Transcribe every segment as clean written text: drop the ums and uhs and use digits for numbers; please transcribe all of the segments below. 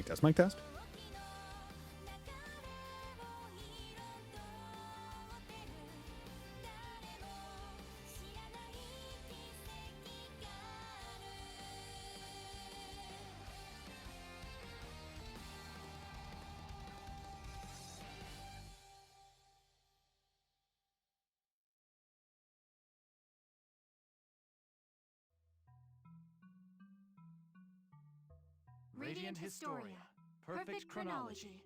Mic test, mic test. Radiant Historia. Perfect chronology.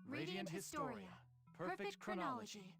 Radiant Historia. Perfect chronology.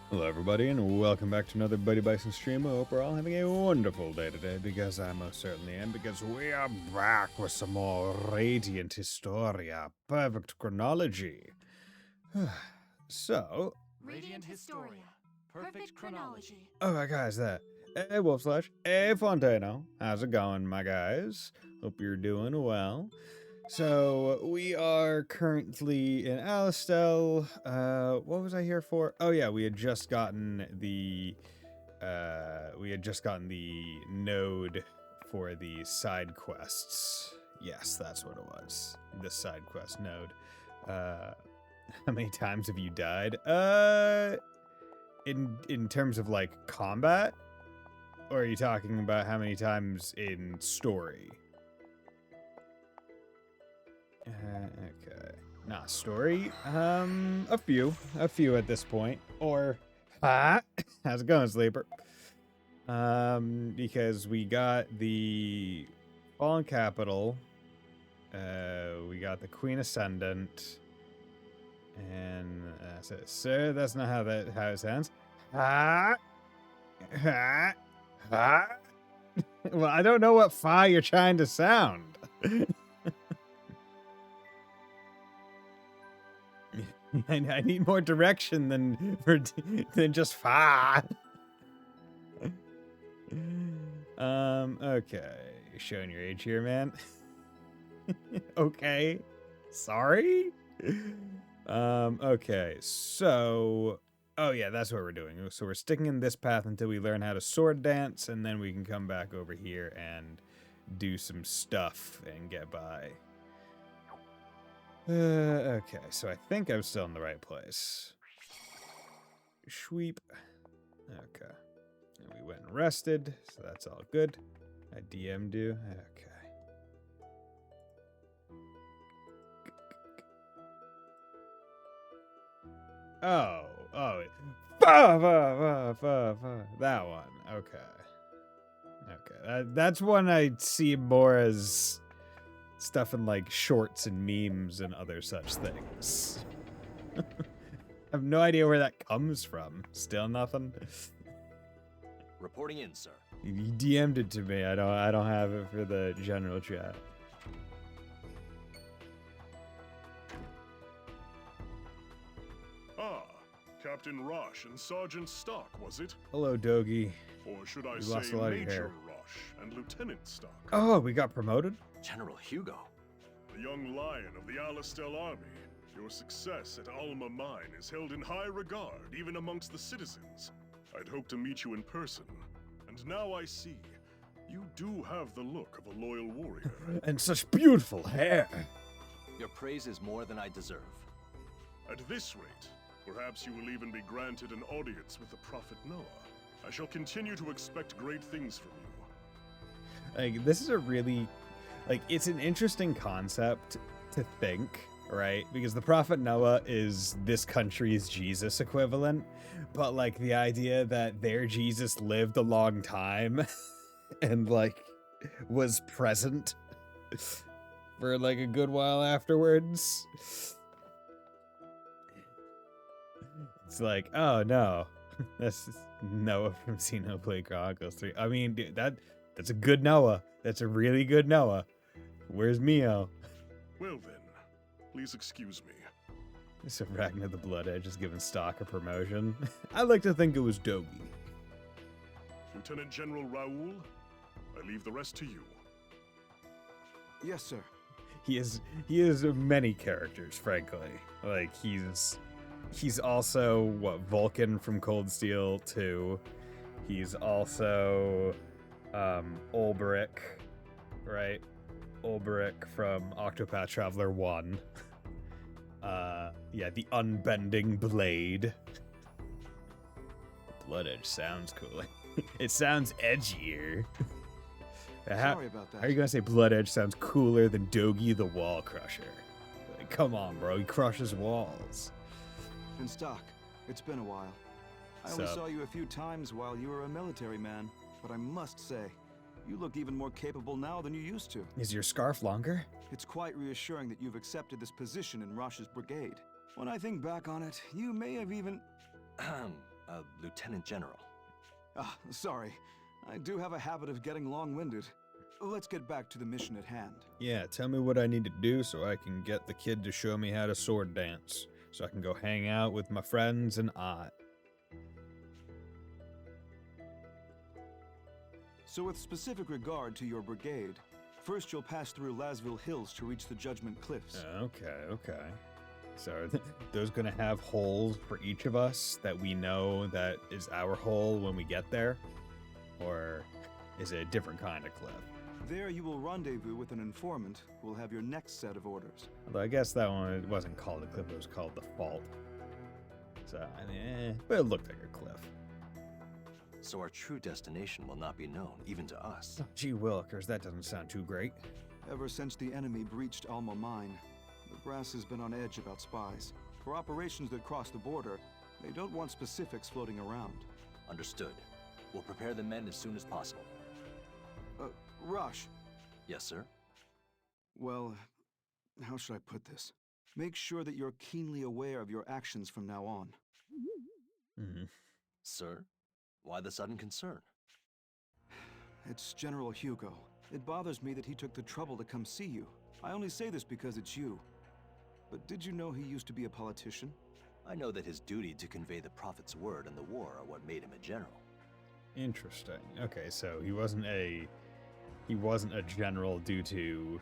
Hello everybody and welcome back to another Buddy Bison stream. I hope we're all having a wonderful day today, because I most certainly am, because we are back with some more Radiant Historia, perfect chronology. So, Radiant Historia. Perfect chronology. alright guys, there. Hey Wolf Slash, hey Fontano, how's it going my guys? Hope you're doing well. So, we are currently in Alistel. What was I here for? Oh yeah, we had just gotten the node for the side quests. Yes, that's what it was. This side quest node. How many times have you died? In terms of like combat, or are you talking about how many times in story? Okay, not story. A few at this point. Or, how's it going, sleeper? Because we got the Fallen Capital. We got the Queen Ascendant. And sir, that's not how it sounds. Ha, ha, ha. Well, I don't know what fa you're trying to sound. I need more direction than just fa. Okay, you're showing your age here, man. Okay, sorry. Okay, so, oh yeah, that's what we're doing. So we're sticking in this path until we learn how to sword dance, and then we can come back over here and do some stuff and get by. Okay, so I think I'm still in the right place. Sweep. Okay. And we went and rested, so that's all good. I DM'd you. Okay. Oh, that one. Okay. That's one I see more as stuff in like shorts and memes and other such things. I have no idea where that comes from. Still nothing. Reporting in, sir. You DM'd it to me. I don't have it for the general chat. Ah, Captain Rush and Sergeant Stark, was it? Hello, Dogie. Or should I You lost say a lot of your Major hair. Rush and Lieutenant Stark? Oh, we got promoted? General Hugo. The young lion of the Alistel army. Your success at Alma Mine is held in high regard, even amongst the citizens. I'd hoped to meet you in person, and now I see. You do have the look of a loyal warrior. And such beautiful hair. Your praise is more than I deserve. At this rate, perhaps you will even be granted an audience with the Prophet Noah. I shall continue to expect great things from you. Like, this is a really, like, it's an interesting concept to think, right? Because the Prophet Noah is this country's Jesus equivalent, but like the idea that their Jesus lived a long time and like was present for like a good while afterwards. It's like, oh no, that's Noah from Xenoblade Chronicles 3. I mean, dude, that's a good Noah. That's a really good Noah. Where's Mio? Well then, please excuse me. So Ragnar the Blood Edge is giving Stock a promotion. I like to think it was Dogi. Lieutenant General Raoul, I leave the rest to you. Yes, sir. He is many characters, frankly. Like he's also what, Vulcan from Cold Steel 2. He's also Ulbrich, right? Ulbrich from Octopath Traveler 1. Yeah, the unbending blade. Blood Edge sounds cool. It sounds edgier. Sorry about that. How are you gonna say Blood Edge sounds cooler than Dogi the Wall Crusher? Like, come on, bro. He crushes walls. In stock. It's been a while. I only saw you a few times while you were a military man, but I must say, you look even more capable now than you used to. Is your scarf longer? It's quite reassuring that you've accepted this position in Rush's brigade. When I think back on it, you may have even... Lieutenant General. Ah, sorry. I do have a habit of getting long-winded. Let's get back to the mission at hand. Yeah, tell me what I need to do so I can get the kid to show me how to sword dance. So I can go hang out with my friends and aunt. So with specific regard to your brigade, first you'll pass through Lasville Hills to reach the Judgment Cliffs. Okay. So are those gonna have holes for each of us that we know that is our hole when we get there? Or is it a different kind of cliff? There you will rendezvous with an informant who will have your next set of orders. Although I guess that one, it wasn't called a cliff, it was called the fault. So, I mean, but it looked like a cliff. So our true destination will not be known, even to us. Oh, gee willikers, that doesn't sound too great. Ever since the enemy breached Alma Mine, the brass has been on edge about spies. For operations that cross the border, they don't want specifics floating around. Understood. We'll prepare the men as soon as possible. Rush. Yes, sir? Well, how should I put this? Make sure that you're keenly aware of your actions from now on. Mm-hmm. Sir? Why the sudden concern? It's General Hugo. It bothers me that he took the trouble to come see you. I only say this because it's you. But did you know he used to be a politician? I know that his duty to convey the Prophet's word and the war are what made him a general. Interesting. Okay, so he wasn't a general due to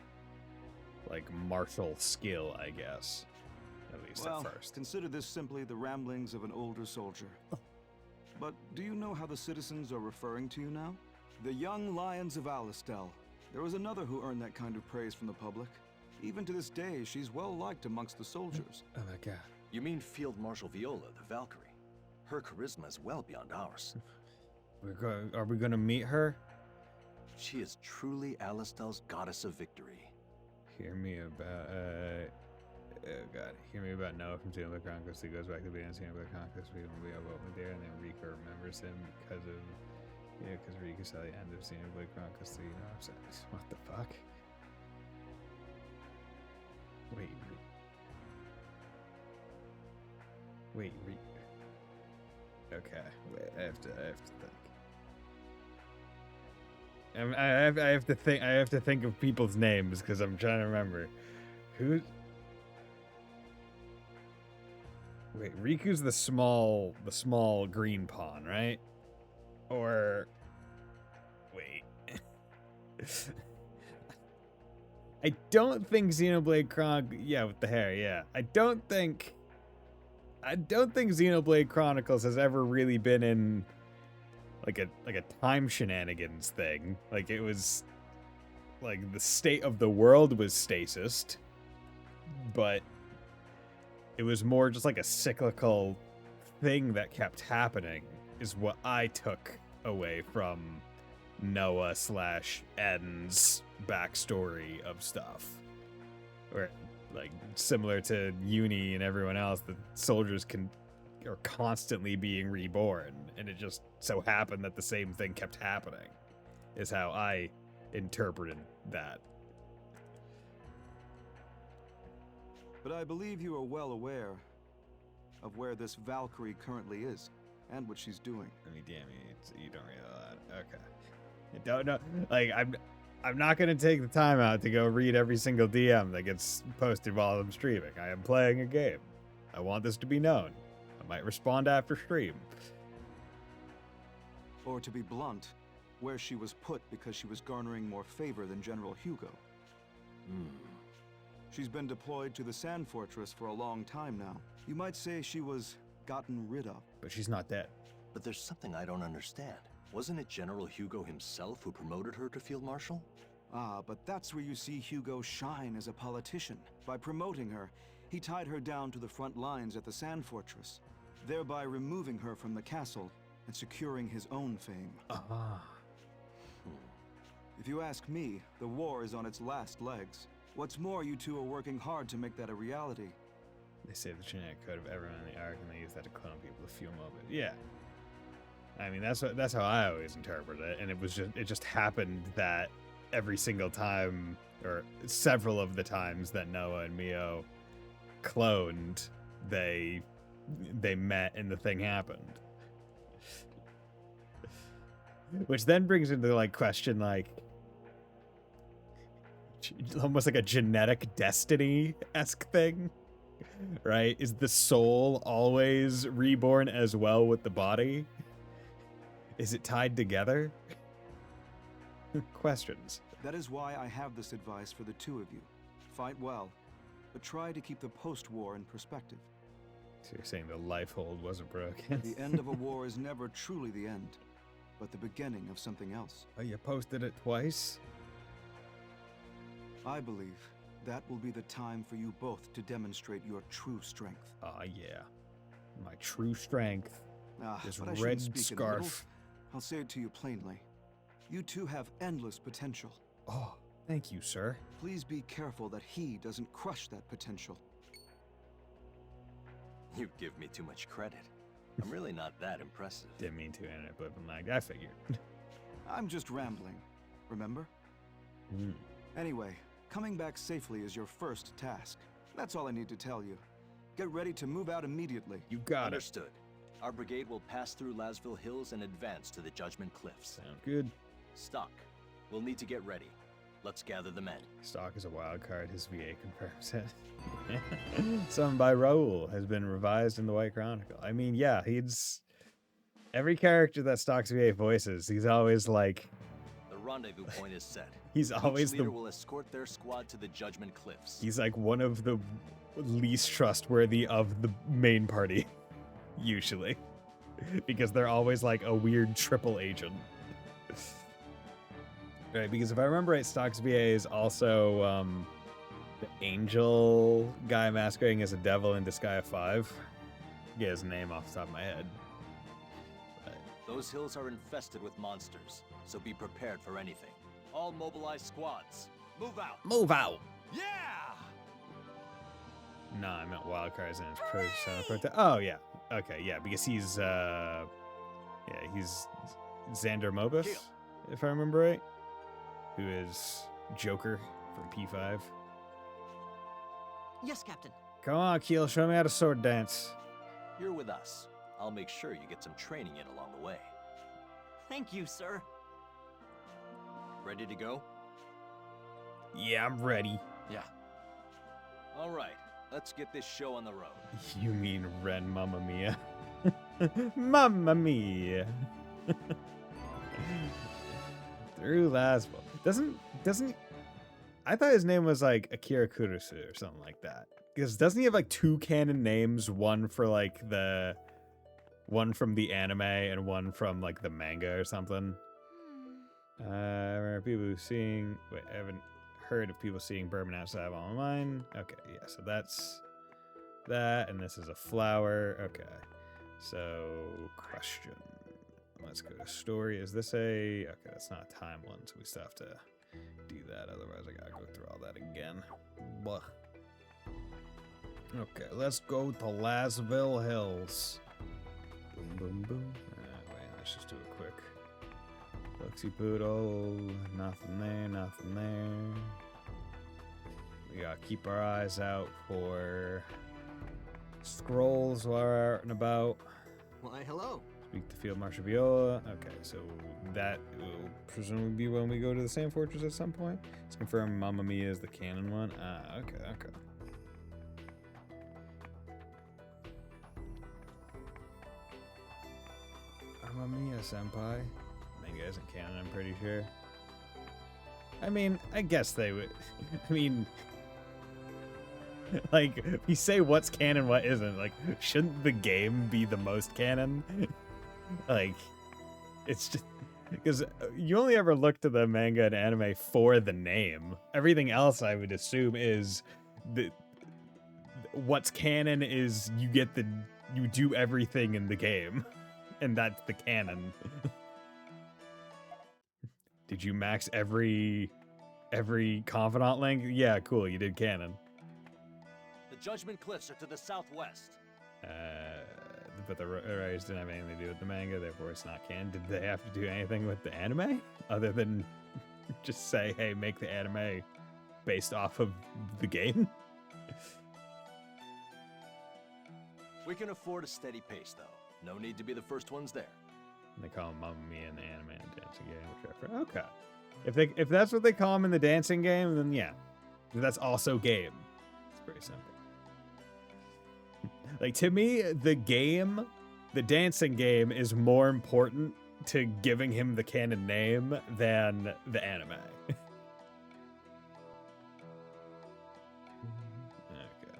like martial skill, I guess. At least Well, at first. consider this simply the ramblings of an older soldier. But do you know how the citizens are referring to you now? The young lions of Alistel. There was another who earned that kind of praise from the public. Even to this day, she's well liked amongst the soldiers. Oh my god. You mean Field Marshal Viola, the Valkyrie? Her charisma is well beyond ours. Are we gonna meet her? She is truly Alistel's goddess of victory. Hear me about oh god. Hear me about Noah from Xenoblade Chronicles 2 goes back to being Xenoblade Chronicles 3 when we have opened there, and then Rika remembers him because Rika saw the end of Xenoblade Chronicles 3. You know what I'm saying? What the fuck? Wait, okay. Wait, I have to think. I have to think of people's names because I'm trying to remember. Who? Wait, Riku's the small green pawn, right? Or wait. I don't think Xenoblade Chronicles. Yeah, with the hair. Yeah, I don't think Xenoblade Chronicles has ever really been in like a time shenanigans thing. Like it was like the state of the world was stasis, but it was more just like a cyclical thing that kept happening is what I took away from Noah / Eden's backstory of stuff. Or like similar to Uni and everyone else, the soldiers are constantly being reborn, and it just so happened that the same thing kept happening is how I interpreted that. But I believe you are well aware of where this Valkyrie currently is and what she's doing. I mean, damn you don't realize that. Okay. I don't know. Like, I'm not going to take the time out to go read every single DM that gets posted while I'm streaming. I am playing a game. I want this to be known. I might respond after stream. Or to be blunt, where she was put because she was garnering more favor than General Hugo. She's been deployed to the Sand Fortress for a long time now. You might say she was gotten rid of. But she's not dead. But there's something I don't understand. Wasn't it General Hugo himself who promoted her to Field Marshal? Ah, but that's where you see Hugo shine as a politician. By promoting her, he tied her down to the front lines at the Sand Fortress, thereby removing her from the castle and securing his own fame. If you ask me, the war is on its last legs. What's more, you two are working hard to make that a reality. They save the genetic code of everyone in the arc, and they use that to clone people to fuel mobile. Yeah. I mean, that's how I always interpret it, and it just happened that every single time, or several of the times that Noah and Mio cloned, they met and the thing happened. Which then brings into like question like almost like a genetic destiny-esque thing, right? Is the soul always reborn as well with the body? Is it tied together? Questions. That is why I have this advice for the two of you. Fight well, but try to keep the post-war in perspective. So you're saying the life hold wasn't broken? The end of a war is never truly the end, but the beginning of something else. Oh, you posted it twice? I believe that will be the time for you both to demonstrate your true strength. Ah, yeah. My true strength. This But I shouldn't red speak in riddles. scarf. I'll say it to you plainly. You two have endless potential. Oh, thank you, sir. Please be careful that he doesn't crush that potential. You give me too much credit. I'm really not that impressive. Didn't mean to, internet but like I figured. I'm just rambling, remember? Mm. Anyway, coming back safely is your first task. That's all I need to tell you. Get ready to move out immediately. You got Understood. Our brigade will pass through Lasville Hills and advance to the Judgment it. Cliffs. Sound good. Stock. We'll need to get ready. Let's gather the men. Stock is a wild card. His VA confirms it. Sung by Raoul has been revised in the White Chronicle. I mean, yeah, he's every character that Stock's VA voices. He's always like The rendezvous point is set. he's always Each leader the will escort their squad to the Judgment Cliffs. he's like one of the least trustworthy of the main party, usually, because they're always like a weird triple agent. Right, because if I remember right, Stock's VA is also the angel guy masquerading as a devil in Disgaea 5. Get his name off the top of my head. But Those hills are infested with monsters, so be prepared for anything. All mobilized squads, move out! move out! Yeah! No, I meant wildcards and his Oh yeah, okay, yeah, because he's he's Xander Mobus, Kill. if I remember right, who is Joker from P5. Yes, Captain. Come on, Keel, show me how to sword dance. You're with us. I'll make sure you get some training in along the way. Thank you, sir. Ready to go? Yeah, I'm ready. Yeah. All right, let's get this show on the road. You mean Ren Mamma Mia? Mamma Mia. Through Laswell. Doesn't I thought his name was like Akira Kurusu or something like that. Because doesn't he have like two canon names? One for like one from the anime and one from like the manga or something. I remember people seeing I haven't heard of people seeing bourbon outside of online. Okay, yeah, so that's that, and this is a flower. Okay. So question. Let's go to story. Is this a okay, that's not a time one, so we still have to do that, otherwise I gotta go through all that again. Blah. Okay, let's go to Lasville Hills. Boom, boom, boom. Wait, let's just do a quick Foxy Poodle. Nothing there, nothing there. We gotta keep our eyes out for scrolls while we're out and about. Why, hello. Speak to Field Marshal Viola. Okay, so that will presumably be when we go to the Sand Fortress at some point. Let's confirm Mamma Mia is the canon one. Okay. Mamma Mia, senpai. Manga isn't canon, I'm pretty sure. I mean, I guess they would. I mean, like, if you say what's canon, what isn't, like, shouldn't the game be the most canon? Like, it's just because you only ever look to the manga and anime for the name. Everything else, I would assume, is what's canon is you do everything in the game, and that's the canon. Did you max every confidant length? Yeah, cool. You did canon. The Judgment Cliffs are to the southwest. But the writers didn't have anything to do with the manga, therefore it's not canon. Did they have to do anything with the anime other than just say, "Hey, make the anime based off of the game"? We can afford a steady pace, though. No need to be the first ones there. And they call them Mamma Mia in the anime and dancing game, whichever. Okay, if that's what they call them in the dancing game, then yeah, that's also game. It's pretty simple. Like, to me, the dancing game is more important to giving him the canon name than the anime. Okay.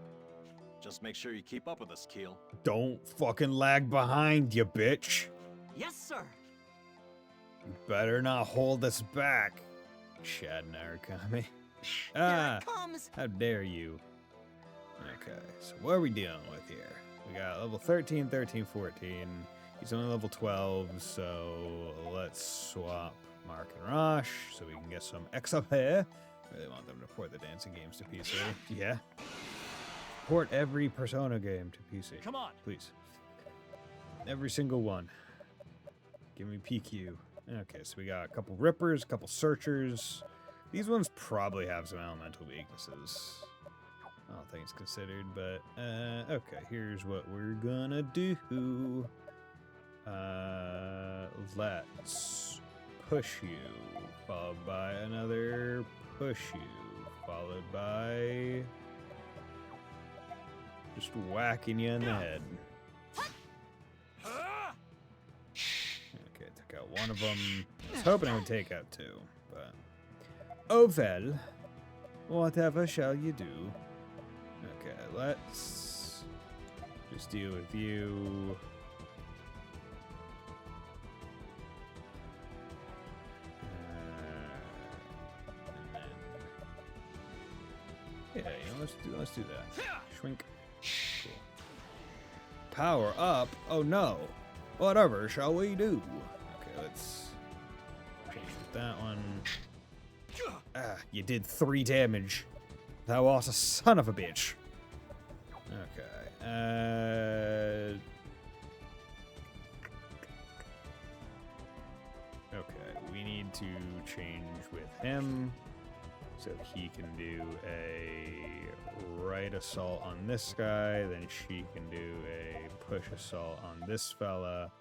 Just make sure you keep up with us, Keel. Don't fucking lag behind, you bitch. Yes, sir. You better not hold us back, Shad Narukami. Ah, it comes! how dare you. Okay, so what are we dealing with here? We got level 13, 13, 14. He's only level 12, so let's swap Mark and Rosh so we can get some XP. Really want them to port the dancing games to PC. Yeah. Port every Persona game to PC. Come on. Please. Every single one. Give me PQ. Okay, so we got a couple Rippers, a couple Searchers. These ones probably have some elemental weaknesses. I don't think it's considered, but okay, here's what we're gonna do. Let's push you, followed by another push you, followed by just whacking you in the head. Okay, took out one of them. I was hoping I would take out two, but oh well. Whatever shall you do? Okay, let's just deal with you. And then, yeah, you know, let's do that. Schwink. Cool. Power up. Oh no. Whatever shall we do? Okay, let's change with that one. Ah, you did 3 damage. Thou art a son of a bitch. Okay. Okay, we need to change with him so he can do a right assault on this guy, then she can do a push assault on this fella,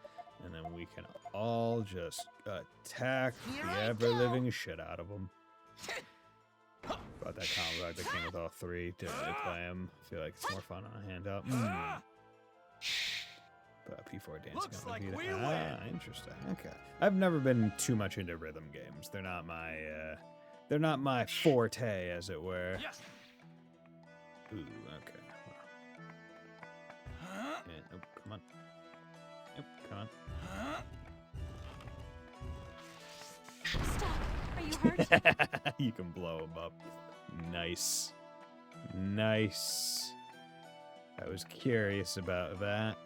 and then we can all just attack the ever-living shit out of him. But that combo like that came with all 3. Didn't really play him. I feel like it's more fun on a handheld. But P4 dancing Looks on like the we Vita. win. Interesting. Okay. I've never been too much into rhythm games. They're not my forte, as it were. Yes. Ooh, okay. And, oh, come on. Oh, come on. Stop. Are you hurt? You can blow him up. Nice. Nice. I was curious about that.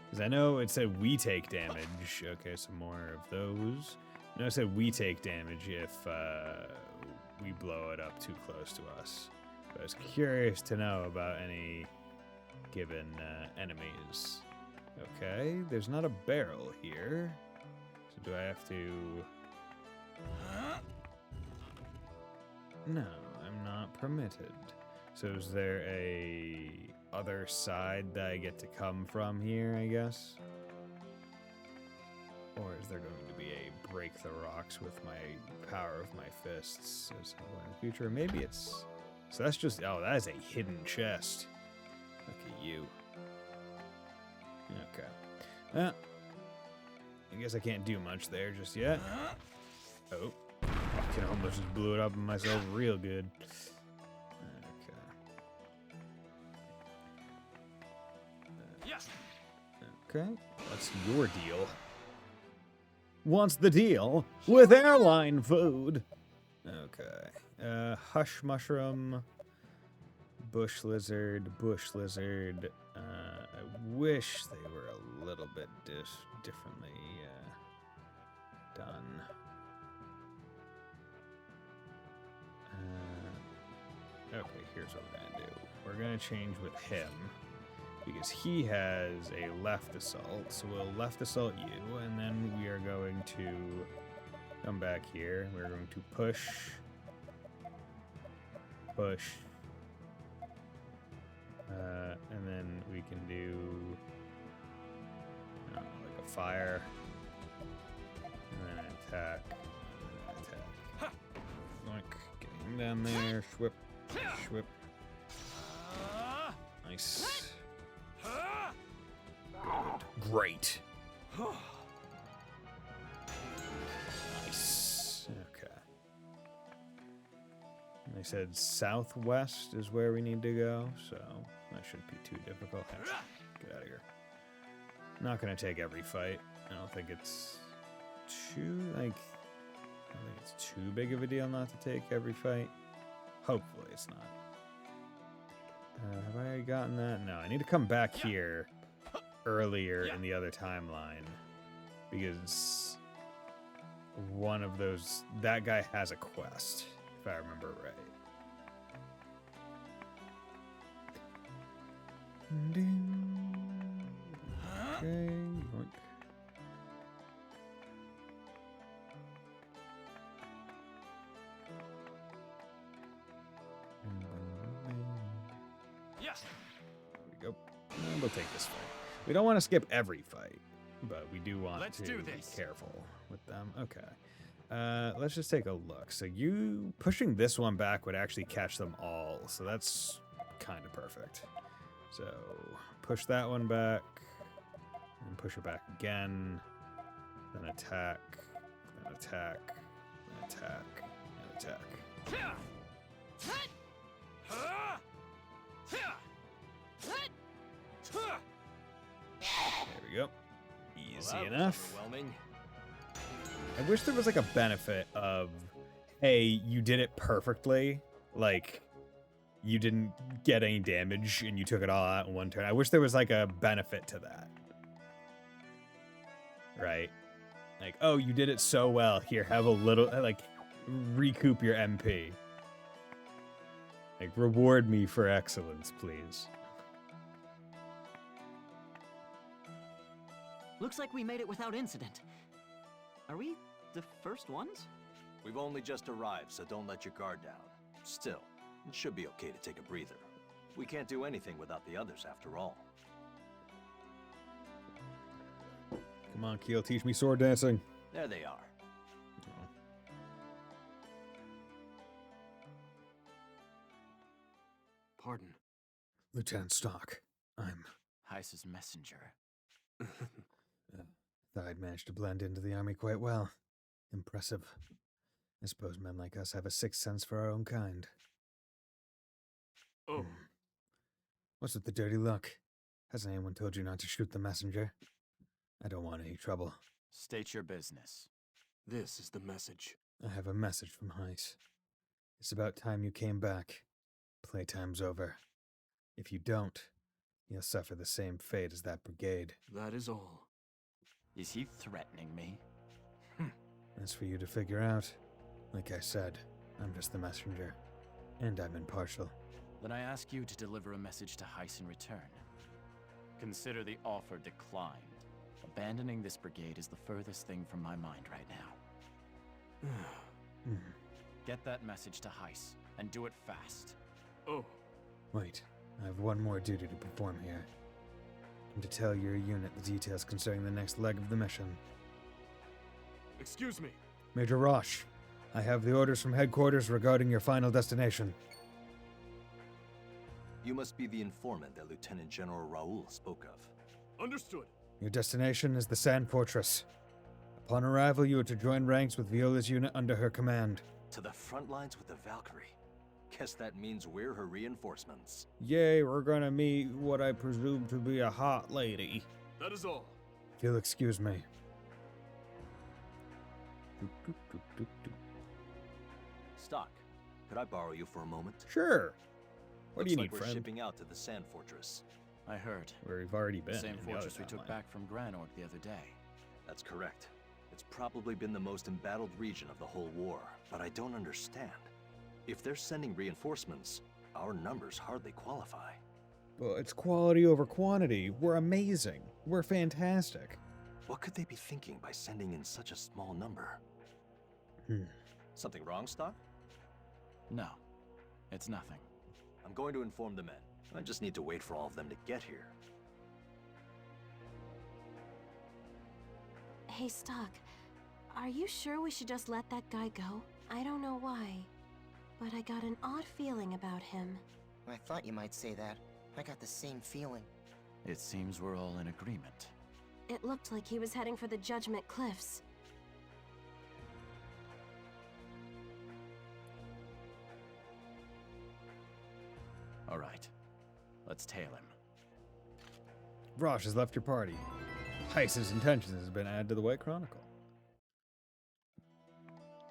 Because I know it said we take damage. Okay, some more of those. I know it said we take damage if we blow it up too close to us. But I was curious to know about any given enemies. Okay, there's not a barrel here. So do I have to... No, I'm not permitted. So is there a other side that I get to come from here, I guess? Or is there going to be a break the rocks with my power of my fists as well in the future? Maybe it's... So that's just... Oh, that is a hidden chest. Look at you. Okay. I guess I can't do much there just yet. Oh. I almost just blew it up on myself real good. Yes. Okay. What's your deal? What's the deal with airline food? Okay. Hush mushroom. Bush lizard. I wish they were a little bit differently done. Okay, here's what we're gonna do. We're gonna change with him because he has a left assault. So we'll left assault you, and then we are going to come back here. We're going to push, and then we can do I don't know, like a fire, and then attack, and then attack. Like, get him down there, swip. Schwip. Nice. Good. Great. Nice. Okay. And they said southwest is where we need to go, so that shouldn't be too difficult. Get out of here. Not gonna take every fight. I don't think it's too, I don't think it's too big of a deal not to take every fight. Hopefully it's not. Have I gotten that? No, I need to come back here earlier in the other timeline. Because one of those... That guy has a quest, if I remember right. Okay, yoink. Yes. There we go. And we'll take this fight. We don't want to skip every fight, but we do want Let's to do be this. careful with them. Okay. Let's just take a look. So you pushing this one back would actually catch them all. So that's kind of perfect. So push that one back, and push it back again, then attack, then attack, then attack, and attack. There we go. Easy Well, that was enough. overwhelming. I wish there was like a benefit of, hey, you did it perfectly. Like, you didn't get any damage and you took it all out in one turn. I wish there was like a benefit to that. Right? Like, oh, you did it so well. Here, have a little, like, recoup your MP. Like, reward me for excellence, please. Looks like we made it without incident. Are we the first ones? We've only just arrived, so don't let your guard down. Still, it should be okay to take a breather. We can't do anything without the others, after all. Come on, Keel, teach me sword dancing. There they are. Pardon. Lieutenant Stock, I'm... Heiss's messenger. Thought I'd managed to blend into the army quite well. Impressive. I suppose men like us have a sixth sense for our own kind. Oh, What's with the dirty look? Hasn't anyone told you not to shoot the messenger? I don't want any trouble. State your business. this is the message. I have a message from Heiss. It's about time you came back. Playtime's over. If you don't, you'll suffer the same fate as that brigade. That is all. Is he threatening me? That's for you to figure out. Like I said, I'm just the messenger. And I'm impartial. Then I ask you to deliver a message to Heiss in return. Consider the offer declined. Abandoning this brigade is the furthest thing from my mind right now. Get that message to Heiss, and do it fast. Oh, Wait, I have one more duty to perform here. I'm to tell your unit the details concerning the next leg of the mission. excuse me. Major Roche, I have the orders from headquarters regarding your final destination. You must be the informant that Lieutenant General Raoul spoke of. Understood. Your destination is the Sand Fortress. Upon arrival, you are to join ranks with Viola's unit under her command. To the front lines with the Valkyrie. Guess that means we're her reinforcements. Yay, we're gonna meet what I presume to be a hot lady. That is all. If you'll excuse me. Stock, could I borrow you for a moment? Sure. What do you Looks need, like we're friend? shipping out to the Sand Fortress. I heard. Where we've already been. The same in the other fortress we took timeline. back from Granorg the other day. That's correct. It's probably been the most embattled region of the whole war, but I don't understand. If they're sending reinforcements, our numbers hardly qualify. Well, it's quality over quantity. We're amazing. We're fantastic. What could they be thinking by sending in such a small number? Something wrong, Stock? No, it's nothing. I'm going to inform the men. I just need to wait for all of them to get here. Hey, Stock. Are you sure we should just let that guy go? I don't know why, but I got an odd feeling about him. I thought you might say that. I got the same feeling. It seems we're all in agreement. It looked like he was heading for the Judgment Cliffs. All right, let's tail him. Rosh has left your party. Heiss's intentions has been added to the White Chronicle.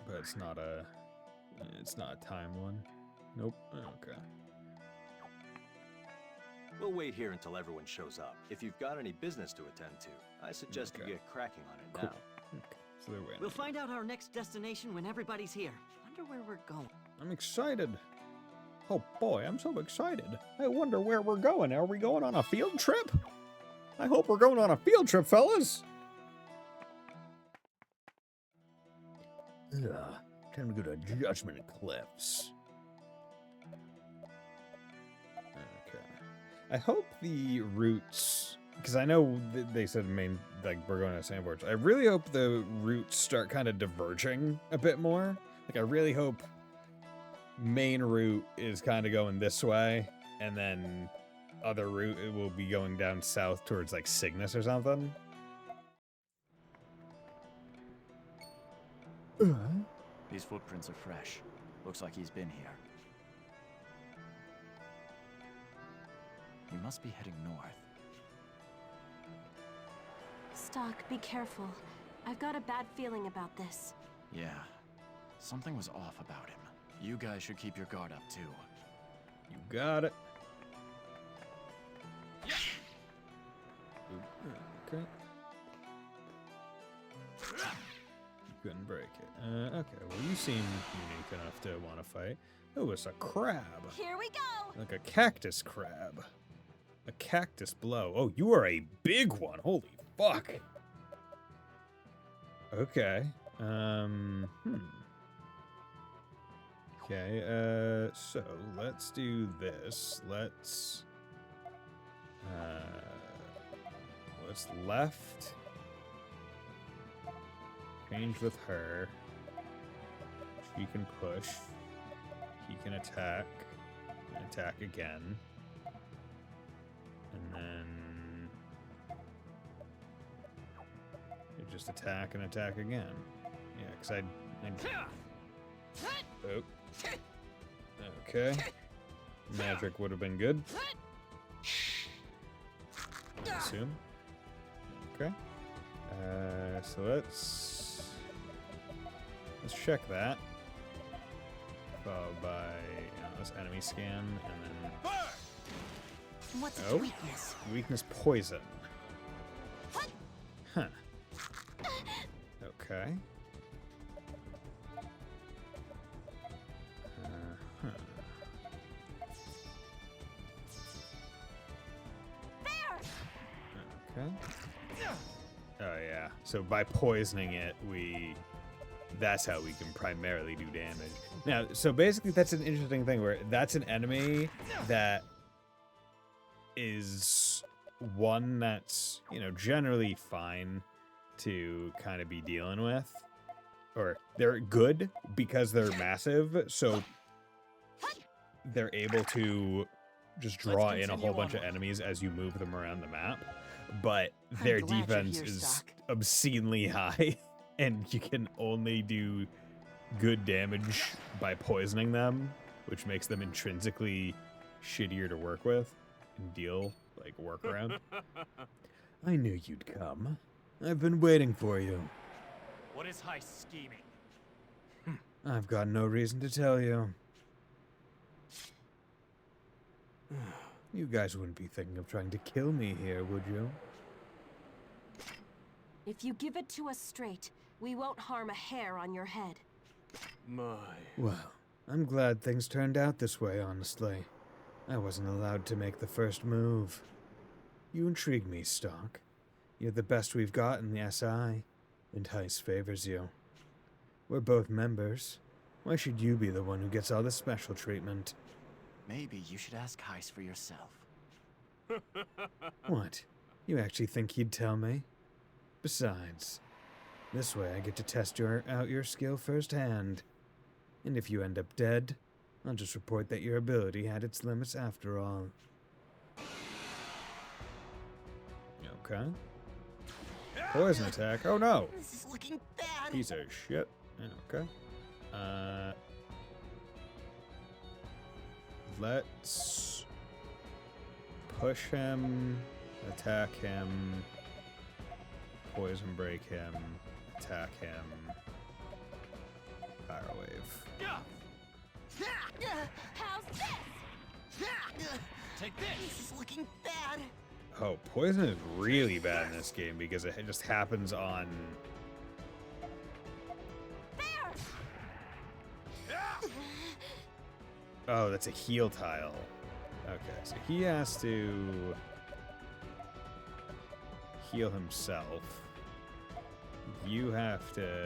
But it's not a time one. Nope. Okay. We'll wait here until everyone shows up. If you've got any business to attend to, I suggest you Okay. get cracking on it Cool. now. Okay. So they're waiting. We'll find out our next destination when everybody's here. Wonder where we're going. I'm excited. Oh boy, I'm so excited. I wonder where we're going. Are we going on a field trip? I hope we're going on a field trip, fellas. Ugh, time to go to Judgment Cliffs. Okay. I hope the routes, because I know they said main, like, we're going to Sandforge. I really hope the routes start kind of diverging a bit more. Like, I really hope main route is kind of going this way, and then other route it will be going down south towards, like, Cygnus or something. These footprints are fresh. Looks like he's been here. He must be heading north. Stock, be careful. I've got a bad feeling about this. Yeah, something was off about him. You guys should keep your guard up, too. You got it. Okay. You couldn't break it. Okay, well, you seem unique enough to want to fight. Oh, it's a crab. Here we go! Like a cactus crab. A cactus blow. Oh, you are a big one. Holy fuck. Okay. Okay, so let's do this. Let's left. Change with her. She can push. He can attack. And attack again. And then you just attack and attack again. Yeah, because oh. Okay. Magic would have been good. I assume. Okay. So let's check that. Followed by this enemy scan, and then What's its weakness? weakness poison. Huh. Okay. Huh. Okay. Oh yeah. So by poisoning it, that's how we can primarily do damage. Now, so basically that's an interesting thing where that's an enemy that is one that's, generally fine to kind of be dealing with. Or they're good because they're massive, so they're able to just draw in a whole bunch of enemies as you move them around the map. But their glad you're defense here, is Stock. obscenely high, and you can only do good damage by poisoning them, which makes them intrinsically shittier to work with and work around. I knew you'd come. I've been waiting for you. What is Heist scheming? I've got no reason to tell you. You guys wouldn't be thinking of trying to kill me here, would you? If you give it to us straight, we won't harm a hair on your head. Well, I'm glad things turned out this way, honestly. I wasn't allowed to make the first move. You intrigue me, Stock. You're the best we've got in the SI, and Heist favors you. We're both members. Why should you be the one who gets all the special treatment? Maybe you should ask Heist for yourself. What? You actually think he'd tell me? Besides, this way I get to test out your skill firsthand. And if you end up dead, I'll just report that your ability had its limits after all. Okay. Poison attack. Oh no! This is looking bad. Piece of shit. Okay. Let's push him, attack him, poison break him, attack him, power wave. How's this? Take this! This is looking bad. Oh, poison is really bad in this game because it just happens on... Oh, that's a heal tile. Okay, so he has to heal himself. You have to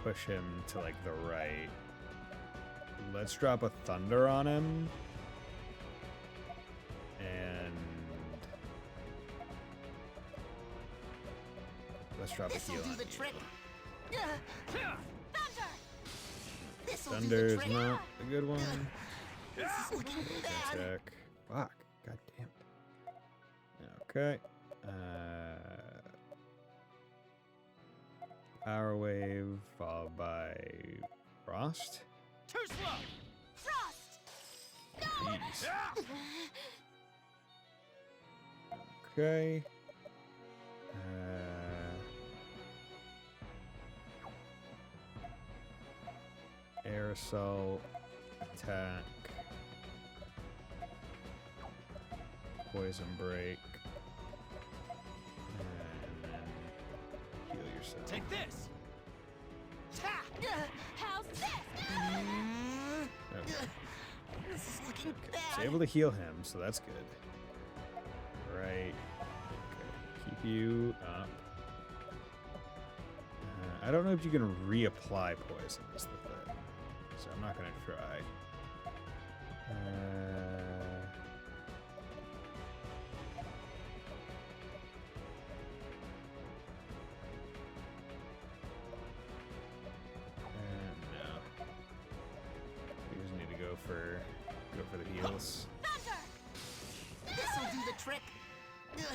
push him to, like, the right. Let's drop a thunder on him. And let's drop a This'll heal do on the you. trick. Thunder! This'll do the Thunder's trick. not a good one. This is looking bad. Attack. Fuck. God damn it. Okay. Power wave followed by frost. Too slow! Frost! No! Jeez. Okay. Air assault, attack, poison break, and then heal yourself. Take this! How's this? Okay. This is looking So bad. able to heal him, so that's good. Right. Okay. Keep you up. I don't know if you can reapply poison is the thing. So I'm not going to try. No. We just need to go for the heals. Thunder! This'll do the trick. This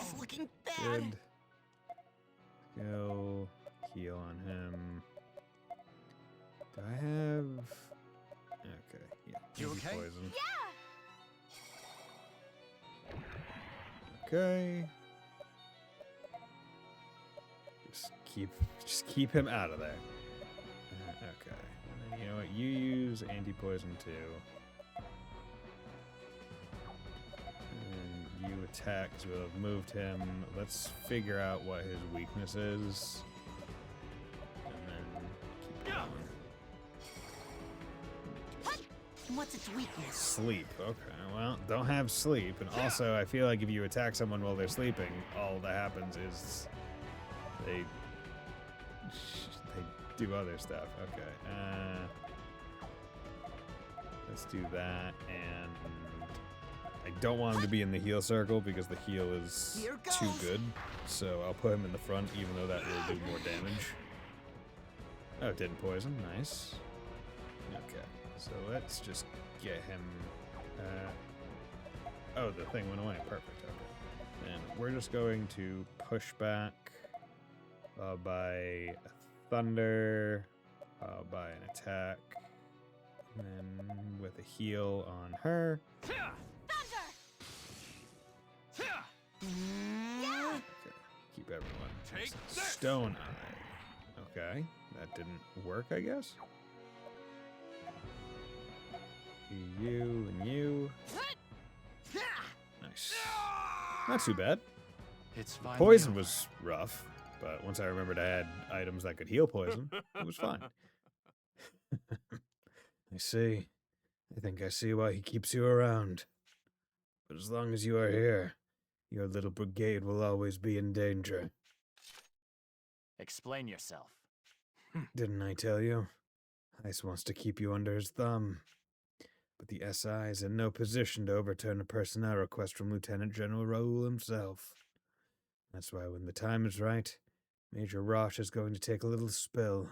is looking bad. Good. Go heal on him. Do I have? Okay. Yeah. You easy okay? Poison. Yeah! Okay. Just keep him out of there. Okay. And then you know what? You use anti-poison too. And you attack because we'll have moved him. Let's figure out what his weakness is. And then keep going. What's its weakness? Sleep. Okay. Well, don't have sleep. And also, I feel like if you attack someone while they're sleeping, all that happens is they do other stuff. Okay. Let's do that. And I don't want him to be in the heal circle because the heal is Here too goes. good. So I'll put him in the front, even though that will do more damage. Oh, it didn't poison. Nice. Okay. So let's just get him. Oh, the thing went away. Perfect. Okay. And we're just going to push back by a thunder, by an attack, and then with a heal on her. Thunder! Yeah. Okay. Keep everyone. Take this! Stone Eye. Okay. That didn't work, I guess. You and you. Nice. Not too bad. It's fine. Poison was rough, but once I remembered I had items that could heal poison, it was fine. I see. I think I see why he keeps you around. But as long as you are here, your little brigade will always be in danger. Explain yourself. Didn't I tell you? Heist wants to keep you under his thumb. But the SI is in no position to overturn a personnel request from Lieutenant General Raoul himself. That's why when the time is right, Major Roche is going to take a little spill.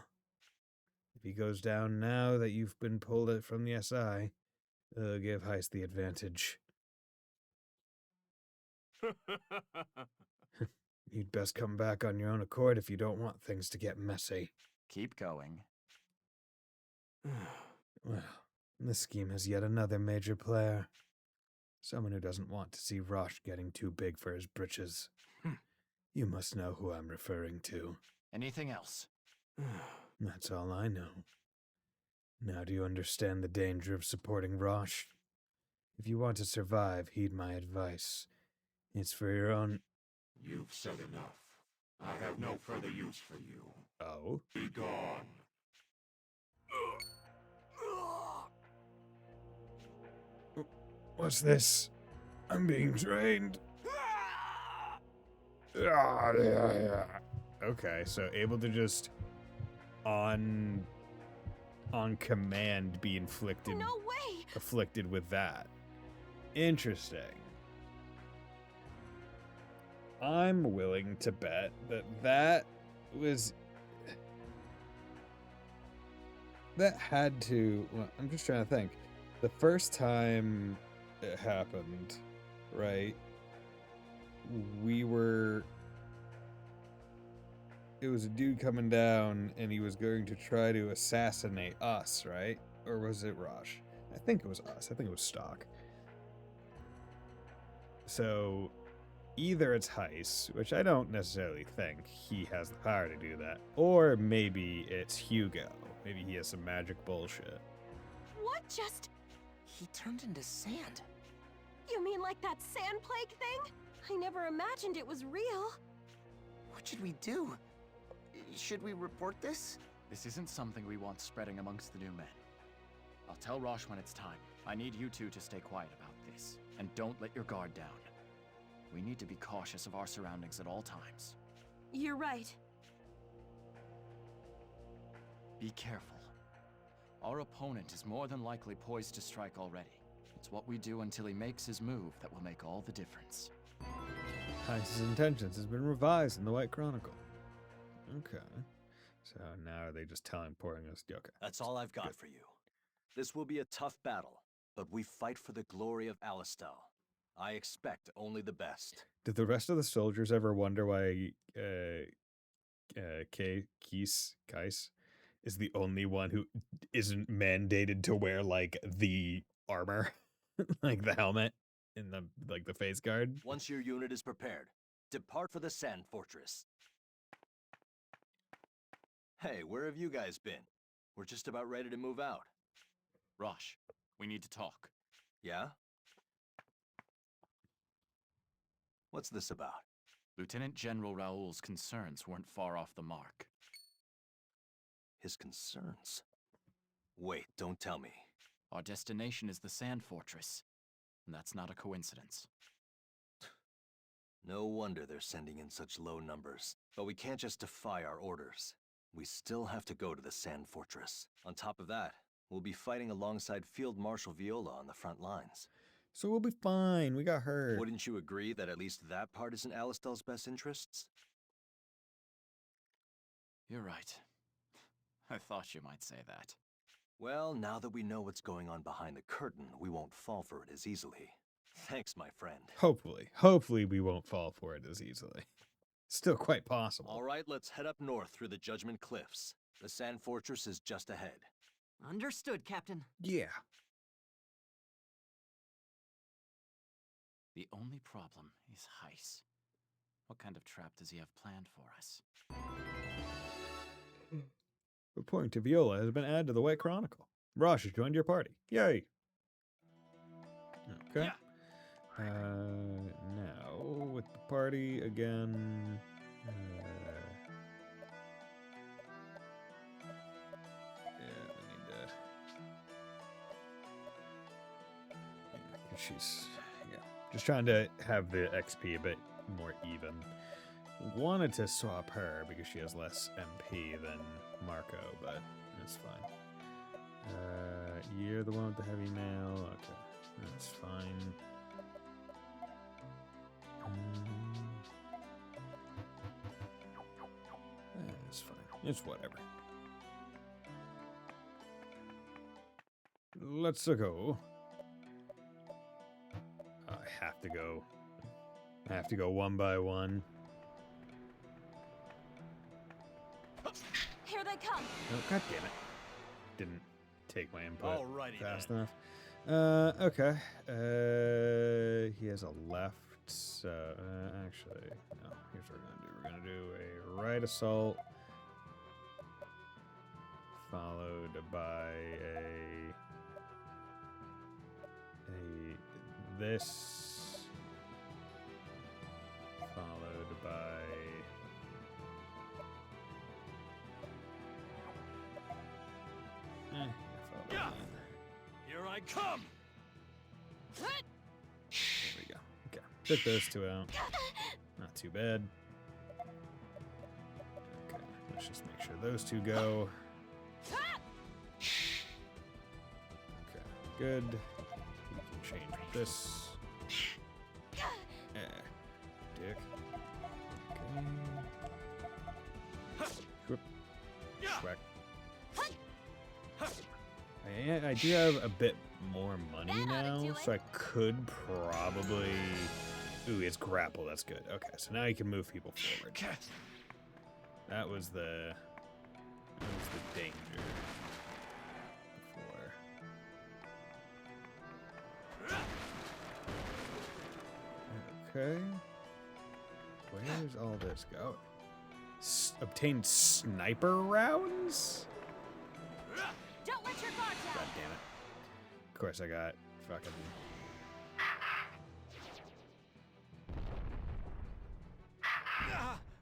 If he goes down now that you've been pulled from the SI, it'll give Heist the advantage. You'd best come back on your own accord if you don't want things to get messy. Keep going. Well, this scheme has yet another major player. Someone who doesn't want to see Roche getting too big for his britches. You must know who I'm referring to. Anything else? That's all I know. Now do you understand the danger of supporting Rosh? If you want to survive, heed my advice. It's for your own... You've said enough. I have no further use for you. Oh? Be gone. What's this? I'm being trained. Okay, so able to just on command be inflicted No way! afflicted with that. Interesting. I'm willing to bet that was that had to, well, I'm just trying to think. The first time it happened, right? It was a dude coming down and he was going to try to assassinate us, right? Or was it Rosh? I think it was us. I think it was Stock. So either it's Heiss, which I don't necessarily think he has the power to do that, or maybe it's Hugo. Maybe he has some magic bullshit. What just... He turned into sand. You mean like that sand plague thing? I never imagined it was real. What should we do? Should we report this? This isn't something we want spreading amongst the new men. I'll tell Rosh when it's time. I need you two to stay quiet about this, and don't let your guard down. We need to be cautious of our surroundings at all times. You're right. Be careful. Our opponent is more than likely poised to strike already. It's what we do until he makes his move that will make all the difference. Heiss's intentions has been revised in the White Chronicle. Okay. So now are they just teleporting us? Okay. That's all I've got for you. This will be a tough battle, but we fight for the glory of Alistel. I expect only the best. Did the rest of the soldiers ever wonder why Kais is the only one who isn't mandated to wear like the armor, like the helmet and the face guard? Once your unit is prepared, depart for the Sand Fortress. Hey, where have you guys been? We're just about ready to move out. Rosh, we need to talk. Yeah? What's this about? Lieutenant General Raoul's concerns weren't far off the mark. His concerns? Wait, don't tell me. Our destination is the Sand Fortress, and that's not a coincidence. No wonder they're sending in such low numbers. But we can't just defy our orders. We still have to go to the Sand Fortress. On top of that, we'll be fighting alongside Field Marshal Viola on the front lines. So we'll be fine. We got hurt. Wouldn't you agree that at least that part is in Alistel's best interests? You're right. I thought you might say that. Well, now that we know what's going on behind the curtain, we won't fall for it as easily. Thanks, my friend. Hopefully we won't fall for it as easily. Still quite possible. All right, let's head up north through the Judgment Cliffs. The Sand Fortress is just ahead. Understood, Captain. Yeah. The only problem is Heiss. What kind of trap does he have planned for us? Reporting to Viola has been added to the White Chronicle. Rosh has joined your party. Yay! Okay. Now, with the party again... yeah, we need to... Yeah, she's... Yeah. Just trying to have the XP a bit more even. Wanted to swap her because she has less MP than Marco, but that's fine. You're the one with the heavy mail. Okay, that's fine. That's fine. It's whatever. Let's go. I have to go. I have to go one by one. Here they come. Oh, God damn it. Didn't take my input Alrighty fast then. enough. Okay. He has a left, so... actually, no. Here's what we're going to do. We're going to do a right assault, followed followed by this, followed by followed by that. Here I come! There we go. Okay, took those two out. Not too bad. Okay, let's just make sure those two go. Okay, good. We can change this. Dick. Okay. Whoop. Whack. I do have a bit more money now, so I could probably... Ooh, it's grapple, that's good. Okay, so now you can move people forward. That was the danger before. Okay. Where's all this going? Obtain sniper rounds? Don't let your guard down. God damn it. Of course I got fucking...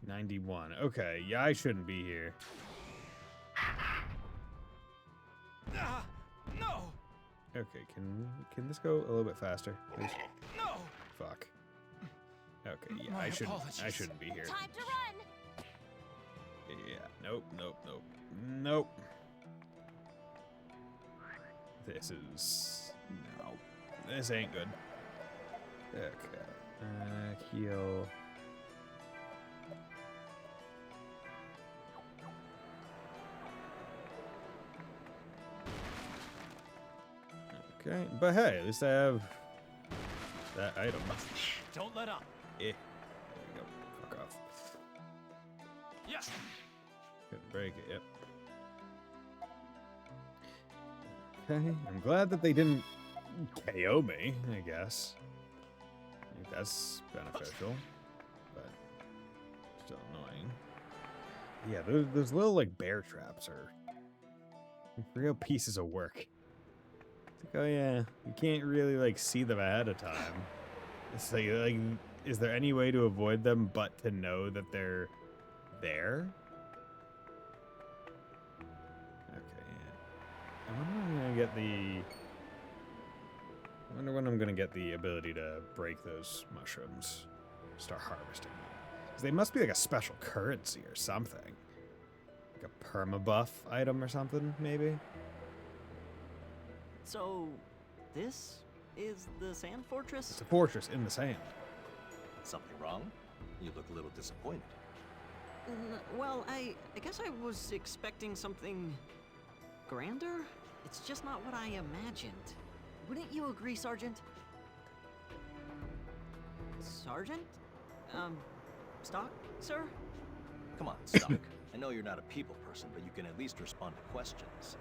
$91. Okay, yeah, I shouldn't be here. No! Okay, can this go a little bit faster, please? No! Fuck. Okay, yeah, My I apologies. shouldn't be here. Time to run. Yeah, nope. Nope. This is... No. This ain't good. Okay. Heal. Okay, but hey, at least I have that item. Don't let up. There you go. Fuck off. Yeah. Couldn't break it, yep. Okay, I'm glad that they didn't KO me, I guess. I think that's beneficial, but still annoying. Yeah, those little, like, bear traps are real pieces of work. It's like, oh yeah, you can't really, like, see them ahead of time. It's like, is there any way to avoid them but to know that they're there? Okay, yeah. I wonder when I'm gonna get the ability to break those mushrooms. Start harvesting them. 'Cause they must be like a special currency or something. Like a permabuff item or something, maybe? So, this is the Sand Fortress? It's a fortress in the sand. Something wrong? You look a little disappointed. Well, I guess I was expecting something grander. It's just not what I imagined. Wouldn't you agree, Sergeant? Sergeant? Stock, sir? Come on, Stock. I know you're not a people person, but you can at least respond to questions.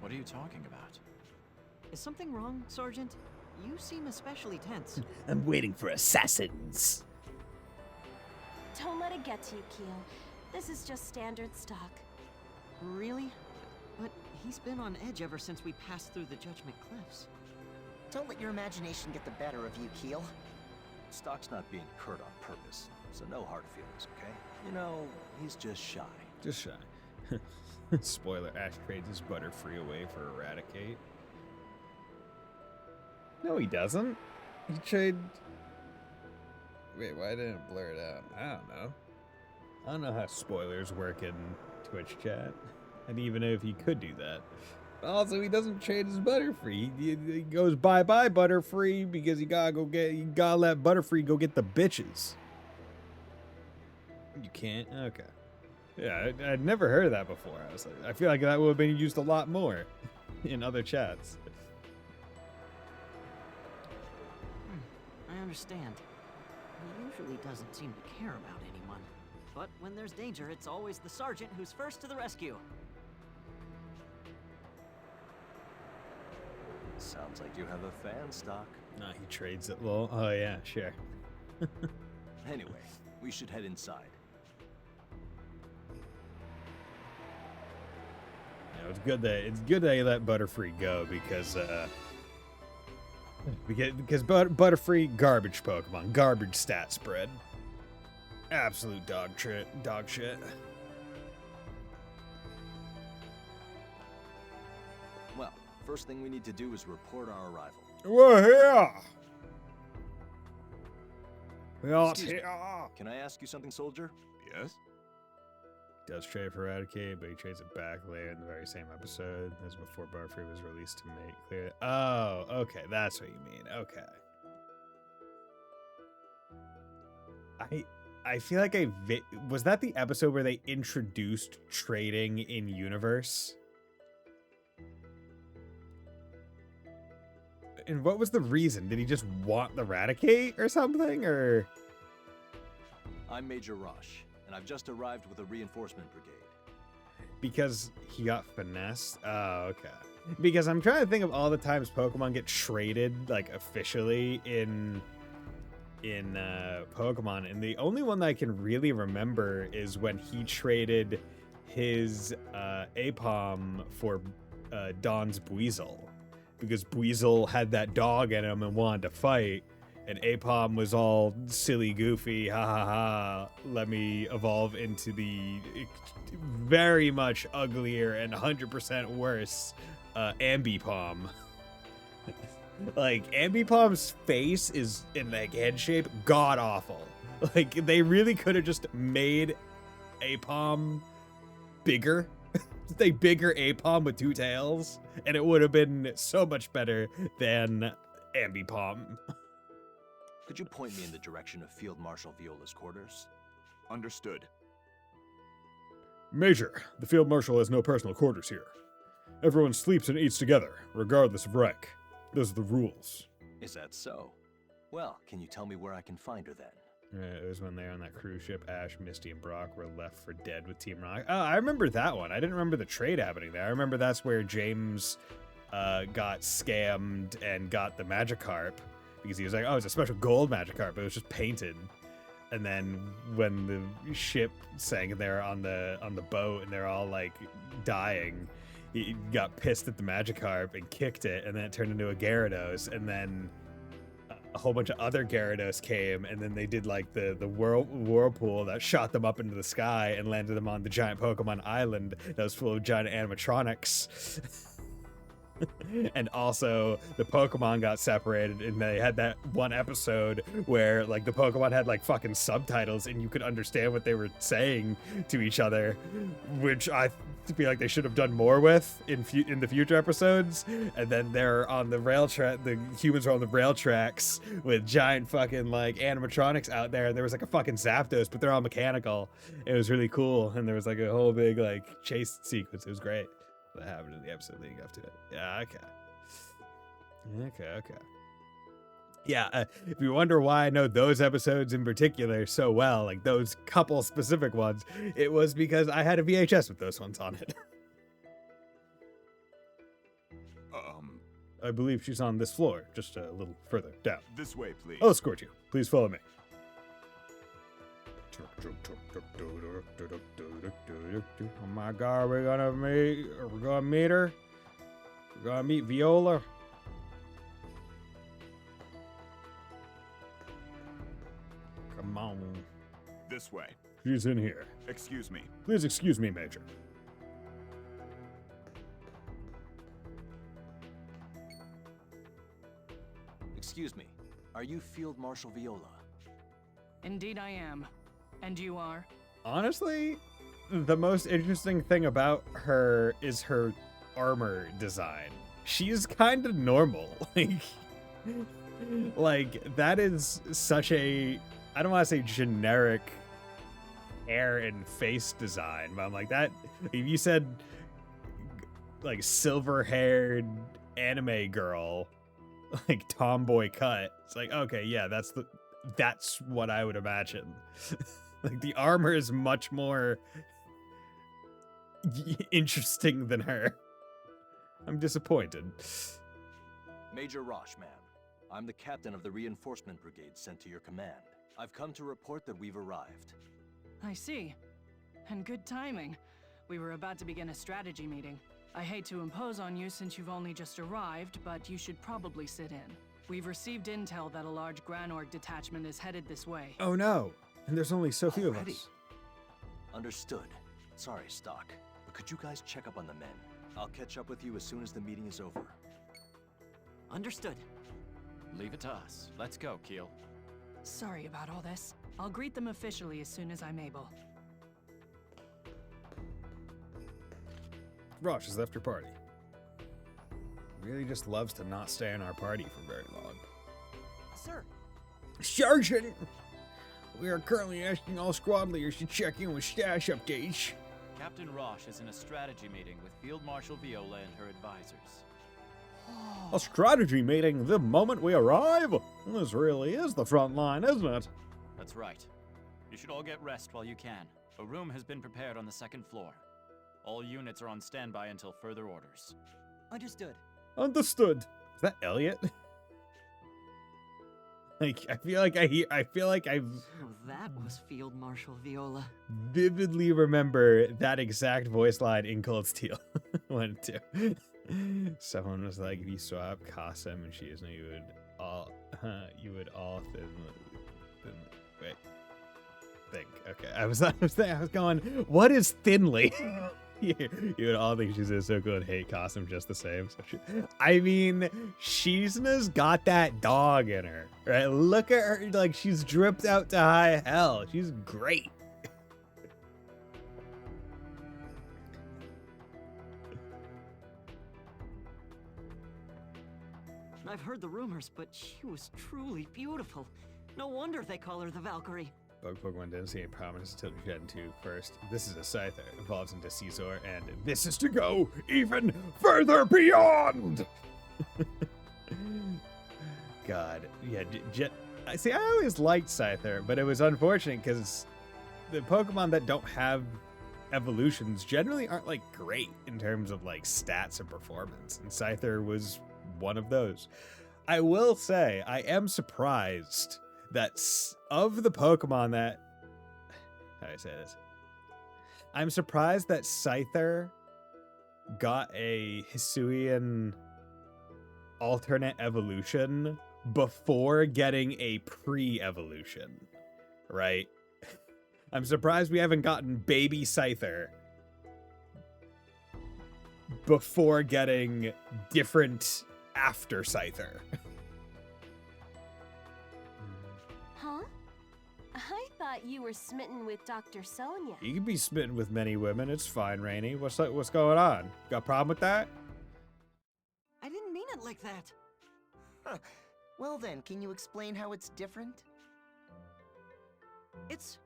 What are you talking about? Is something wrong, Sergeant? You seem especially tense. I'm waiting for assassins. Don't let it get to you, Keel. This is just standard stock. Really? But he's been on edge ever since we passed through the Judgment Cliffs. Don't let your imagination get the better of you, Keel. Stock's not being curt on purpose, so no hard feelings, okay? You know, he's just shy. Just shy. Spoiler, Ash trades his Butterfree away for Eradicate. No, he doesn't. He trade... Wait, why didn't it blur it out? I don't know. I don't know how spoilers work in Twitch chat. I didn't even know if he could do that. Also, he doesn't trade his Butterfree. He goes bye-bye Butterfree because you gotta let Butterfree go get the bitches. You can't? Okay. Yeah, I'd never heard of that before. I feel like that would have been used a lot more in other chats. I understand. He usually doesn't seem to care about anyone. But when there's danger, it's always the sergeant who's first to the rescue. Sounds like you have a fan, Stock. Nah, he trades it, lol. Oh, yeah, sure. Anyway, we should head inside. it's good that you let Butterfree go because Butterfree garbage Pokemon, garbage stat spread, absolute dog shit. Well, first thing we need to do is report our arrival. We're here. Excuse me. Can I ask you something, soldier? Yes? Does trade for Eradicate, but he trades it back later in the very same episode as before Butterfree was released to make clear. Oh, okay, that's what you mean. Okay. I feel like was that the episode where they introduced trading in universe? And what was the reason? Did he just want the Eradicate or something, or? I'm Major Rosh, and I've just arrived with a reinforcement brigade. Because he got finessed? Oh, okay. Because I'm trying to think of all the times Pokemon get traded, like, officially in Pokemon, and the only one that I can really remember is when he traded his Apom for Dawn's Buizel. Because Buizel had that dog in him and wanted to fight, and Apom was all silly, goofy, ha ha ha, let me evolve into the very much uglier and 100% worse Ambipom. Like, Ambipom's face is, in like head shape, god-awful. Like, they really could have just made Apom bigger. They bigger Apom with two tails, and it would have been so much better than Ambipom. Could you point me in the direction of Field Marshal Viola's quarters? Understood. Major, the Field Marshal has no personal quarters here. Everyone sleeps and eats together, regardless of rank. Those are the rules. Is that so? Well, can you tell me where I can find her then? It was when they were on that cruise ship. Ash, Misty, and Brock were left for dead with Team Rocket. Oh, I remember that one. I didn't remember the trade happening there. I remember that's where James got scammed and got the Magikarp because he was like, oh, it's a special gold Magikarp, but it was just painted. And then when the ship sank and they're on the boat and they're all like dying, he got pissed at the Magikarp and kicked it, and then it turned into a Gyarados, and then a whole bunch of other Gyarados came, and then they did like the whirlpool that shot them up into the sky and landed them on the giant Pokemon island that was full of giant animatronics. And also the Pokemon got separated, and they had that one episode where like the Pokemon had like fucking subtitles and you could understand what they were saying to each other, which I feel like they should have done more with in the future episodes. And then they're on the rail track, the humans are on the rail tracks with giant fucking like animatronics out there, and there was like a fucking Zapdos, but they're all mechanical. It was really cool, and there was like a whole big like chase sequence. It was great. That happened in the episode leading up to it. Yeah, okay. Yeah, if you wonder why I know those episodes in particular so well, like those couple specific ones, it was because I had a VHS with those ones on it. I believe she's on this floor, just a little further down. This way, please. I'll escort you. Please follow me. Oh my God, we're gonna meet her. We're gonna meet Viola. Come on. This way. She's in here. Excuse me. Please excuse me, Major. Excuse me, are you Field Marshal Viola? Indeed I am. And you are? Honestly, the most interesting thing about her is her armor design. She's kind of normal. Like that is such a, I don't want to say generic hair and face design, but I'm like that. If you said like silver-haired anime girl, like tomboy cut, it's like, okay, yeah, that's what I would imagine. Like the armor is much more interesting than her. I'm disappointed. Major Rosh, ma'am. I'm the captain of the reinforcement brigade sent to your command. I've come to report that we've arrived. I see. And good timing. We were about to begin a strategy meeting. I hate to impose on you since you've only just arrived, but you should probably sit in. We've received intel that a large Granorg detachment is headed this way. Oh no! And there's only so few of Already? us. Understood. Sorry, Stock. But could you guys check up on the men? I'll catch up with you as soon as the meeting is over. Understood. Leave it to us. Let's go, Keel. Sorry about all this. I'll greet them officially as soon as I'm able. Rosh has left her party. Really just loves to not stay in our party for very long. Sir, Sergeant! We are currently asking all squad leaders to check in with stash updates. Captain Rosh is in a strategy meeting with Field Marshal Viola and her advisors. A strategy meeting the moment we arrive? This really is the front line, isn't it? That's right. You should all get rest while you can. A room has been prepared on the second floor. All units are on standby until further orders. understood. Understood. Is that Elliot? Like, I feel like I So that was Field Marshal Viola. vividly remember that exact voice line in Cold Steel. One too. Someone was like, if you swap Qasim and Shizna, you would all wait. Think. Okay. I was going, what is thinly? You would all think she's so good, hate Qasim just the same. So I mean, Shizna's got that dog in her, right? Look at her, like she's dripped out to high hell. She's great. I've heard the rumors, but she was truly beautiful. No wonder they call her the Valkyrie. Bug Pokemon didn't see any prominence until Gen 2 first. This is a Scyther, evolves into Caesar, and this is to go even further beyond! God, yeah, I see, I always liked Scyther, but it was unfortunate because the Pokemon that don't have evolutions generally aren't, like, great in terms of, like, stats and performance, and Scyther was one of those. I will say, I am surprised that of the Pokemon that... How do I say this? I'm surprised that Scyther got a Hisuian alternate evolution before getting a pre-evolution, right? I'm surprised we haven't gotten baby Scyther before getting different after Scyther. Huh? I thought you were smitten with Dr. Sonia. You can be smitten with many women. It's fine, Rainey. What's going on? Got a problem with that? I didn't mean it like that. Huh. Well then, can you explain how it's different? It's,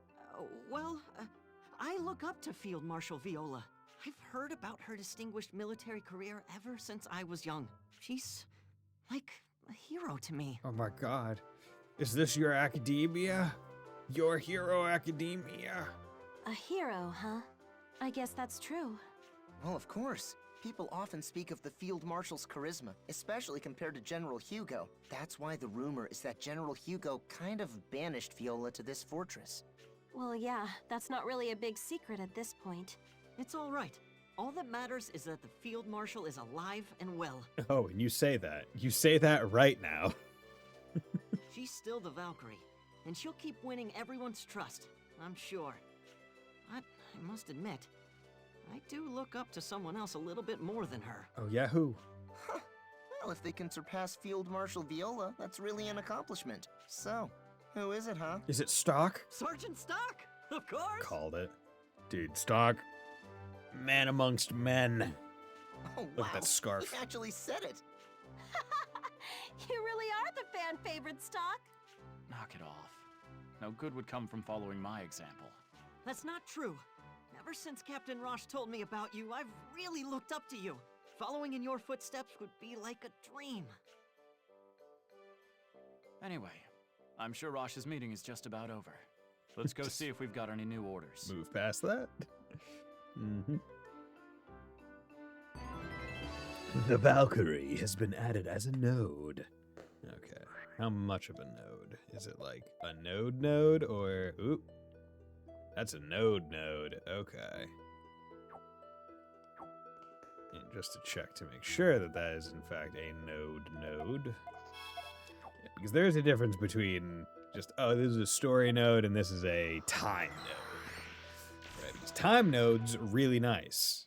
I look up to Field Marshal Viola. I've heard about her distinguished military career ever since I was young. She's like a hero to me. Oh my god. Is this your academia? Your hero academia? A hero, huh? I guess that's true. Well, of course. People often speak of the Field Marshal's charisma, especially compared to General Hugo. That's why the rumor is that General Hugo kind of banished Viola to this fortress. Well, yeah, that's not really a big secret at this point. It's all right. All that matters is that the Field Marshal is alive and well. Oh, and you say that. You say that right now. She's still the Valkyrie, and she'll keep winning everyone's trust, I'm sure. But I must admit, I do look up to someone else a little bit more than her. Oh, yeah, who? Huh. Well, if they can surpass Field Marshal Viola, that's really an accomplishment. So, who is it, huh? Is it Stock? Sergeant Stock, of course! Called it. Dude, Stock. Man amongst men. Oh, wow. Look at that scarf. He actually said it. You really are the fan favorite, Stock. Knock it off. No good would come from following my example. That's not true. Ever since Captain Rosh told me about you, I've really looked up to you. Following in your footsteps would be like a dream. Anyway, I'm sure Rosh's meeting is just about over. Let's go see if we've got any new orders. Move past that. Mm-hmm. The Valkyrie has been added as a node. Okay. How much of a node? Is it like a node or... Oop. That's a node. Okay. And just to check to make sure that that is in fact a node. Yeah, because there is a difference between just, oh, this is a story node and this is a time node. Right? Because time node's really nice.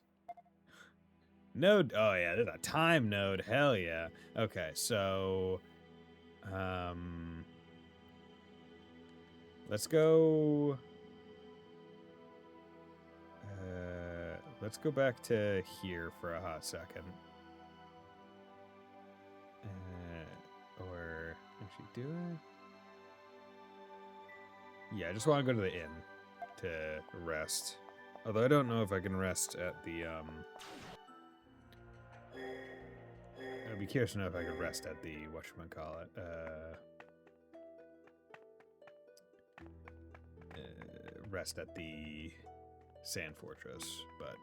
Node, oh yeah, there's a time node, hell yeah. Okay, so, let's go, let's go back to here for a hot second. Or, actually, do I? Yeah, I just want to go to the inn to rest. Although I don't know if I can rest at the, I'd be curious to know if I could rest at the, whatchamacallit, rest at the Sand Fortress, but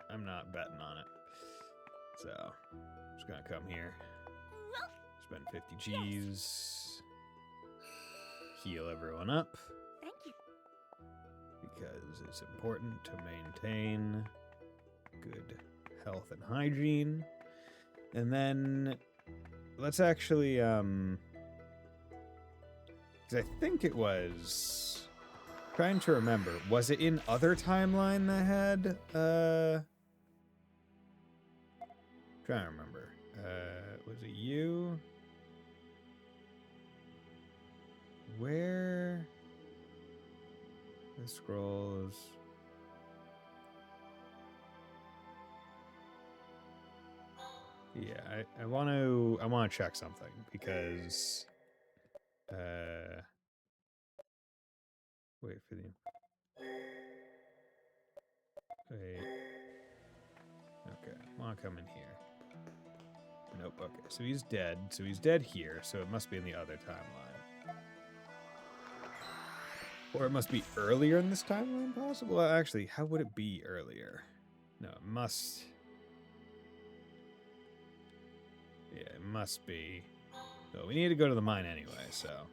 I'm not betting on it. So, I'm just gonna come here, spend 50 G's, heal everyone up. Thank you. Because it's important to maintain good health and hygiene. And then let's actually, because I think it was, trying to remember, was it in other timeline that had, trying to remember, was it you? Where? The scrolls. Yeah, I want to check something because wait for the wait. Okay, I want to come in here. Nope. Okay, so he's dead. So he's dead here. So it must be in the other timeline, or it must be earlier in this timeline. Possible. Well, actually, how would it be earlier? No, it must. Yeah, it must be. So we need to go to the mine anyway, so.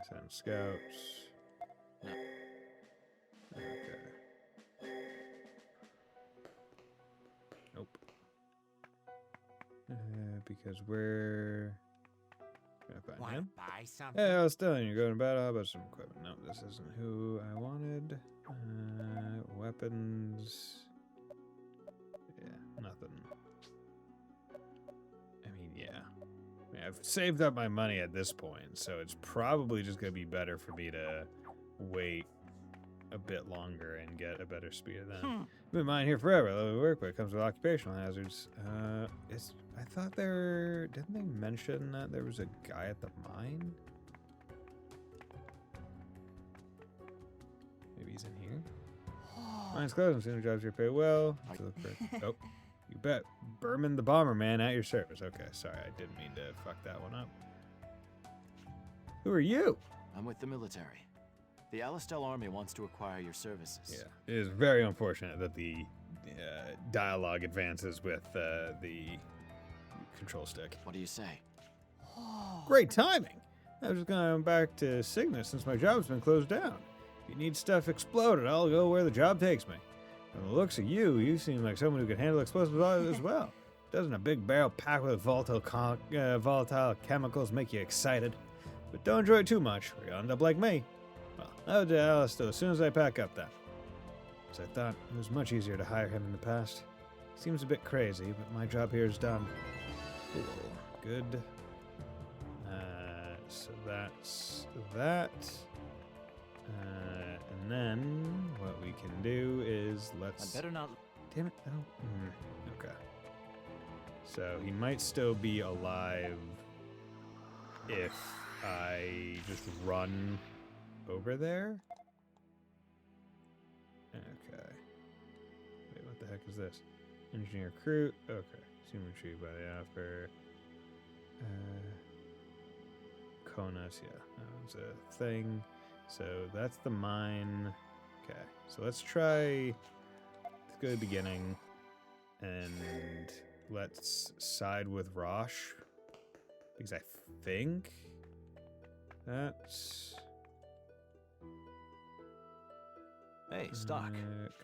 Send scouts. Okay. Nope. Because we're gonna find him. Buy something? Hey, I was telling you, you're going to battle. How about some equipment? No, this isn't who I wanted. Weapons. Yeah, nothing. I mean, yeah. I mean, I've saved up my money at this point, so it's probably just going to be better for me to wait a bit longer and get a better spear then. I've been mining here forever. I love the work, but it comes with occupational hazards. I thought didn't they mention that there was a guy at the mine? Maybe he's in here? Mine's closed. I'm seeing the jobs here pay well. To look for, oh, you bet. Berman the Bomber Man at your service. Okay, sorry, I didn't mean to fuck that one up. Who are you? I'm with the military. The Alistel army wants to acquire your services. Yeah, it is very unfortunate that the dialogue advances with the control stick. What do you say? Great timing! I was just going back to Cygnus since my job's been closed down. If you need stuff exploded, I'll go where the job takes me. From the looks of you, you seem like someone who can handle explosives as well. Doesn't a big barrel packed with volatile chemicals make you excited? But don't enjoy it too much, or you'll end up like me. Well, I'll do Alistair as soon as I pack up then. As I thought, it was much easier to hire him in the past. Seems a bit crazy, but my job here is done. Cool. Good. So that's that. And then what we can do is let's. I better not. Damn it! I don't. Okay. So he might still be alive if I just run over there. Okay. Wait, what the heck is this? Engineer crew. Okay. Seem retrieved by the offer. Konas, yeah, that was a thing. So that's the mine. Okay, so let's try. Let's go to the beginning, and let's side with Rosh because I think that's Hey, Stock.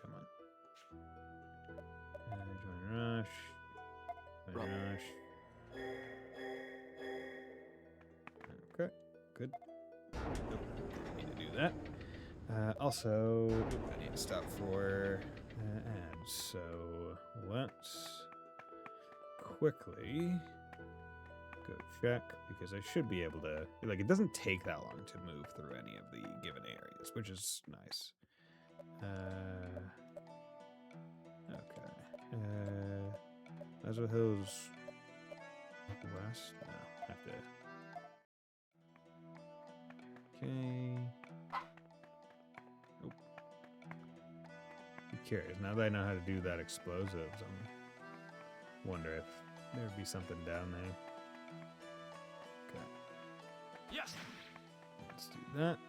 Come on. Join Rush. Join Rush. Okay, good. Nope, didn't need to do that. Also, I need to stop for ads. So let's quickly go check, because I should be able to, like, it doesn't take that long to move through any of the given areas, which is nice. Okay. Laswell Hills West? No, have to. Okay. Oh. Be curious. Now that I know how to do that explosives, I'm wonder if there'd be something down there. Okay. Yes. Let's do that.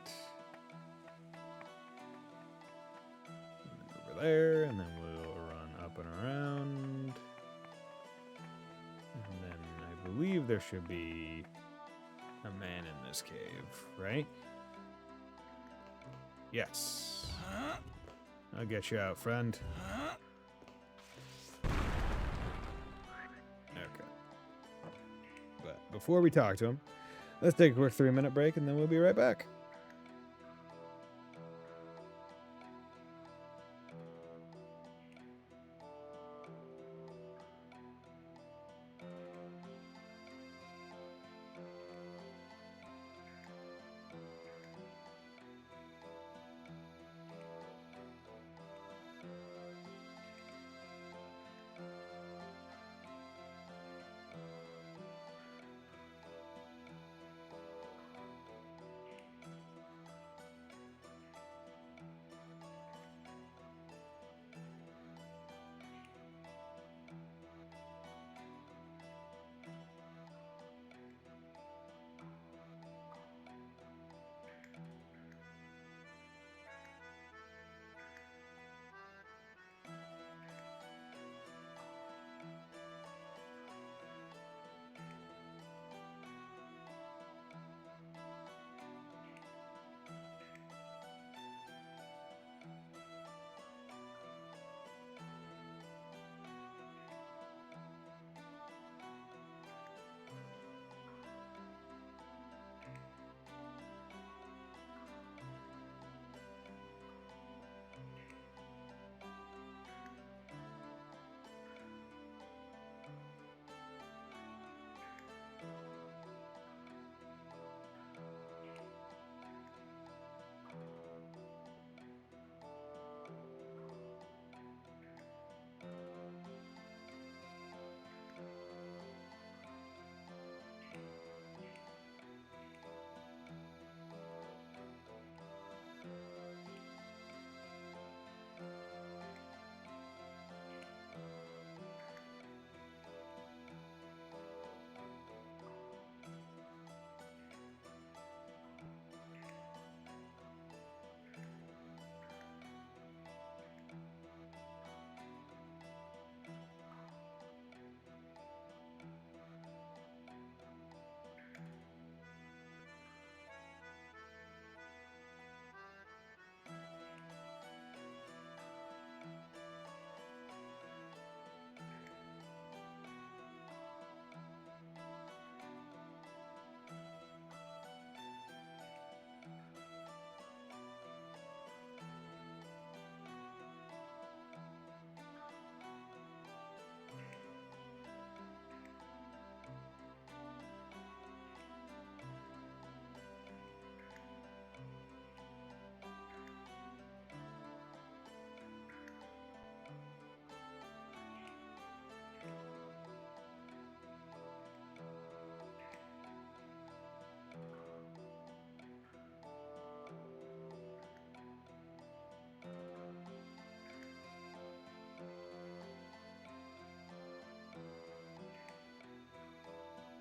And then over there, and then we'll run up and around. And then I believe there should be a man in this cave, right? Yes. I'll get you out, friend. Okay. But before we talk to him, let's take a quick 3-minute break, and then we'll be right back.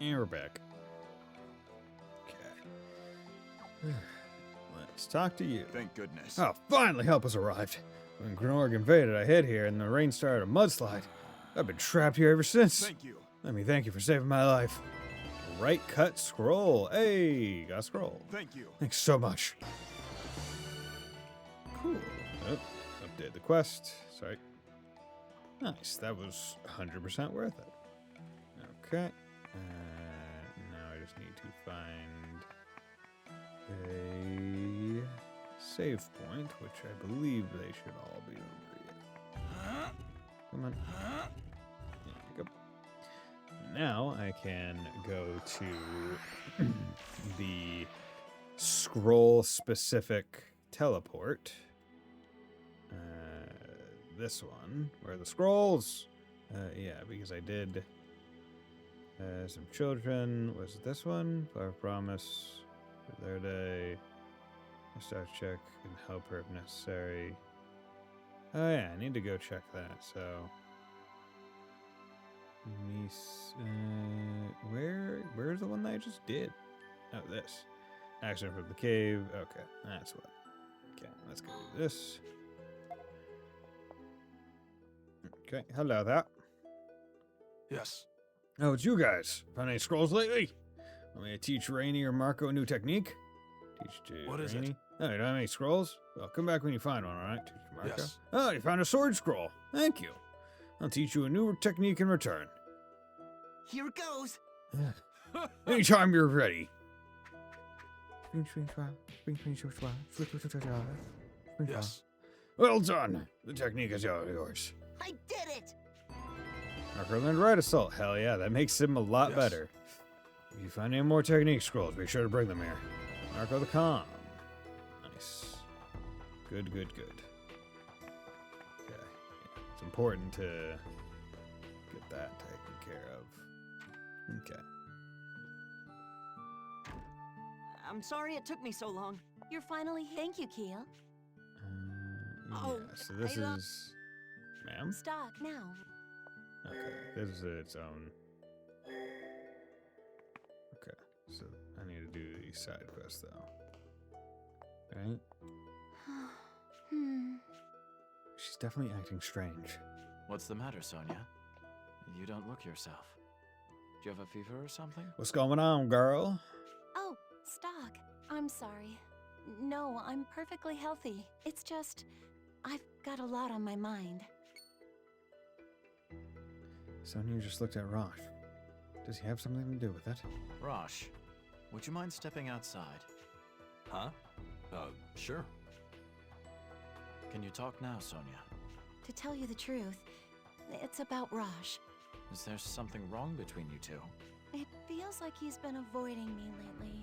And we're back. Okay. Let's talk to you. Thank goodness. Oh, finally help has arrived. When Gnorg invaded, I hid here and the rain started a mudslide. I've been trapped here ever since. Thank you. Let me thank you for saving my life. Right cut scroll. Hey, got a scroll. Thank you. Thanks so much. Cool. Oh, did the quest. Sorry. Nice. That was 100% worth it. Okay. Now I just need to find a save point, which I believe they should all be over here. Come on. There we go. Now I can go to the scroll-specific teleport. This one. Where are the scrolls? Yeah, because I did some children. Was it this one? Flower Promise. For their day. Start check and help her if necessary. Oh yeah, I need to go check that, so... where's the one that I just did? Oh, this. Action from the cave. Okay, that's what. Okay, let's go do this. Okay, hello there. Yes. Oh, it's you guys. Found any scrolls lately? Want me to teach Rainey or Marco a new technique? Teach to What is Rainey? it? Oh, you don't have any scrolls? Well, come back when you find one, alright? Teach to Marco. Yes. Oh, you found a sword scroll. Thank you. I'll teach you a new technique in return. Here goes! Anytime you're ready. Yes. Well done. The technique is all yours. I did it! Marco learned right assault. Hell yeah, that makes him a lot Yes. better. If you find any more technique scrolls, be sure to bring them here. Marco the Calm. Nice. Good, good, good. Okay. Yeah, it's important to get that taken care of. Okay. I'm sorry it took me so long. You're finally here. Thank you, Keel. Oh, Yeah, so this I love- is... Ma'am? Stock now. Okay, this is its own... Okay, so I need to do the side quest, though. Right? She's definitely acting strange. What's the matter, Sonia? You don't look yourself. Do you have a fever or something? What's going on, girl? Oh, Stock. I'm sorry. No, I'm perfectly healthy. It's just, I've got a lot on my mind. Sonia just looked at Rosh. Does he have something to do with it? Rosh, would you mind stepping outside? Huh? Sure. Can you talk now, Sonia? To tell you the truth, it's about Rosh. Is there something wrong between you two? It feels like he's been avoiding me lately.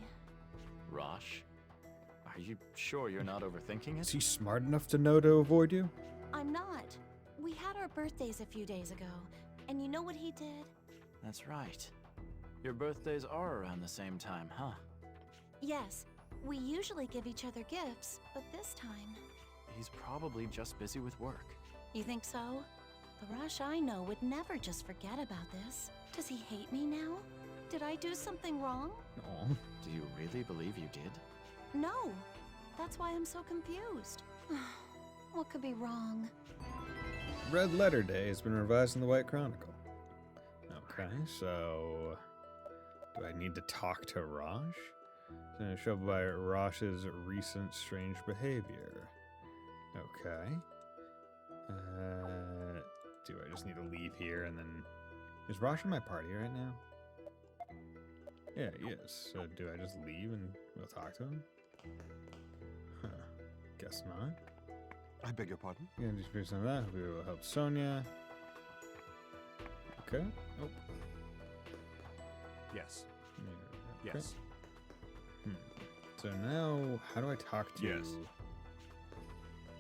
Rosh? Are you sure you're not overthinking Is it? he smart enough to know to avoid you? I'm not. We had our birthdays a few days ago, and you know what he did? That's right. Your birthdays are around the same time, huh? Yes, we usually give each other gifts, but this time... He's probably just busy with work. You think so? The Rosh I know would never just forget about this. Does he hate me now? Did I do something wrong? Aw. Do you really believe you did? No. That's why I'm so confused. What could be wrong? Red Letter Day has been revised in the White Chronicle. Okay, so... Do I need to talk to Rosh? It's going to show by Rosh's recent strange behavior. Okay. Do I just need to leave here and then... Is Rosh in my party right now? Yeah, he is. So do I just leave and we'll talk to him? Huh. Guess not. I beg your pardon? Yeah, just do some of that. We will help Sonia. Okay. Nope. Yes. Okay. Yes. So now, how do I talk to... Yes.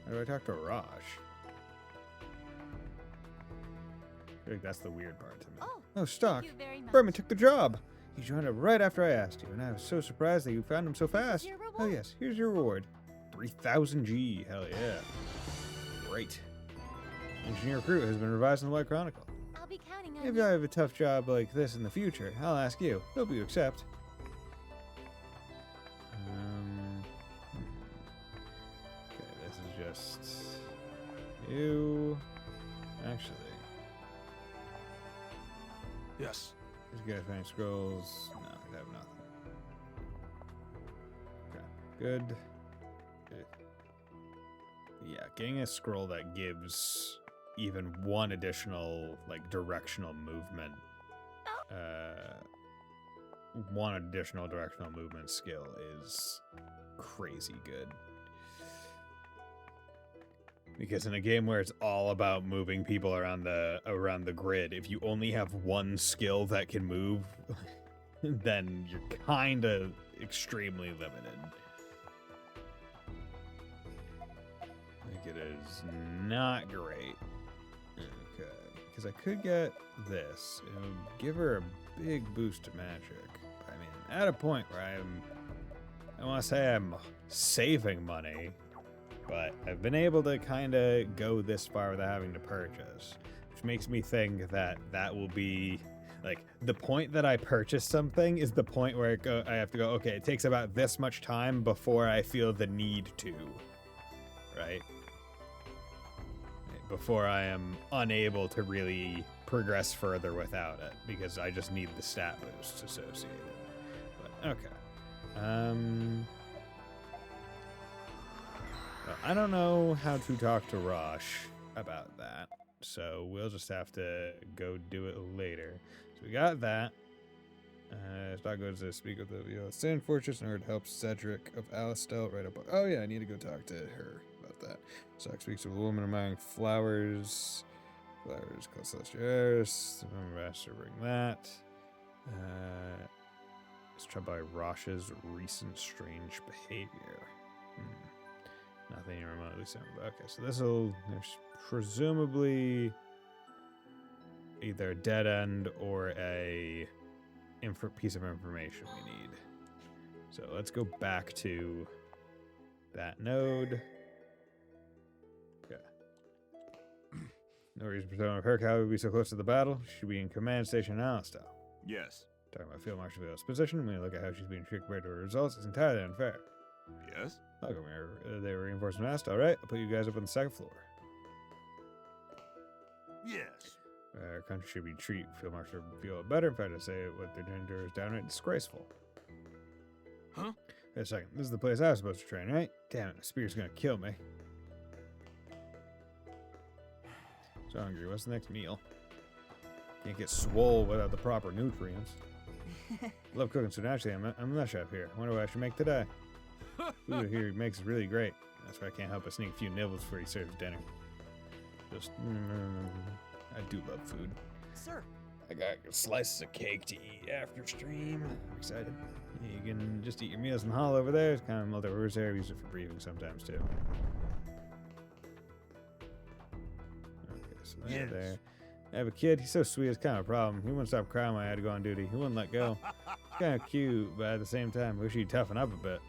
How do I talk to Rosh? I feel like that's the weird part to me. Oh, Stock. thank you very much. Berman took the job. He joined up right after I asked you, and I was so surprised that you found him so fast. your Oh reward. yes, here's your reward. 3,000 G. Hell yeah. Great. Engineer Crew has been revised in the White Chronicle. I'll be counting on If you. I have a tough job like this in the future, I'll ask you. Hope you accept. Okay, this is just you. Actually, Yes. these guys find scrolls. No, they have nothing. Okay, good. Yeah, getting a scroll that gives even one additional, like, directional movement, one additional directional movement skill is crazy good. Because in a game where it's all about moving people around the grid, if you only have one skill that can move, then you're kind of extremely limited. Like, it is not great. Okay, because I could get this. It would give her a big boost to magic. I mean, at a point where I want to say I'm saving money, but I've been able to kind of go this far without having to purchase, which makes me think that that will be, like, the point that I purchase something is the point where I have to go, okay, it takes about this much time before I feel the need to, right? Before I am unable to really progress further without it, because I just need the stat boosts associated. But, okay. Well, I don't know how to talk to Rosh about that, so we'll just have to go do it later. So we got that. Stock goes to speak with the Sand Fortress in order to help Cedric of Alistel right up. Oh yeah, I need to go talk to her about that. Stock speaks with a woman admiring flowers. Flowers called Celestial Airs. Remember, asked her to bring that. Let's try by Rosh's recent strange behavior. Nothing remotely similar. Okay, so there's presumably either a dead end or a piece of information we need. So let's go back to that node. Okay. No reason for someone of her caliber would be so close to the battle. She should be in command station in Alistel. Yes. Talking about Field Marshal Ville's position, when you look at how she's being treated compared to her results, it's entirely unfair. Yes? I'll go they were reinforcing Alistel, right? I'll put you guys up on the second floor. Yes. Our country should be treat Field Marshal Viola better. In fact, I say what they're doing to her is downright disgraceful. Huh? Wait a second. This is the place I was supposed to train, right? Damn it, the spear's gonna kill me. So hungry. What's the next meal? Can't get swole without the proper nutrients. Love cooking, so naturally I'm the chef here. Wonder what I should make today. Food here he makes is really great. That's why I can't help but sneak a few nibbles before he serves dinner. Just, I do love food. Sir. I got slices of cake to eat after stream. I'm excited. You can just eat your meals in the hall over there. It's kind of multi-purpose there. I use it for breathing sometimes too. Okay, so there. I have a kid. He's so sweet. It's kind of a problem. He wouldn't stop crying when I had to go on duty. He wouldn't let go. It's kind of cute, but at the same time, I wish he'd toughen up a bit.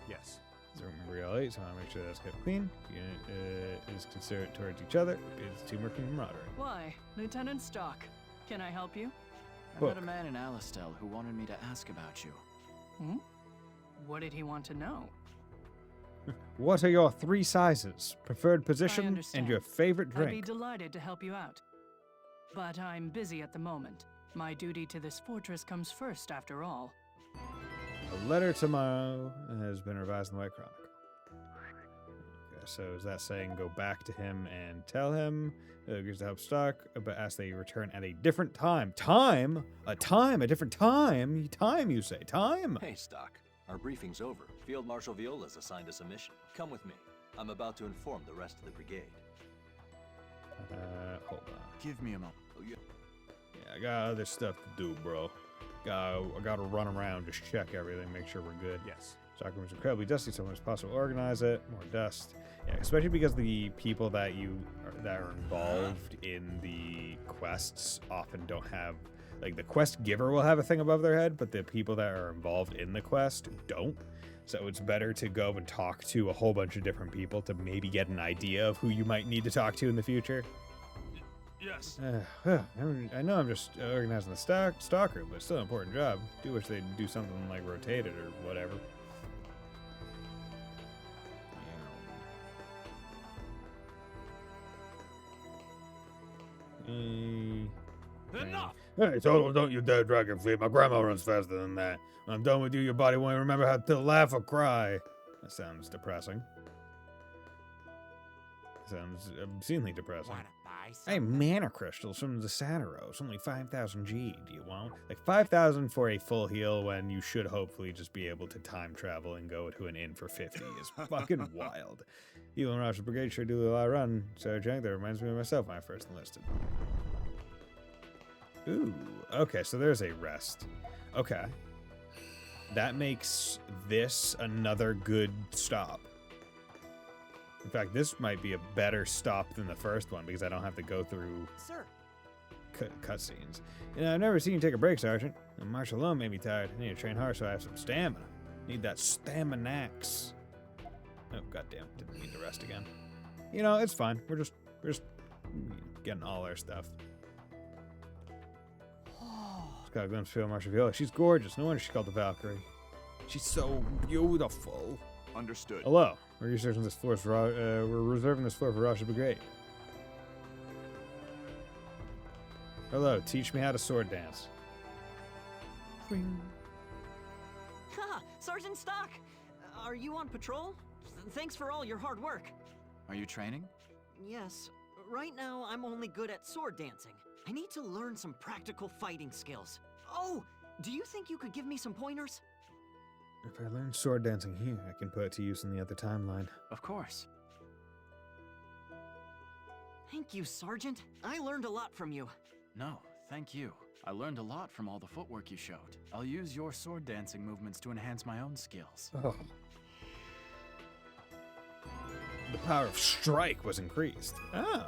Yes. So remember all 8, so I want to make sure that's kept clean. Unit is considerate towards each other. It's teamwork and camaraderie. Why, Lieutenant Stock, can I help you? I met a man in Alistel who wanted me to ask about you. Hmm? What did he want to know? What are your 3 sizes, preferred position, and understand. your favorite I'd be drink? delighted to help you out. But I'm busy at the moment. My duty to this fortress comes first, after all. A letter tomorrow has been revised in the White Chronicle. Okay, so is that saying go back to him and tell him agrees to help Stock, but ask that you return at a different time? Time? A different time? Time, you say? Time? Hey, Stock. Our briefing's over. Field Marshal Viola's assigned us a mission. Come with me. I'm about to inform the rest of the brigade. Hold on. Give me a moment. Oh, yeah. Yeah, I got other stuff to do, bro. I gotta run around, just check everything, make sure we're good. Yes. Stockroom's incredibly dusty, so much as possible organize it. More dust. Yeah, especially because the people that are involved in the quests often don't have, like, the quest giver will have a thing above their head, but the people that are involved in the quest don't. So it's better to go and talk to a whole bunch of different people to maybe get an idea of who you might need to talk to in the future. Yes. I know I'm just organizing the stockroom, but it's still an important job. Do wish they'd do something like rotate it or whatever. Enough! Hey, Total, don't you dare drag your feet. My grandma runs faster than that. When I'm done with you, your body won't remember how to laugh or cry. That sounds depressing. Sounds obscenely depressing. Wanna buy Hey, something? mana crystals from the Satiros. Only 5,000 G. Do you want? Like 5,000 for a full heal when you should hopefully just be able to time travel and go to an inn for 50 is fucking wild. You and Rosh's brigade sure do a lot of run, Sergeant. That reminds me of myself when I first enlisted. Ooh, okay, so there's a rest. Okay. That makes this another good stop. In fact, this might be a better stop than the first one because I don't have to go through Sir, cutscenes. You know, I've never seen you take a break, Sergeant. And martial alone made me tired. I need to train hard so I have some stamina. Need that stamina-nax. Oh, goddamn. Didn't need to rest again. You know, it's fine. We're just getting all our stuff. Just got a glimpse of Field Marshal Viola. She's gorgeous. No wonder she's called the Valkyrie. She's so beautiful. Understood. Hello. We're researching this floor for we're reserving this floor for Rosh's brigade. Hello, teach me how to sword dance. Ha! Sergeant Stock! Are you on patrol? Thanks for all your hard work. Are you training? Yes. Right now, I'm only good at sword dancing. I need to learn some practical fighting skills. Oh! Do you think you could give me some pointers? If I learn sword dancing here, I can put it to use in the other timeline. Of course. Thank you, Sergeant. I learned a lot from you. No, thank you. I learned a lot from all the footwork you showed. I'll use your sword dancing movements to enhance my own skills. Oh. The power of strike was increased. Oh.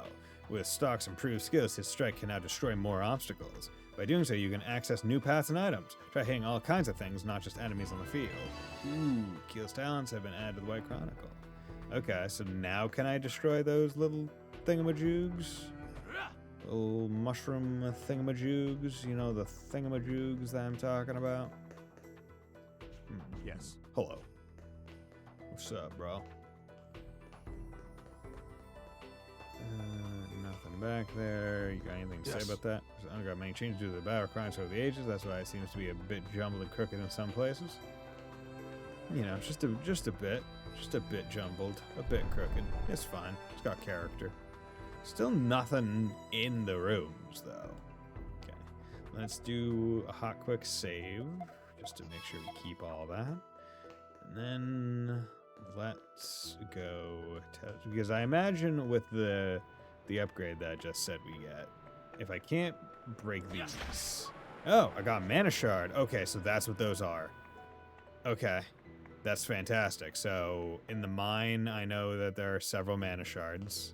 With Stock's improved skills, his strike can now destroy more obstacles. By doing so, you can access new paths and items. Try hitting all kinds of things, not just enemies on the field. Ooh, Keel's talents have been added to the White Chronicle. Okay, so now can I destroy those little thingamajoogs? Little mushroom thingamajoogs? You know, the thingamajoogs that I'm talking about? Yes. Hello. What's up, bro? Nothing back there. You got anything to say about that? There's undergone many changes due to the battle crimes over the ages. That's why it seems to be a bit jumbled and crooked in some places. You know, just a bit jumbled, a bit crooked. It's fine. It's got character. Still nothing in the rooms though. Okay, let's do a hot quick save just to make sure we keep all that, and then let's go because I imagine with the upgrade that I just said we get, if I can't break these. Oh, I got mana shard. Okay, so that's what those are. Okay, that's fantastic. So in the mine, I know that there are several mana shards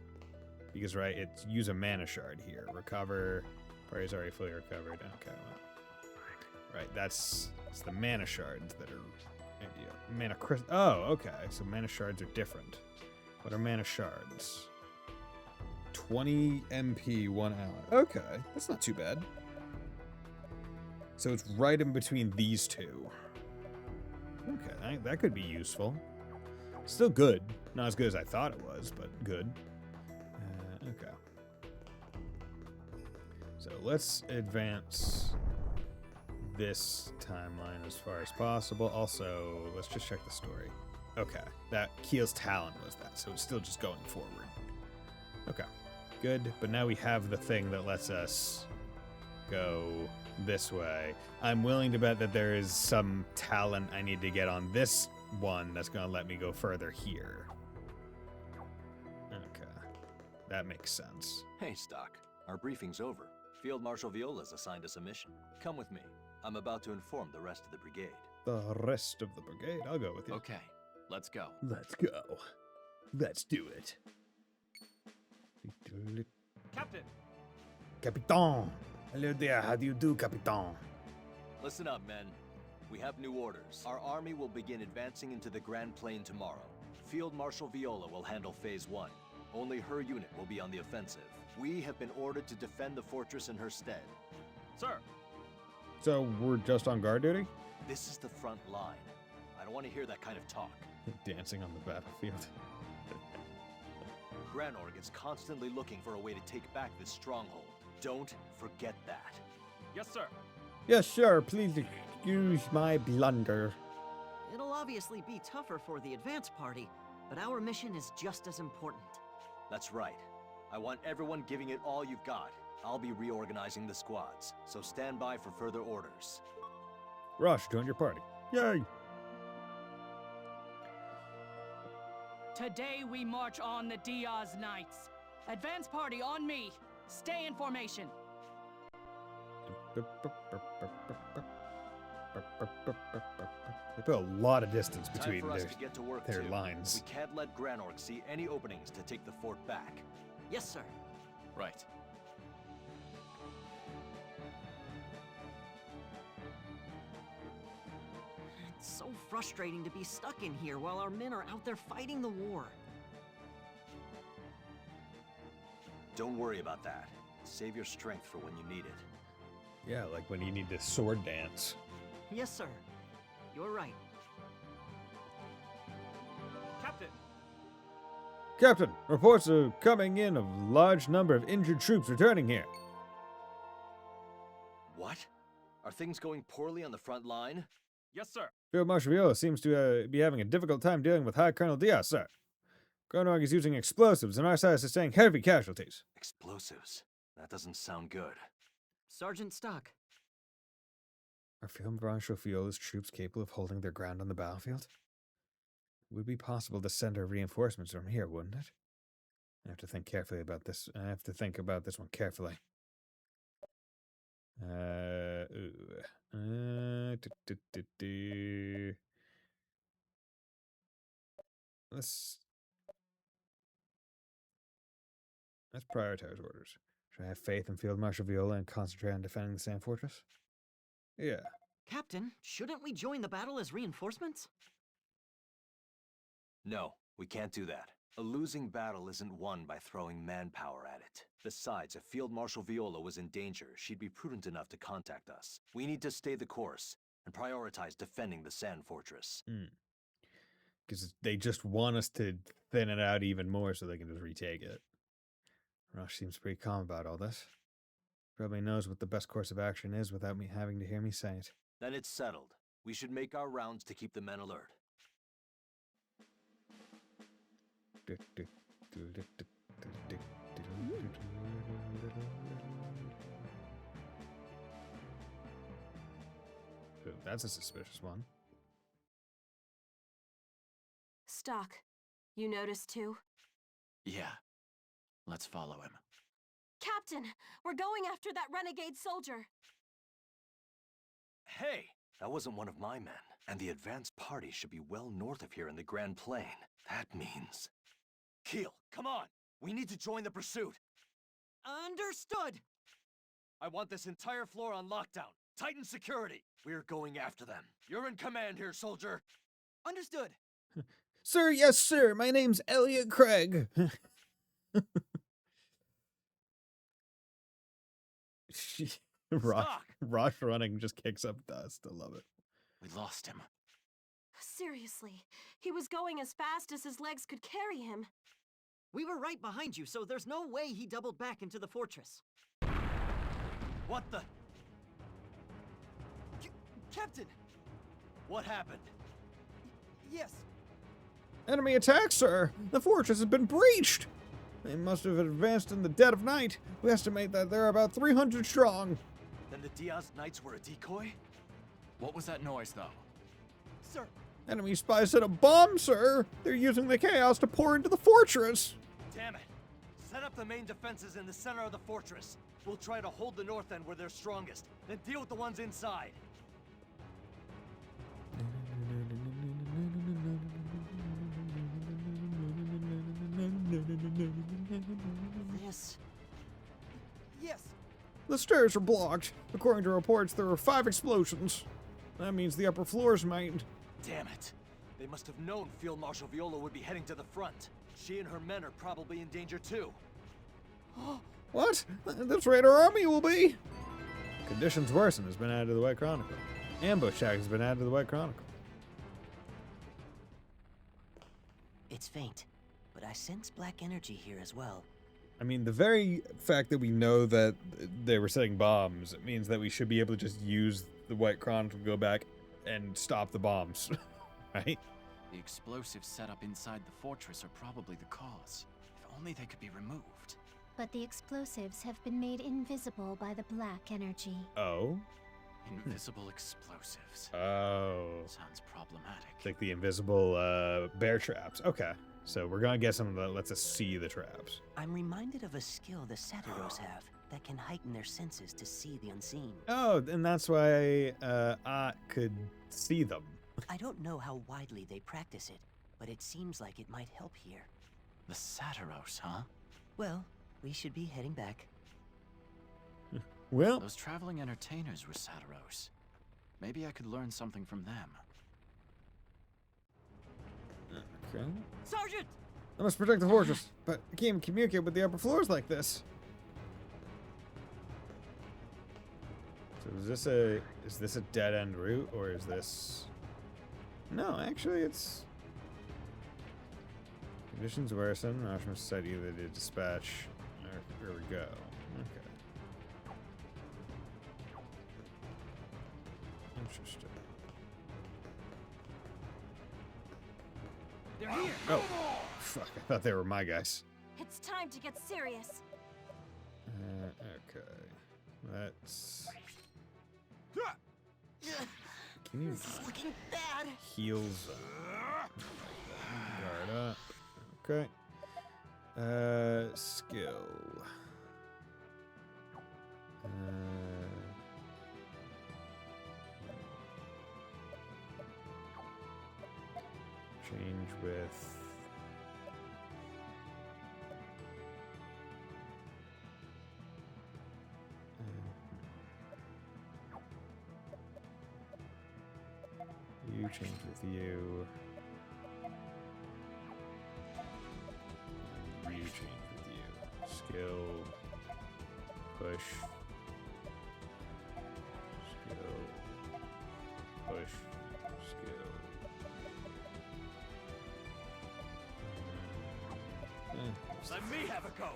because right, it's use a mana shard here. Recover. Party's already fully recovered. Okay, well, right, it's the mana shards that are ideal. Mana crystal. Oh, okay. So mana shards are different. What are mana shards? 20 MP, 1 hour. Okay, that's not too bad. So it's right in between these two. Okay, that could be useful. Still good. Not as good as I thought it was, but good. Okay. So let's advance this timeline as far as possible. Also, let's just check the story. Okay, that Keel's talent was that, so it's still just going forward. Okay, good. But now we have the thing that lets us go this way. I'm willing to bet that there is some talent I need to get on this one that's going to let me go further here. Okay, that makes sense. Hey, Stock. Our briefing's over. Field Marshal Viola's assigned us a mission. Come with me. I'm about to inform the rest of the brigade. The rest of the brigade? I'll go with you. Okay, let's go. Let's go. Let's do it. Captain! Capitan! Hello there, how do you do, Capitan? Listen up, men. We have new orders. Our army will begin advancing into the Grand Plain tomorrow. Field Marshal Viola will handle Phase 1. Only her unit will be on the offensive. We have been ordered to defend the fortress in her stead. Sir! So we're just on guard duty? This is the front line. I don't want to hear that kind of talk. Dancing on the battlefield. Granorg is constantly looking for a way to take back this stronghold. Don't forget that. Yes, sir. Yes, sir. Please excuse my blunder. It'll obviously be tougher for the advance party, but our mission is just as important. That's right. I want everyone giving it all you've got. I'll be reorganizing the squads, so stand by for further orders. Rush, join your party. Yay! Today we march on the Diaz Knights. Advance party on me. Stay in formation. They put a lot of distance Time between for us to get to work their too. lines. We can't let Granorg see any openings to take the fort back. Yes, sir. Right. It's so frustrating to be stuck in here while our men are out there fighting the war. Don't worry about that. Save your strength for when you need it. Yeah, like when you need to sword dance. Yes, sir. You're right. Captain! Captain, reports are coming in of large number of injured troops returning here. What? Are things going poorly on the front line? Yes, sir. Field Marshal Viola seems to be having a difficult time dealing with High Colonel Diaz, sir. Granorg is using explosives, and our side is sustaining heavy casualties. Explosives? That doesn't sound good. Sergeant Stock. Are Field Marshal Viola's troops capable of holding their ground on the battlefield? It would be possible to send our reinforcements from here, wouldn't it? I have to think carefully about this. I have to think about this one carefully. Let's prioritize orders. Should I have faith in Field Marshal Viola and concentrate on defending the Sand Fortress? Yeah. Captain, shouldn't we join the battle as reinforcements? No, we can't do that. A losing battle isn't won by throwing manpower at it. Besides, if Field Marshal Viola was in danger, she'd be prudent enough to contact us. We need to stay the course and prioritize defending the Sand Fortress. Because they just want us to thin it out even more so they can just retake it. Rush seems pretty calm about all this. Probably knows what the best course of action is without me having to hear me say it. Then it's settled. We should make our rounds to keep the men alert. Ooh, that's a suspicious one. Stock, you noticed too? Yeah. Let's follow him. Captain, we're going after that renegade soldier. Hey! That wasn't one of my men. And the advance party should be well north of here in the Grand Plain. That means... Keel, come on! We need to join the pursuit! Understood! I want this entire floor on lockdown. Tighten security! We're going after them. You're in command here, soldier! Understood! Sir, yes, sir. My name's Elliot Craig. Rosh running just kicks up dust. I love it. We lost him. Seriously, he was going as fast as his legs could carry him. We were right behind you, so there's no way he doubled back into the fortress. What the... Captain! What happened? Yes. Enemy attack, sir! The fortress has been breached! They must have advanced in the dead of night. We estimate that they're about 300 strong. Then the Diaz Knights were a decoy? What was that noise, though? Sir. Enemy spies set a bomb, sir! They're using the chaos to pour into the fortress! Damn it! Set up the main defenses in the center of the fortress. We'll try to hold the north end where they're strongest, then deal with the ones inside. This... Yes. The stairs are blocked. According to reports, there were 5 explosions. That means the upper floors might... Damn it! They must have known Field Marshal Viola would be heading to the front. She and her men are probably in danger too. What? That's right, our army will be! Conditions worsen has been added to the White Chronicle. Ambush tag has been added to the White Chronicle. It's faint, but I sense black energy here as well. I mean, the very fact that we know that they were setting bombs, it means that we should be able to just use the White Chronicle to go back and stop the bombs, right? The explosives set up inside the fortress are probably the cause. If only they could be removed. But the explosives have been made invisible by the black energy. Oh? Invisible explosives. Oh. Sounds problematic. It's like the invisible bear traps. Okay. So we're gonna get something that lets us see the traps. I'm reminded of a skill the Satiros have that can heighten their senses to see the unseen. Oh, and that's why I could see them. I don't know how widely they practice it, but it seems like it might help here. The Satiros, huh? Well, we should be heading back. Well, Those traveling entertainers were Satiros. Maybe I could learn something from them. okay. Sergeant! I must protect the fortress, but I can't even communicate with the upper floors like this. So is this a dead end route, or is this? No, actually, it's. Conditions worsen. Oshman said either to dispatch. Here we go. Okay. Interesting. They're here! Oh, fuck! I thought they were my guys. It's time to get serious. Okay. Let's. Can you This is looking bad. heal zone? Guard up. Okay. Skill. Change with. You change with you. You change with you. Skill. Push. Skill. Push. Skill. Let me have a go!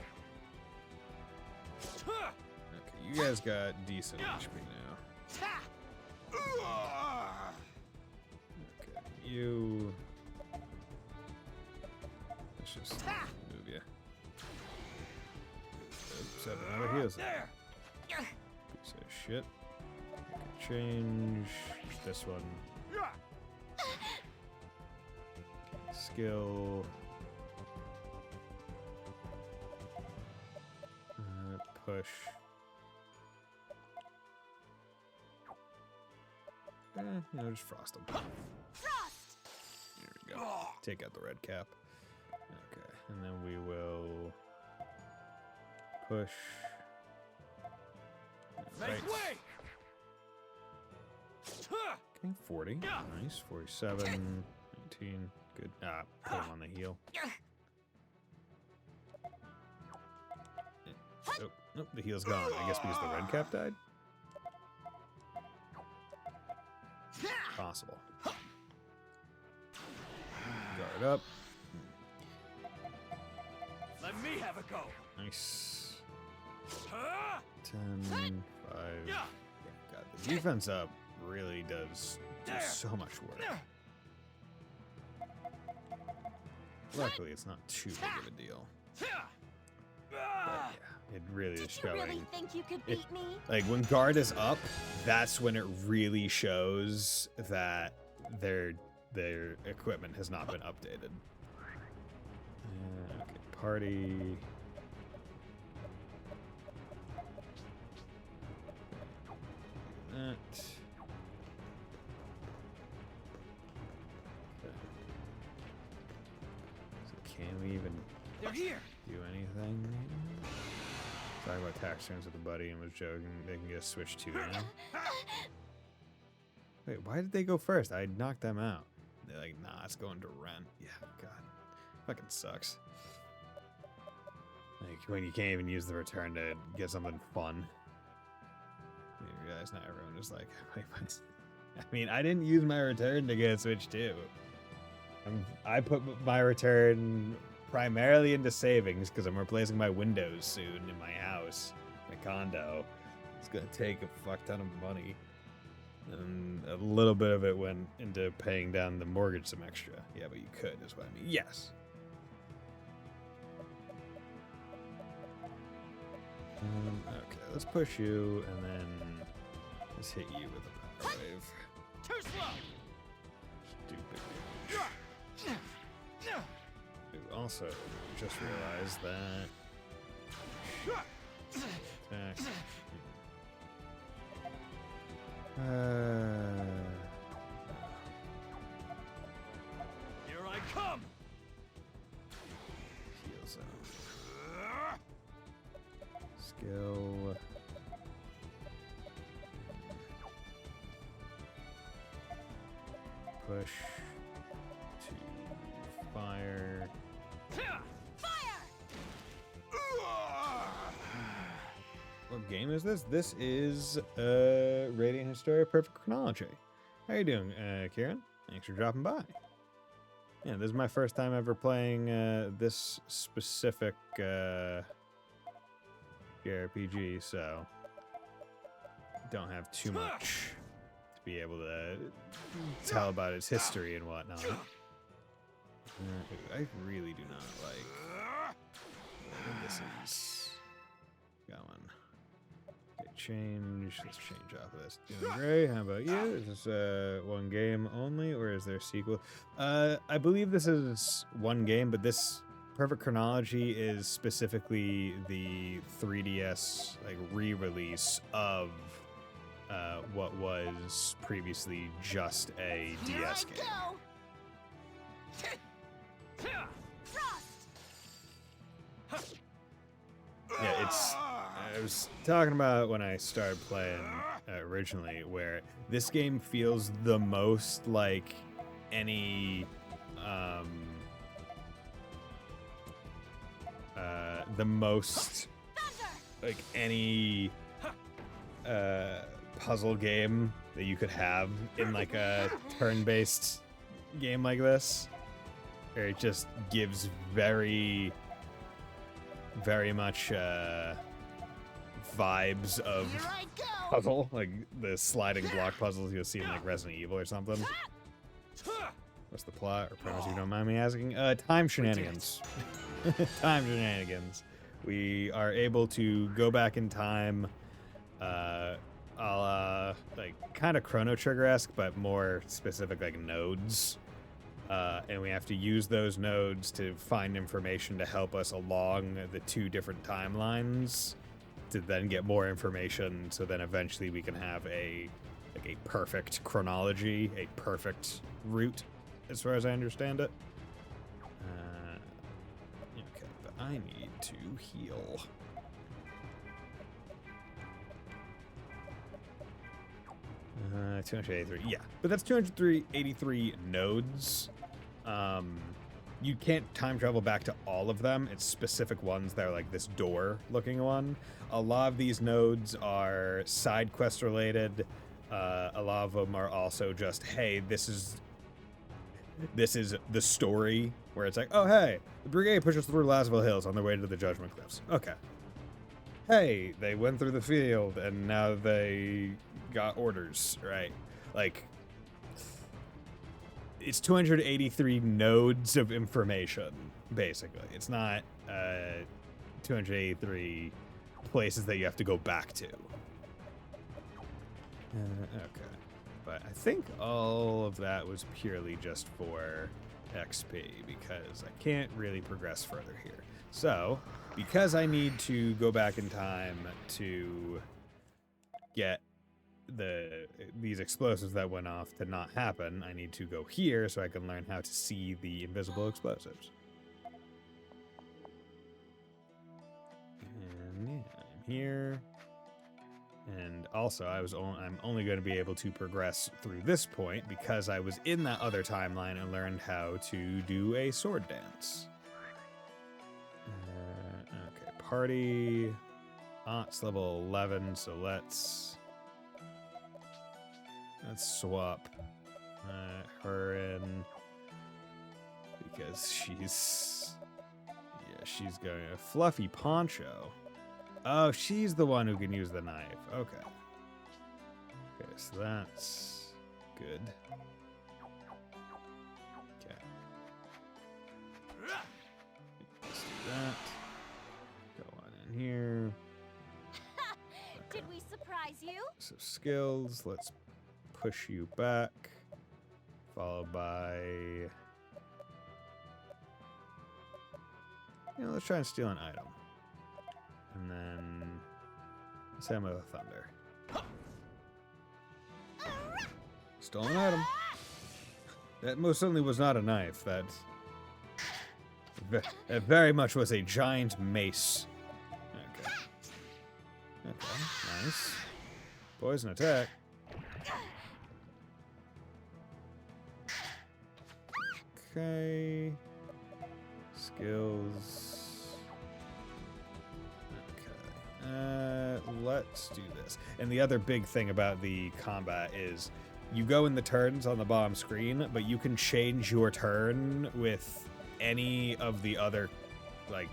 Okay, you guys got decent HP now. Okay, you. Let's just move you. Oops, have another heal. There! Piece of shit. Okay, change this one. Skill. Push. Just frost them. Frost! Here we go. Take out the red cap. Okay, and then we will push. Right. Make way! Okay, 40. Nice. 47. 19. Good. Put him on the heel. Nope. Nope, the heel's gone. I guess because the red cap died? Possible. Guard up. Let me have a go! Nice. Huh? 10, 5. God, the defense up really does so much work. Luckily, it's not too big of a deal. But yeah, it really is Did you showing. really think you could beat me? Like when guard is up, that's when it really shows that their equipment has not been updated. Okay, party. That. Okay. So can we even They're here! do anything? Talking about tax turns with a buddy and was joking they can get switched to now. Wait, why did they go first? I knocked them out. They're like, nah, it's going to rent. Yeah, God. Fucking sucks. Like, when you can't even use the return to get something fun. You realize not everyone is like, wait, what? I mean, I didn't use my return to get a Switch 2. I put my return primarily into savings because I'm replacing my windows soon in my house, my condo. It's gonna take a fuck ton of money. And a little bit of it went into paying down the mortgage some extra. Yeah, but you could, is what I mean. Yes. Okay, let's push you, and then let's hit you with a power wave. Too slow. Stupid. Ooh, also, just realized that. Attack. Here I come. Heal zone. Skill. Push to fire. What game is this? This is Radiant Historia Perfect Chronology. How you doing, Kieran? Thanks for dropping by. Yeah, this is my first time ever playing this specific JRPG, so don't have too much to be able to tell about its history and whatnot. I really do not like where this is going. Okay, change. Let's change off of this. Doing great. How about you? Is this one game only, or is there a sequel? I believe this is one game, but this Perfect Chronology is specifically the 3DS like re-release of what was previously just a DS game. Yeah, it's. I was talking about when I started playing originally, where this game feels the most like any, the most like any puzzle game that you could have in like a turn-based game like this. Where it just gives very much vibes of puzzle, like the sliding block puzzles you'll see in like Resident Evil or something. What's the plot or premise, if you don't mind me asking? Time shenanigans. Time shenanigans. We are able to go back in time, a la, like, kind of Chrono Trigger-esque, but more specific, like, nodes. And we have to use those nodes to find information to help us along the two different timelines to then get more information, so then eventually we can have a perfect chronology, a perfect route, as far as I understand it. Okay, but I need to heal. Uh, 283, yeah, but that's 283 nodes. You can't time travel back to all of them. It's specific ones that are like this door looking one. A lot of these nodes are side quest related. A lot of them are also just, hey, this is the story, where it's like, oh, hey, the brigade pushes through Lasville Hills on their way to the Judgment Cliffs. Okay. Hey, they went through the field and now they got orders, right? Like, it's 283 nodes of information, basically. It's not 283 places that you have to go back to. Okay. But I think all of that was purely just for XP, because I can't really progress further here. So, because I need to go back in time to get these explosives that went off to not happen, I need to go here so I can learn how to see the invisible explosives. And yeah, I'm here. And also, I'm only going to be able to progress through this point because I was in that other timeline and learned how to do a sword dance. Okay, party. It's level 11, so let's swap her in, because she's going a fluffy poncho. Oh, she's the one who can use the knife. Okay. Okay, so that's good. Okay. Let's do that. Go on in here. surprise you. So skills, let's push you back. Followed by... let's try and steal an item. And then... let's hit him with a thunder. Stolen item. That most certainly was not a knife. That very much was a giant mace. Okay. Okay, nice. Poison attack. Okay. Skills. Okay. Let's do this. And the other big thing about the combat is you go in the turns on the bottom screen, but you can change your turn with any of the other, like,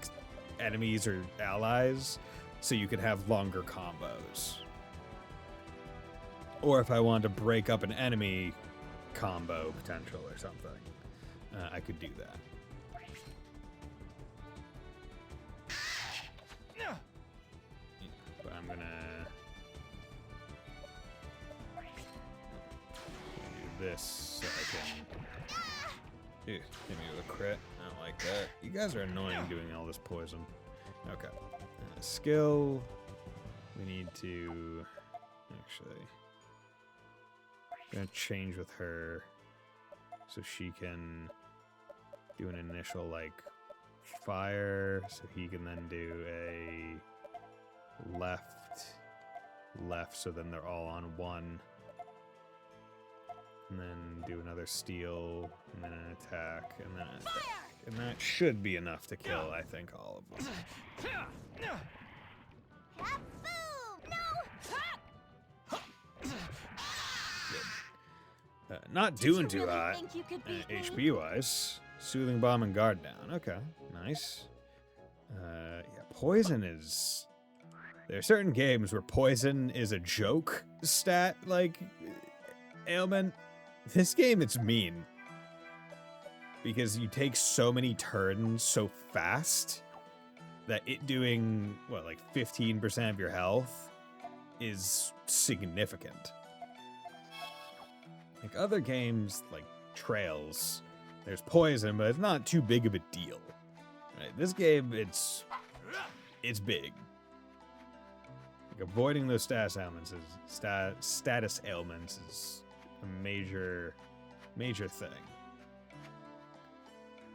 enemies or allies, so you can have longer combos. Or if I wanted to break up an enemy combo potential or something, I could do that. But I'm gonna do this so I can... Ew, hit me with a crit. I don't like that. You guys are annoying doing all this poison. Okay. Skill. We need to... Actually... I'm gonna change with her so she can do an initial, like, fire, so he can then do a left, so then they're all on one. And then do another steal, and then an attack, and then an attack. And that should be enough to kill, I think, all of them. Not doing too hot, HP-wise. Soothing Bomb and Guard down. Okay, nice. Yeah, poison is... There are certain games where poison is a joke stat, like, ailment. This game, it's mean. Because you take so many turns so fast that it doing, what, like 15% of your health is significant. Like other games, like Trails, there's poison, but it's not too big of a deal. Right? This game, it's big. Like avoiding those status ailments is a major thing.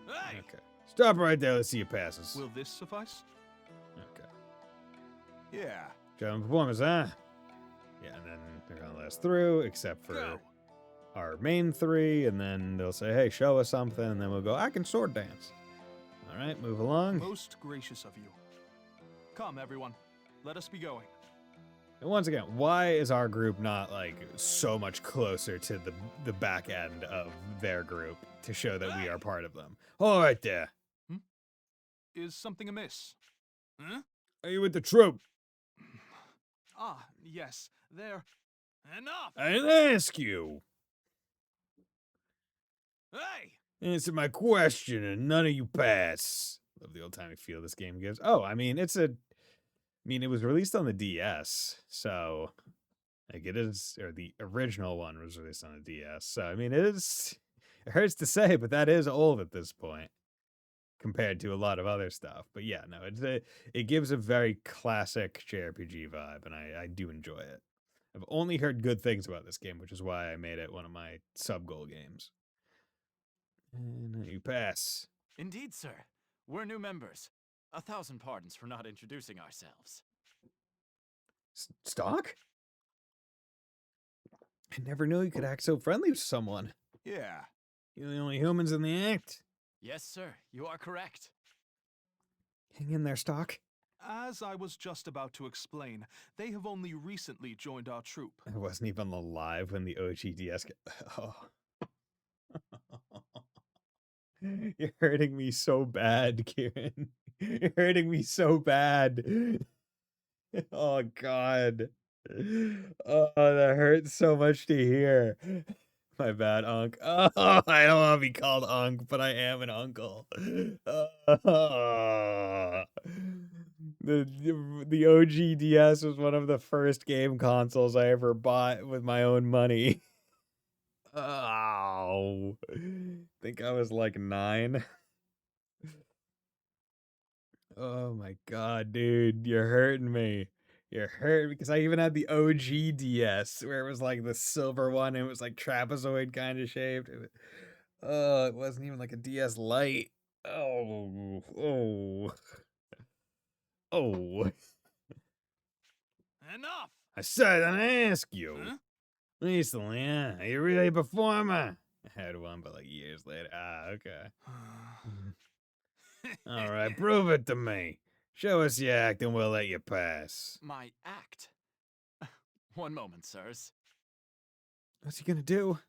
Hey! Okay. Stop right there. Let's see your passes. Will this suffice? Okay. Yeah. Gentleman performance, huh? Yeah, and then they're gonna let us through, except for our main three, and then they'll say, hey, show us something, and then we'll go, I can sword dance. All right, move along. Most gracious of you. Come, everyone. Let us be going. And once again, why is our group not, like, so much closer to the back end of their group to show that we are part of them? All right there. Is something amiss? Huh? Are you with the troop? Ah, yes. There. Enough! I didn't ask you. Hey! Answer my question and none of you pass. Love the old-timey feel this game gives. Oh, I mean, it was released on the DS, so like it is, or the original one was released on the DS. So I mean, it hurts to say, but that is old at this point compared to a lot of other stuff. But yeah, no, it gives a very classic JRPG vibe, and I do enjoy it. I've only heard good things about this game, which is why I made it one of my sub-goal games. And you pass. Indeed, sir. We're new members. 1,000 pardons for not introducing ourselves. Stock? I never knew you could act so friendly with someone. Yeah. You're the only humans in the act. Yes, sir. You are correct. Hang in there, Stock. As I was just about to explain, they have only recently joined our troop. I wasn't even alive when the OGDS... Oh. You're hurting me so bad, Kieran. You're hurting me so bad. Oh, God. Oh, that hurts so much to hear. My bad, Unc. Oh, I don't want to be called Unc, but I am an uncle. Oh. The OG DS was one of the first game consoles I ever bought with my own money. Oh, think I was like 9. Oh my god, dude, you're hurting me. You're hurting because I even had the OG DS where it was like the silver one. And it was like trapezoid kind of shaped. Oh, it wasn't even like a DS Lite. Oh. Enough! I said I ask you. Huh? Recently, are you really a performer? I had one, but like years later. Okay. All right, prove it to me. Show us your act and we'll let you pass. My act? One moment, sirs. What's he gonna do?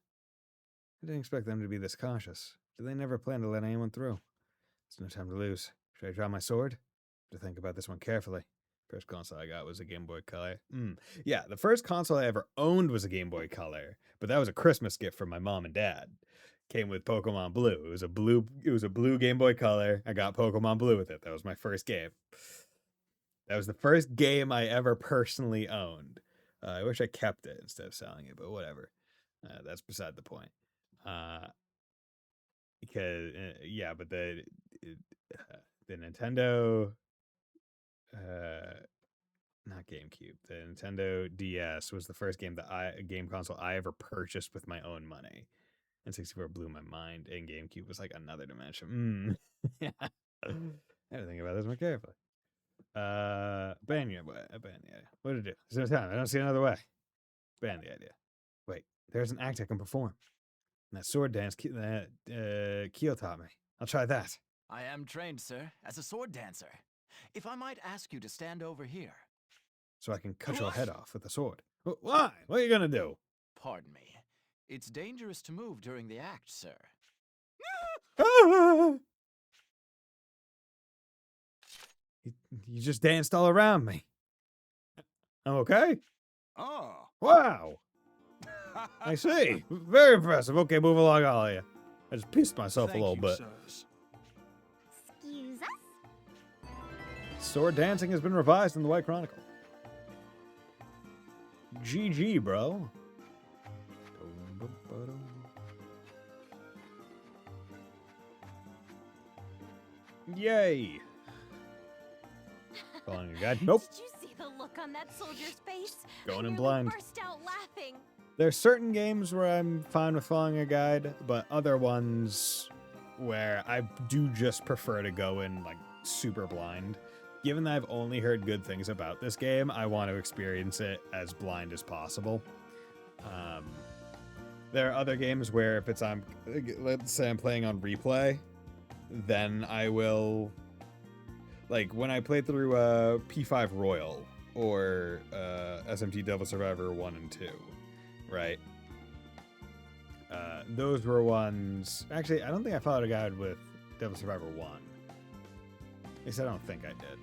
I didn't expect them to be this cautious. Do they never plan to let anyone through? There's no time to lose. Should I draw my sword? To think about this one carefully. First console I got was a Game Boy Color. Yeah, the first console I ever owned was a Game Boy Color, but that was a Christmas gift from my mom and dad. Came with Pokemon Blue. It was a blue Game Boy Color. I got Pokemon Blue with it. That was my first game. That was the first game I ever personally owned. I wish I kept it instead of selling it, but whatever. That's beside the point. Because but the Nintendo, not GameCube, the Nintendo DS was the first game game console I ever purchased with my own money. And 64 blew my mind, and GameCube was like another dimension. Yeah. I had to think about this more carefully. Ban the idea. What to do? There's no time. I don't see another way. Ban the idea. Wait, there's an act I can perform. That sword dance that Keel taught me. I'll try that. I am trained, sir, as a sword dancer. If I might ask you to stand over here. So I can cut your head off with the sword. Why? What are you gonna do? Pardon me. It's dangerous to move during the act, sir. You just danced all around me. I'm okay? Oh. Wow. I see. Very impressive. Okay, move along, all of you. I just pissed myself a little bit. Sirs. Excuse us? Sword dancing has been revised in the White Chronicle. GG, bro. Yay. Following a guide. Nope. Did you see the look on that soldier's face? Going I in nearly blind. burst out laughing. There's certain games where I'm fine with following a guide, but other ones where I do just prefer to go in like super blind. Given that I've only heard good things about this game, I want to experience it as blind as possible. There are other games where if it's on, let's say I'm playing on replay, then I will, like when I played through P5 Royal or SMT Devil Survivor 1 and 2, right? Those were ones, actually, I don't think I followed a guide with Devil Survivor 1. At least I don't think I did.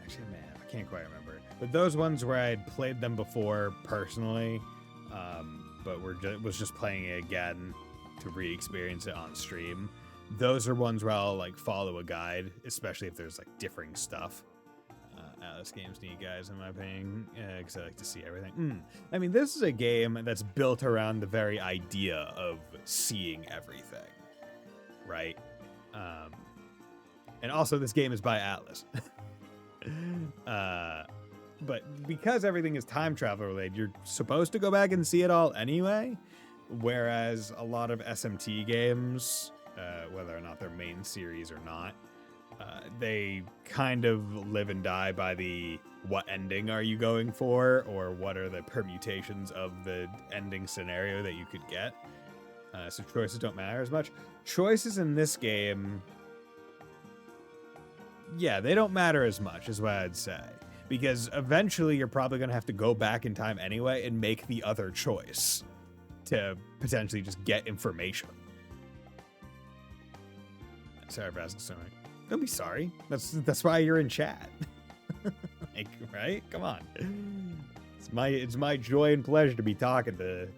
Actually, man, I can't quite remember. But those ones where I had played them before personally, but was just playing it again to re-experience it on stream. Those are ones where I'll like follow a guide, especially if there's like differing stuff. This game's neat, guys, in my opinion, because I like to see everything. I mean, this is a game that's built around the very idea of seeing everything, right? And also, this game is by Atlas. But because everything is time travel related, you're supposed to go back and see it all anyway. Whereas a lot of SMT games, whether or not they're main series or not, they kind of live and die by the what ending are you going for, or what are the permutations of the ending scenario that you could get. So choices don't matter as much. Choices in this game, yeah, they don't matter as much, is what I'd say. Because eventually you're probably going to have to go back in time anyway and make the other choice to potentially just get information. Sorry for asking something. Don't be sorry. That's why you're in chat. Like, right? Come on. It's my joy and pleasure to be talking to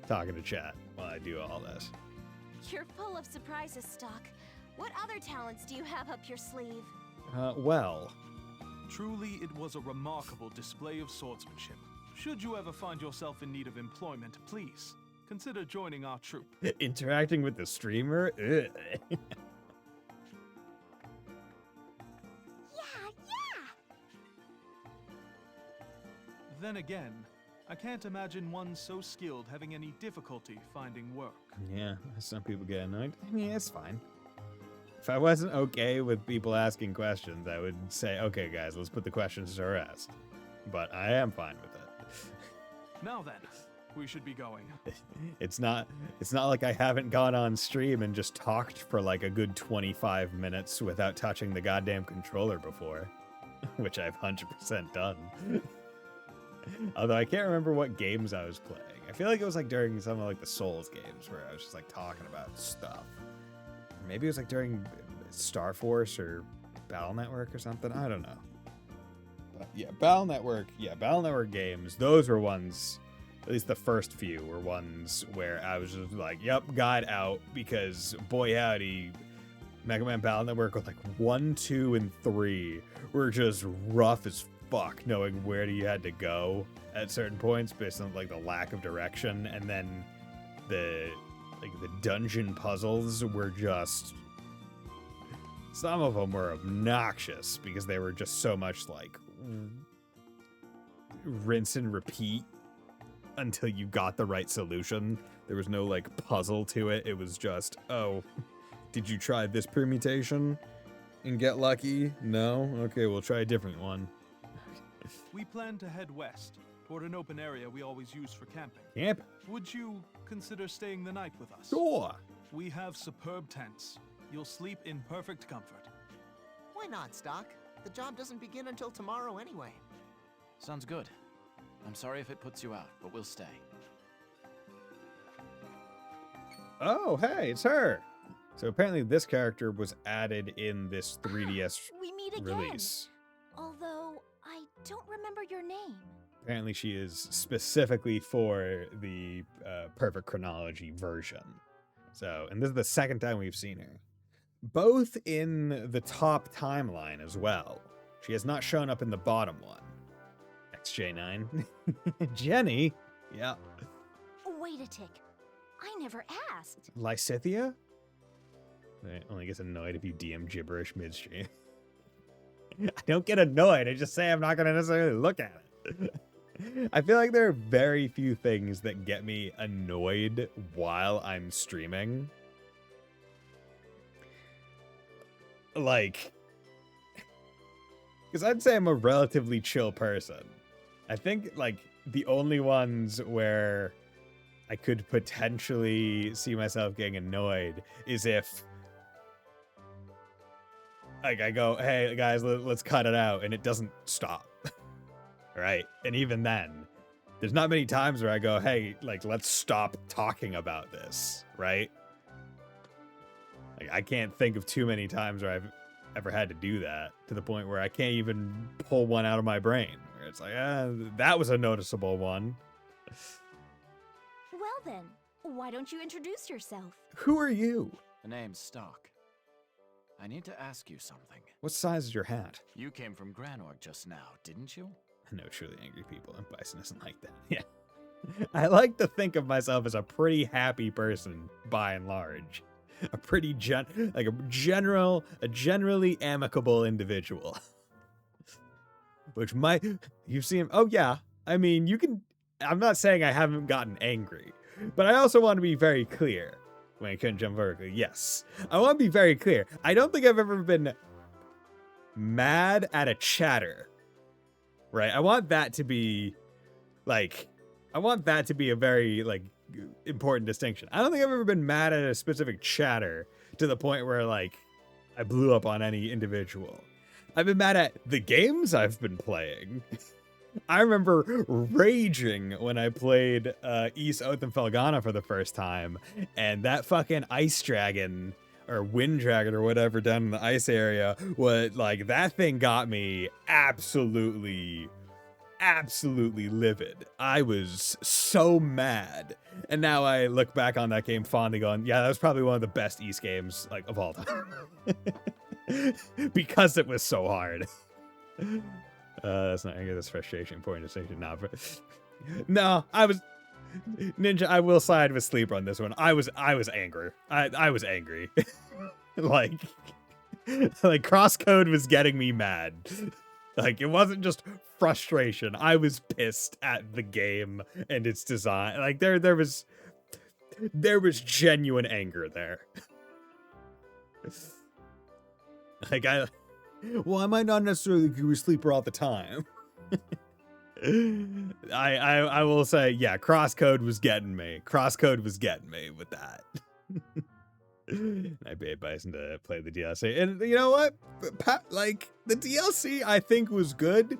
chat while I do all this. You're full of surprises, Stock. What other talents do you have up your sleeve? Well, Truly, it was a remarkable display of swordsmanship. Should you ever find yourself in need of employment, please consider joining our troupe. Interacting with the streamer? Ugh. Then again, I can't imagine one so skilled having any difficulty finding work. Yeah, some people get annoyed. I mean, it's fine. If I wasn't okay with people asking questions, I would say, okay, guys, let's put the questions to rest. But I am fine with it. Now then, we should be going. It's not like I haven't gone on stream and just talked for like a good 25 minutes without touching the goddamn controller before, which I've 100% done. Although I can't remember what games I was playing. I feel like it was like during some of like the Souls games where I was just like talking about stuff. Maybe it was like during Star Force or Battle Network or something. I don't know. But yeah, Battle Network games, those were ones, at least the first few were ones where I was just like, yep, guide out, because boy howdy, Mega Man Battle Network with like 1, 2, and 3 were just rough as fuck, knowing where you had to go at certain points based on like the lack of direction, and then the dungeon puzzles were just, some of them were obnoxious because they were just so much like rinse and repeat until you got the right solution. There was no like puzzle to it. It was just, oh, did you try this permutation and get lucky? No? Okay, we'll try a different one. We plan to head west, toward an open area we always use for camping. Camp? Would you consider staying the night with us? Sure. We have superb tents. You'll sleep in perfect comfort. Why not, Stock? The job doesn't begin until tomorrow anyway. Sounds good. I'm sorry if it puts you out, but we'll stay. Oh, hey, it's her. So apparently this character was added in this 3DS We meet again. release. Although I don't remember your name. Apparently she is specifically for the Perfect Chronology version. So, and this is the second time we've seen her. Both in the top timeline as well. She has not shown up in the bottom one. XJ9. Jenny? Yeah. Wait a tick. I never asked. Lysithia? I only gets annoyed if you DM gibberish midstream. I don't get annoyed. I just say I'm not going to necessarily look at it. I feel like there are very few things that get me annoyed while I'm streaming. Like, because I'd say I'm a relatively chill person. I think, like, the only ones where I could potentially see myself getting annoyed is if, like, I go, hey, guys, let's cut it out, and it doesn't stop. Right? And even then, there's not many times where I go, hey, like, let's stop talking about this, right? Like, I can't think of too many times where I've ever had to do that, to the point where I can't even pull one out of my brain. Where it's like, that was a noticeable one. Well then, why don't you introduce yourself? Who are you? The name's Stock. I need to ask you something. What size is your hat? You came from Granorg just now, didn't you? I know truly angry people, and Bison isn't like that. Yeah. I like to think of myself as a pretty happy person, by and large. A pretty generally amicable individual. Which might, you've seen, oh yeah, I mean, you can, I'm not saying I haven't gotten angry, but I also want to be very clear. When I couldn't jump vertically, yes. I want to be very clear. I don't think I've ever been mad at a chatter. Right? I want that to be, like, I want that to be a very, like, important distinction. I don't think I've ever been mad at a specific chatter to the point where, like, I blew up on any individual. I've been mad at the games I've been playing. I remember raging when I played East Oath and Felghana for the first time, and that fucking ice dragon, or wind dragon, or whatever down in the ice area, like, that thing got me absolutely livid. I was so mad. And now I look back on that game fondly going, yeah, that was probably one of the best East games, like, of all time. Because it was so hard. That's not anger, that's frustration, poor distinction. Nah, but no, I was Ninja, I will side with Sleeper on this one. I was angry. I was angry. like Crosscode was getting me mad. Like, it wasn't just frustration. I was pissed at the game and its design. Like, there was genuine anger there. Like, well, I might not necessarily agree with Sleeper all the time. I will say, yeah, Crosscode was getting me. Crosscode was getting me with that. I paid Bison to play the DLC, and you know what? Like, the DLC, I think was good,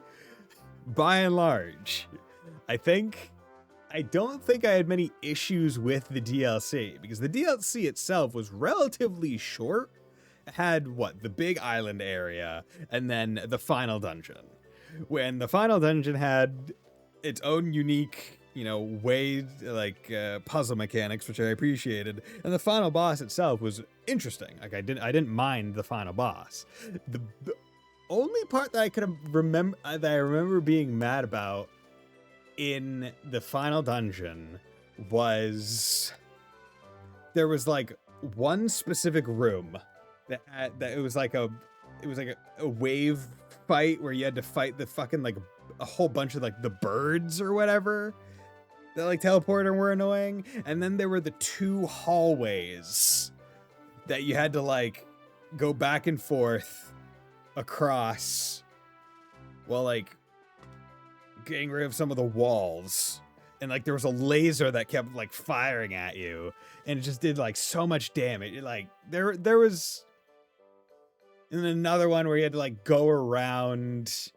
by and large. I don't think I had many issues with the DLC, because the DLC itself was relatively short. It had, what, the big island area, and then the final dungeon. When the final dungeon had its own unique, you know, way, like, puzzle mechanics, which I appreciated, and the final boss itself was interesting. Like, I didn't mind the final boss. The only part that I remember being mad about in the final dungeon was there was like one specific room that it was like a wave fight where you had to fight the fucking like a whole bunch of like the birds or whatever that like teleported and were annoying, and then there were the two hallways that you had to like go back and forth across while like getting rid of some of the walls, and like there was a laser that kept like firing at you, and it just did like so much damage. Like there was and then another one where you had to like go around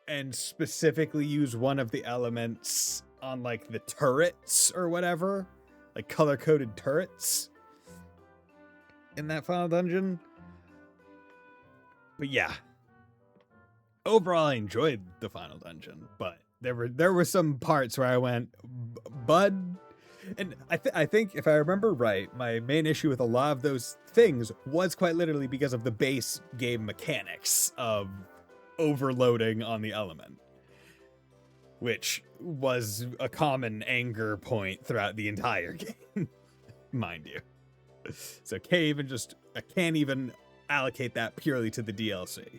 and specifically use one of the elements on like the turrets or whatever, like color-coded turrets in that final dungeon. But yeah, overall I enjoyed the final dungeon, but there were some parts where I went, bud. And I think if I remember right, my main issue with a lot of those things was quite literally because of the base game mechanics of overloading on the element, which was a common anger point throughout the entire game, mind you. So I can't even allocate that purely to the DLC.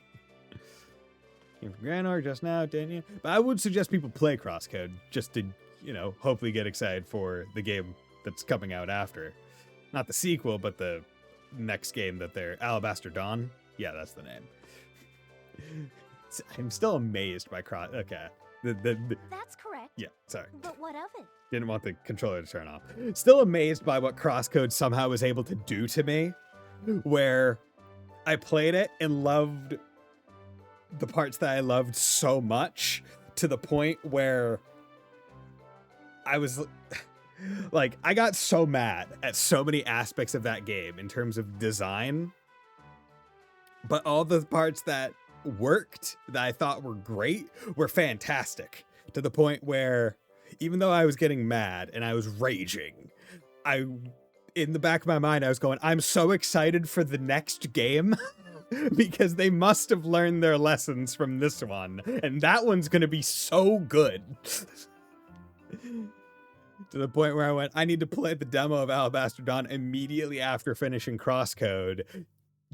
Came from Granorg just now, didn't you? But I would suggest people play Crosscode just to, you know, hopefully get excited for the game that's coming out after. Not the sequel, but the next game that they're... Alabaster Dawn? Yeah, that's the name. I'm still amazed by Okay. That's correct. Yeah, sorry. But what of it? Didn't want the controller to turn off. Still amazed by what Crosscode somehow was able to do to me, where I played it and loved the parts that I loved so much to the point where I was like, I got so mad at so many aspects of that game in terms of design, but all the parts that worked, that I thought were great, were fantastic, to the point where even though I was getting mad and I was raging, in the back of my mind, I was going, I'm so excited for the next game because they must have learned their lessons from this one, and that one's going to be so good. To the point where I went, I need to play the demo of Alabaster Dawn immediately after finishing Crosscode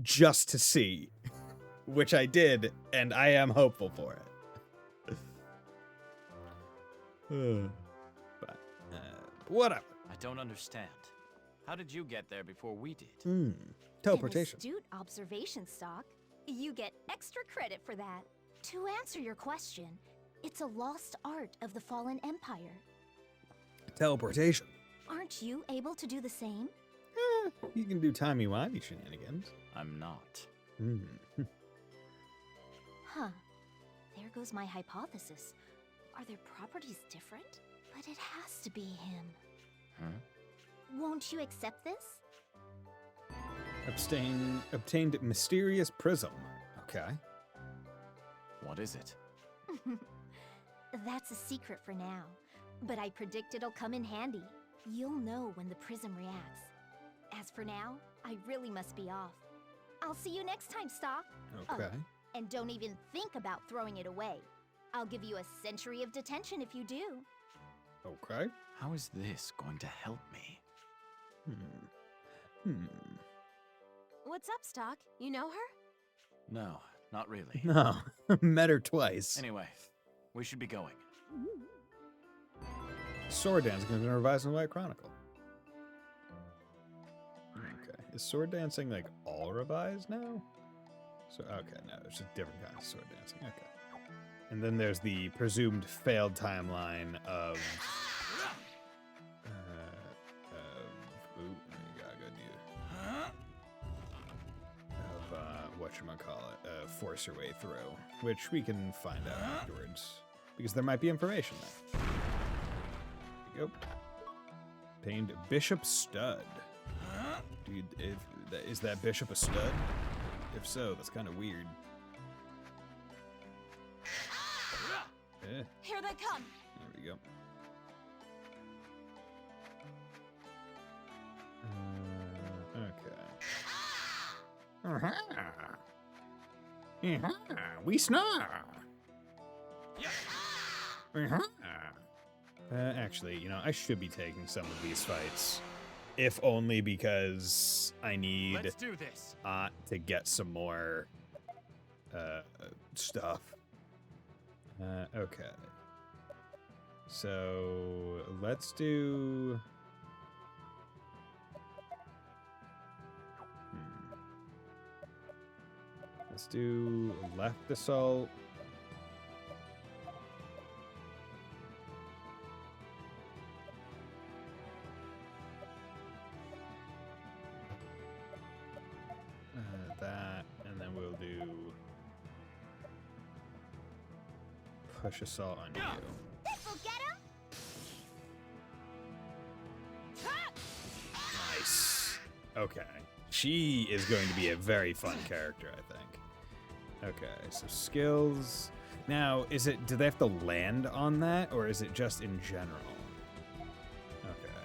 just to see, which I did, and I am hopeful for it. But, whatever. I don't understand. How did you get there before we did? Teleportation. An astute observation, Stock. You get extra credit for that. To answer your question, it's a lost art of the fallen empire. Teleportation. Aren't you able to do the same? You can do timey-wimey shenanigans. I'm not. Huh. There goes my hypothesis. Are their properties different? But it has to be him. Huh? Won't you accept this? Obtained mysterious prism. Okay. What is it? That's a secret for now. But I predict it'll come in handy. You'll know when the prism reacts. As for now, I really must be off. I'll see you next time, Stock. Okay. And don't even think about throwing it away. I'll give you a century of detention if you do. Okay. How is this going to help me? What's up, Stock? You know her? No, not really. No, met her twice. Anyway, we should be going. Sword dancing has been revised in the White Chronicle. Okay. Is sword dancing like all revised now? So okay, no, it's just different kinds of sword dancing. Okay. And then there's the presumed failed timeline of whatchamacallit, force your way through, which we can find out afterwards, because there might be information there. There you go. Pained Bishop Stud. Dude, is that Bishop a stud? If so, that's kind of weird. Here they come. There we go. Okay. We snarl. Actually, you know, I should be taking some of these fights, if only because I need Let's do this. To get some more stuff. Okay. So let's do. Let's do left assault. That, and then we'll do push assault on you. This'll get him. Nice. Okay. She is going to be a very fun character, I think. Okay, so skills. Now, do they have to land on that, or is it just in general? Okay.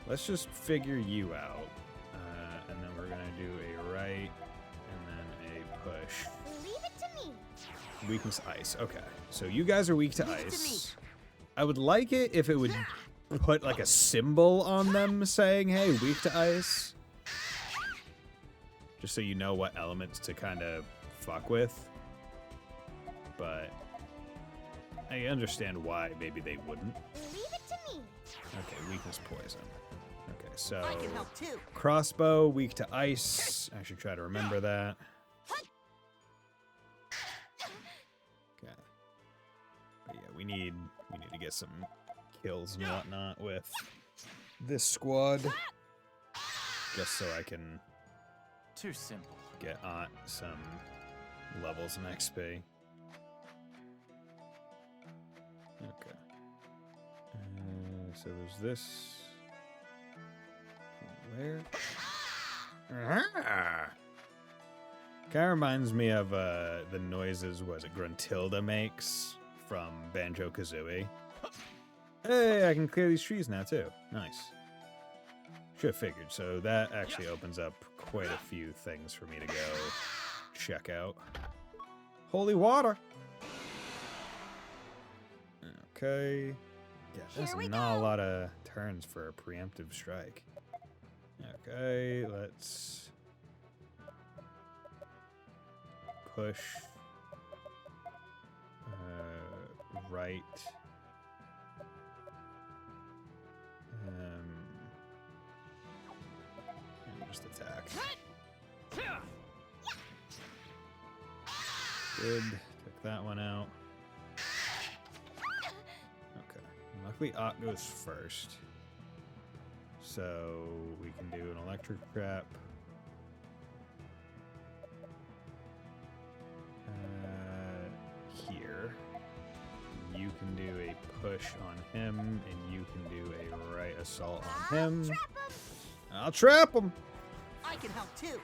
Let's just figure you out. And then we're gonna do a right, and then a push. Leave it to me. Weakness ice. Okay. So you guys are weak to ice. I would like it if it would put like a symbol on them saying, hey, weak to ice. Just so you know what elements to kind of fuck with. But I understand why maybe they wouldn't. Leave it to me. Okay, weakness poison. Okay, so I can help too. crossbow, weak to ice. I should try to remember that. Okay. But yeah, we need to get some kills and whatnot with this squad. Just so I can Too simple. get some levels in XP. Okay. So there's this. Where? Kind of reminds me of the noises, Gruntilda makes from Banjo-Kazooie. Hey, I can clear these trees now too. Nice. Should have figured. So that actually opens up quite a few things for me to go check out. Holy water! Okay. Yeah, that's not a lot of turns for a preemptive strike. Okay, let's push right. And just attack. Good. Took that one out. Okay. Luckily, Ott goes first. So we can do an electric trap. Here. You can do a push on him, and you can do a right assault on him. I'll trap him! I can help too.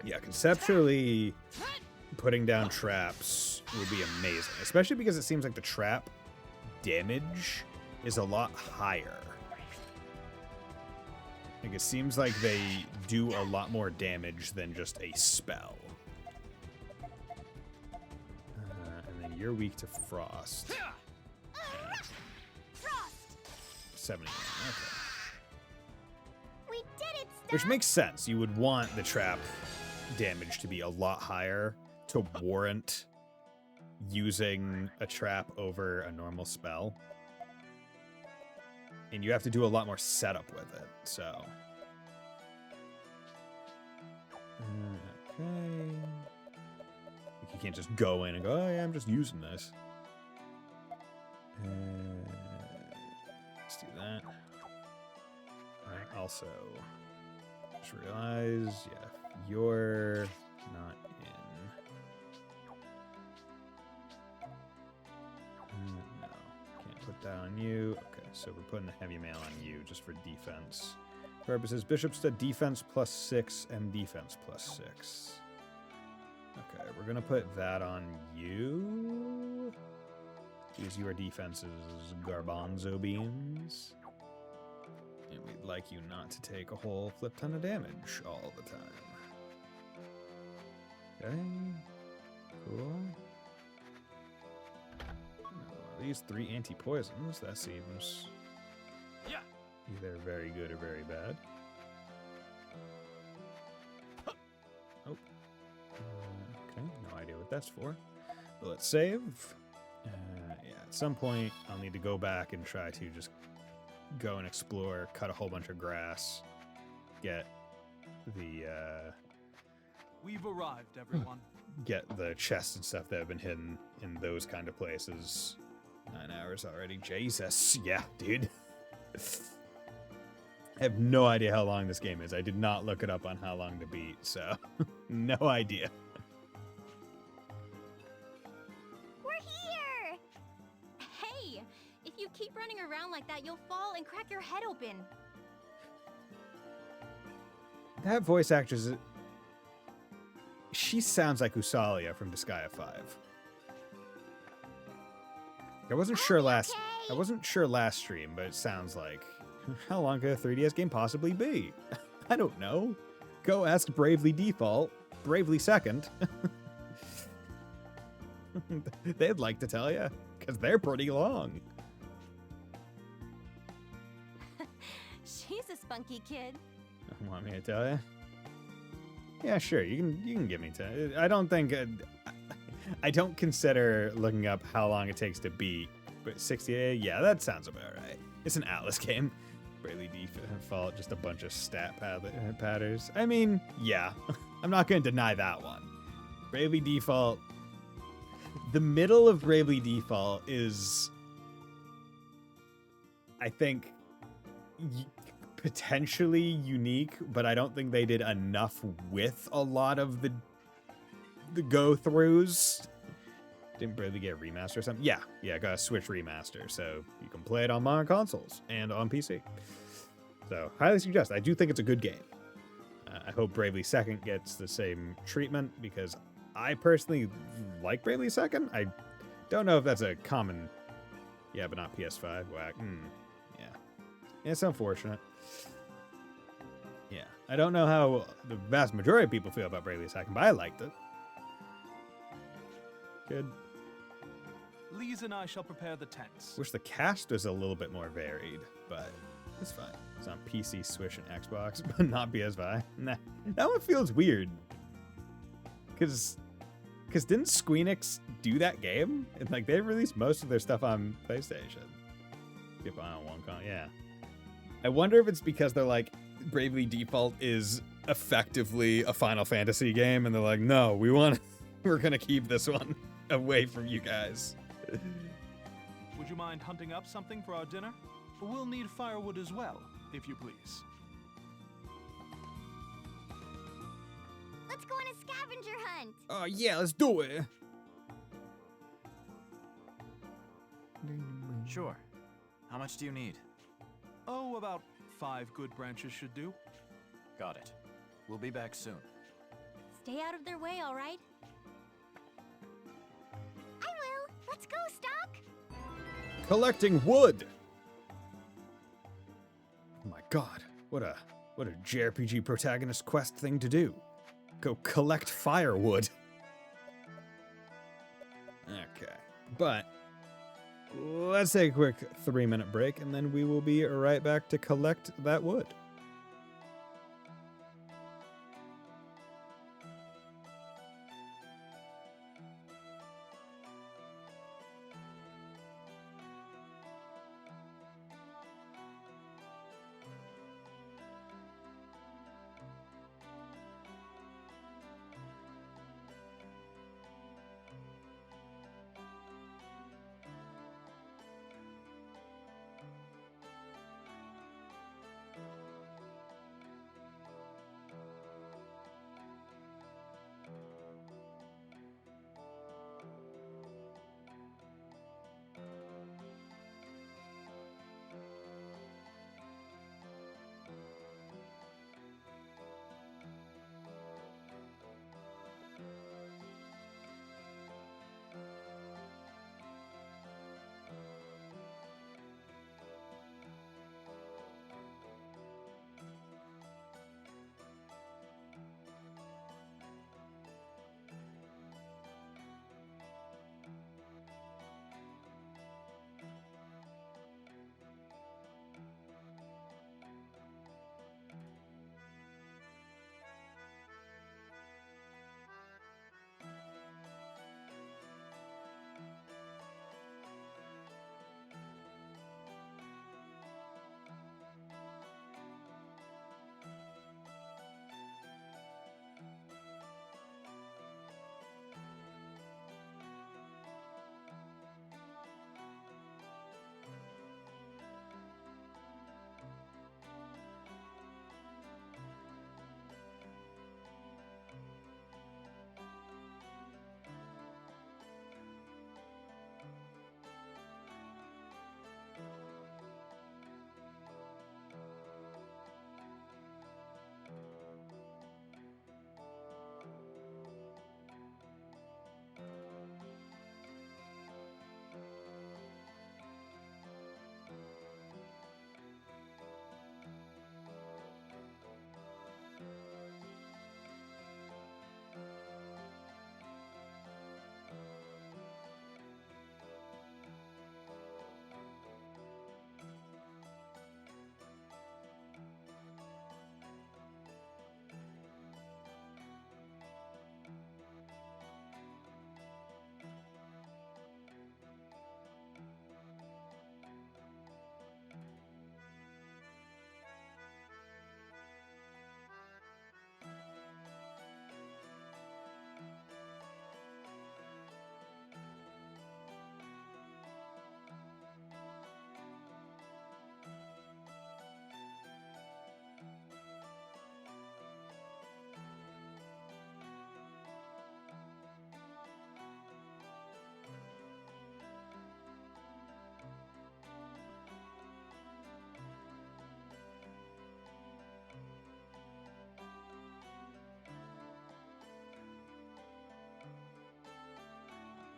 Yeah, conceptually, putting down traps would be amazing. Especially because it seems like the trap damage is a lot higher. Like, it seems like they do a lot more damage than just a spell. you're weak to frost. Frost! 71. Okay. We did it, Stock! Which makes sense. You would want the trap damage to be a lot higher to warrant using a trap over a normal spell. And you have to do a lot more setup with it, so. Okay. Like you can't just go in and go, oh yeah, I'm just using this. Let's do that. Also, just realize, yeah, you're not in. No, can't put that on you. Okay, so we're putting the heavy mail on you just for defense purposes. Bishop's to defense +6 and defense +6. Okay, we're gonna put that on you. Because your defense is garbanzo beans. And we'd like you not to take a whole flip ton of damage all the time. Okay. Cool. These 3 anti-poisons, that seems either very good or very bad. Oh. Okay, no idea what that's for. But let's save. Yeah, at some point, I'll need to go back and try to just go and explore, cut a whole bunch of grass, get the, We've arrived, everyone. get the chests and stuff that have been hidden in those kind of places. 9 hours already. Jesus. Yeah, dude. I have no idea how long this game is. I did not look it up on how long to beat, so no idea. We're here! Hey, if you keep running around like that, you'll fall and crack your head open. That voice actress, she sounds like Usalia from Disgaea 5. I wasn't sure last stream, but it sounds like, how long could a 3DS game possibly be? I don't know. Go ask Bravely Default, Bravely Second. They'd like to tell you, because they're pretty long. She's a spunky kid. Want me to tell you? Yeah, sure. You can give me time. I don't think I don't consider looking up how long it takes to beat, but 68. Yeah, that sounds about right. It's an Atlas game. Bravely Default, just a bunch of stat patterns. I mean, yeah, I'm not going to deny that one. Bravely Default. The middle of Bravely Default is, I think, potentially unique, but I don't think they did enough with a lot of the go-throughs. Didn't Bravely get a remaster or something? Yeah, got a Switch remaster, so you can play it on modern consoles and on PC. So, highly suggest. I do think it's a good game. I hope Bravely Second gets the same treatment, because I personally like Bravely Second. I don't know if that's a common... Yeah, but not PS5. Whack. Yeah. It's unfortunate. Yeah. I don't know how the vast majority of people feel about Bravely Second, but I liked it. Good. Lise and I shall prepare the tents. Wish the cast was a little bit more varied, but it's fine. It's on PC, Switch, and Xbox, but not PS5. Nah, that one feels weird. Cause didn't Squeenix do that game? And like they released most of their stuff on PlayStation. Skip on one con, yeah. I wonder if it's because they're like Bravely Default is effectively a Final Fantasy game, and they're like, no, we're gonna keep this one away from you guys. Would you mind hunting up something for our dinner? We'll need firewood as well, if you please. Let's go on a scavenger hunt! Oh yeah, let's do it! Sure. How much do you need? Oh, about 5 good branches should do. Got it. We'll be back soon. Stay out of their way, all right? I will! Let's go, Stock! Collecting wood! Oh my god, what a JRPG protagonist quest thing to do. Go collect firewood. Okay. But let's take a quick 3-minute break, and then we will be right back to collect that wood.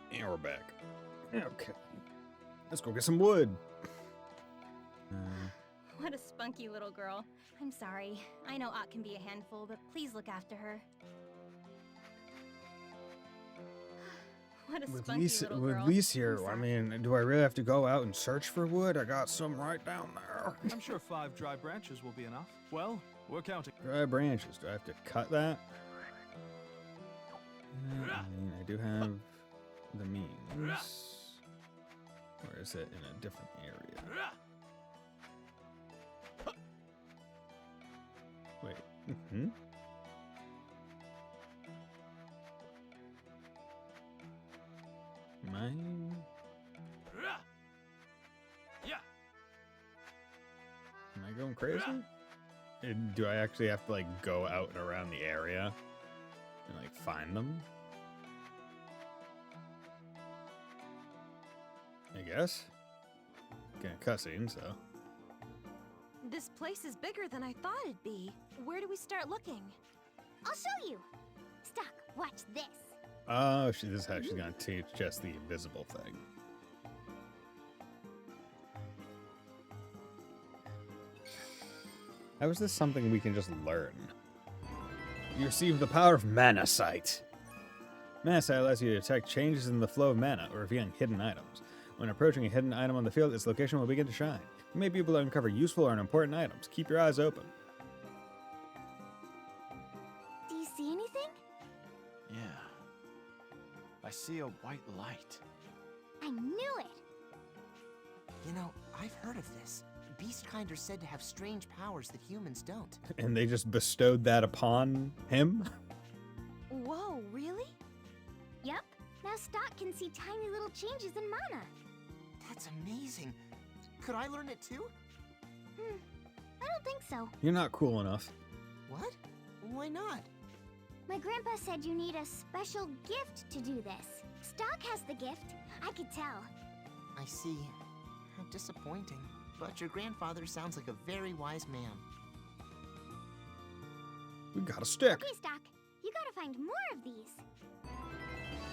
And we're back. Okay. Let's go get some wood. What a spunky little girl. I'm sorry. I know Ott can be a handful, but please look after her. What a spunky little girl. With Lise here, I mean, do I really have to go out and search for wood? I got some right down there. I'm sure 5 dry branches will be enough. Well, we're counting. Dry branches. Do I have to cut that? I mean, I do have the means. Or is it in a different area? Wait. Mm-hmm. Mine. Am I going crazy? Do I actually have to like go out and around the area and like find them? I guess. Getting a cutscene, so. This place is bigger than I thought it'd be. Where do we start looking? I'll show you. Stock, watch this. Oh, this is how she's gonna teach just the invisible thing. How is this something we can just learn? You receive the power of mana sight. Mass allows you to detect changes in the flow of mana or revealing hidden items. When approaching a hidden item on the field, its location will begin to shine. You may be able to uncover useful or important items. Keep your eyes open. Do you see anything? Yeah. I see a white light. I knew it! You know, I've heard of this. Beastkind are said to have strange powers that humans don't. And they just bestowed that upon him? Whoa, really? Yep. Now Stock can see tiny little changes in mana. That's amazing. Could I learn it too? I don't think so. You're not cool enough. What? Why not? My grandpa said you need a special gift to do this. Stock has the gift. I could tell. I see. How disappointing. But your grandfather sounds like a very wise man. We got a stick. Okay, Stock. You gotta find more of these.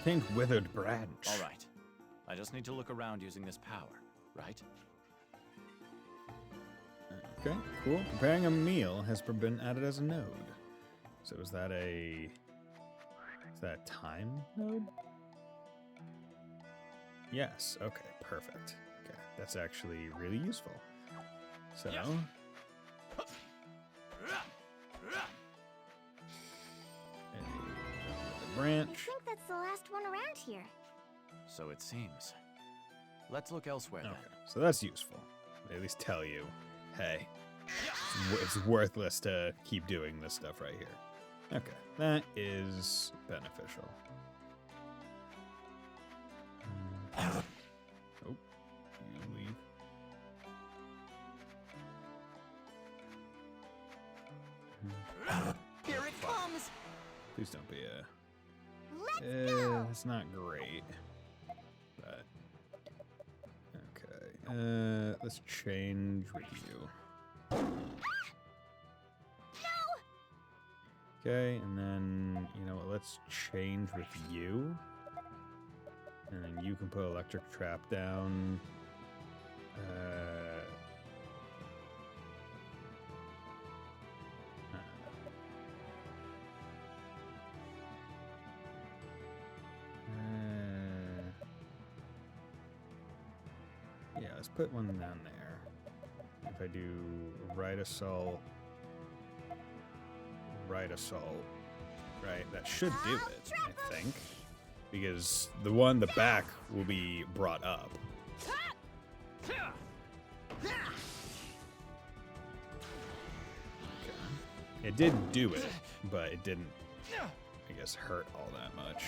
Pink withered branch. All right. I just need to look around using this power, right? Okay, cool. Preparing a meal has been added as a node. So is that a time node? Yes. Okay, perfect. Okay, that's actually really useful. So, a branch. I think that's the last one around here. So it seems. Let's look elsewhere then. So that's useful. They at least tell you, hey, it's worthless to keep doing this stuff right here. Okay, that is beneficial. Oh, you leave. Here it comes! Please don't be a... Let's go! It's not great. But... Okay, let's change with you. Okay, and then, you know what, let's change with you. And then you can put electric trap down. Yeah, let's put one down there. If I do right assault, right? That should do it, I think. Because the back will be brought up. Okay. It did do it, but it didn't, I guess, hurt all that much.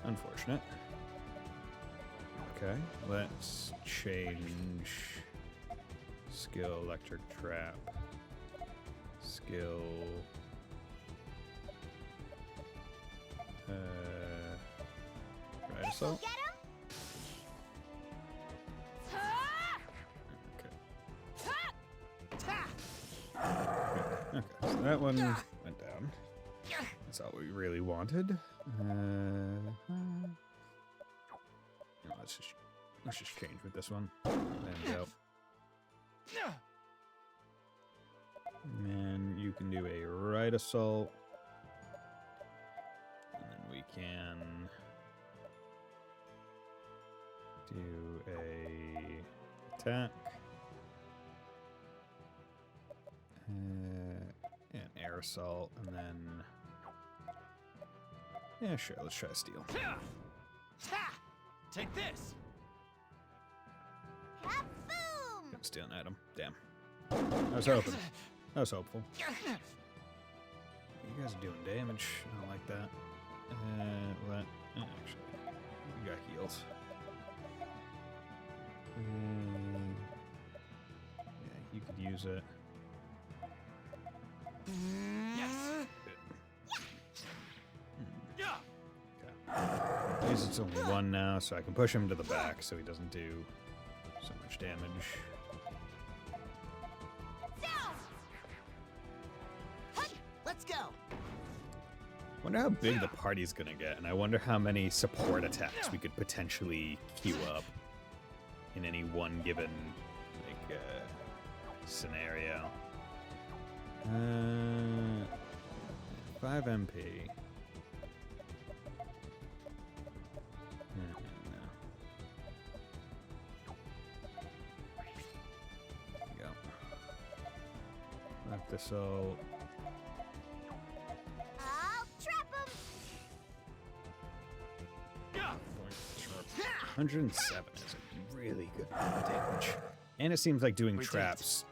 Unfortunate. Okay, let's change skill electric trap. Skill right assault. Okay, so that one went down. That's all we really wanted. Let's just change with this one. Then go. And you can do a right assault. And then we can do a attack. And air assault, and then... Yeah, sure, let's try steal. Take this! Kaboom! Steal an item. Damn. I was hoping. I was hopeful. You guys are doing damage. I don't like that. Actually, we got heals. Yeah, you could use it. Yes! At least it's only one now, so I can push him to the back so he doesn't do so much damage. Let's go! Wonder how big the party's gonna get, and I wonder how many support attacks we could potentially queue up in any one given scenario. 5 5 MP. No. There we go. Left assault. I'll trap him! 107 is a really good amount of damage. And it seems like doing traps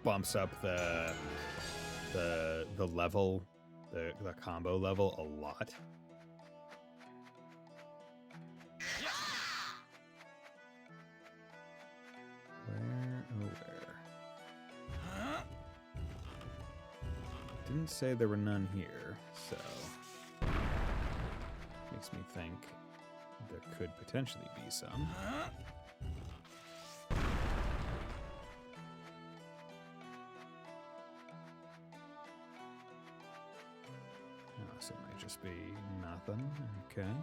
bumps up the level, the combo level a lot. Where? Didn't say there were none here, so makes me think there could potentially be some. Oh, so it might just be nothing. Okay.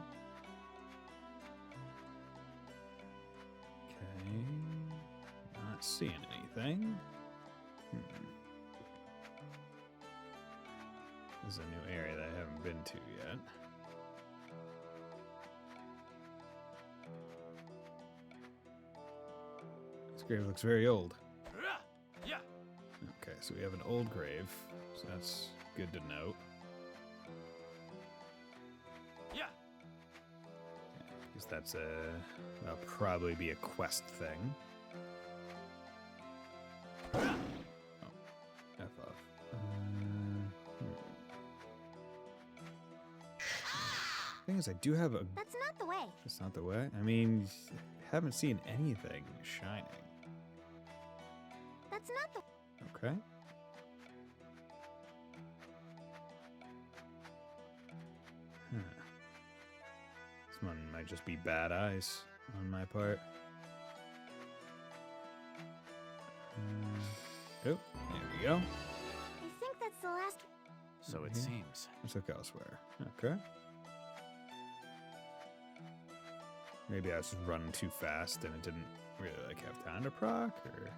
Okay. Not seeing anything. This is a new area that I haven't been to yet. This grave looks very old. Okay, so we have an old grave, so that's good to note. Because that'll probably be a quest thing. Oh, F off. Thing is, I do have a... That's not the way. That's not the way? I mean, haven't seen anything shining. That's not the... Okay. Huh. This one might just be bad eyes on my part. Oh, there we go. I think that's the last... So it seems. Let's look elsewhere. Okay. Maybe I was just running too fast and it didn't really have time to proc, or...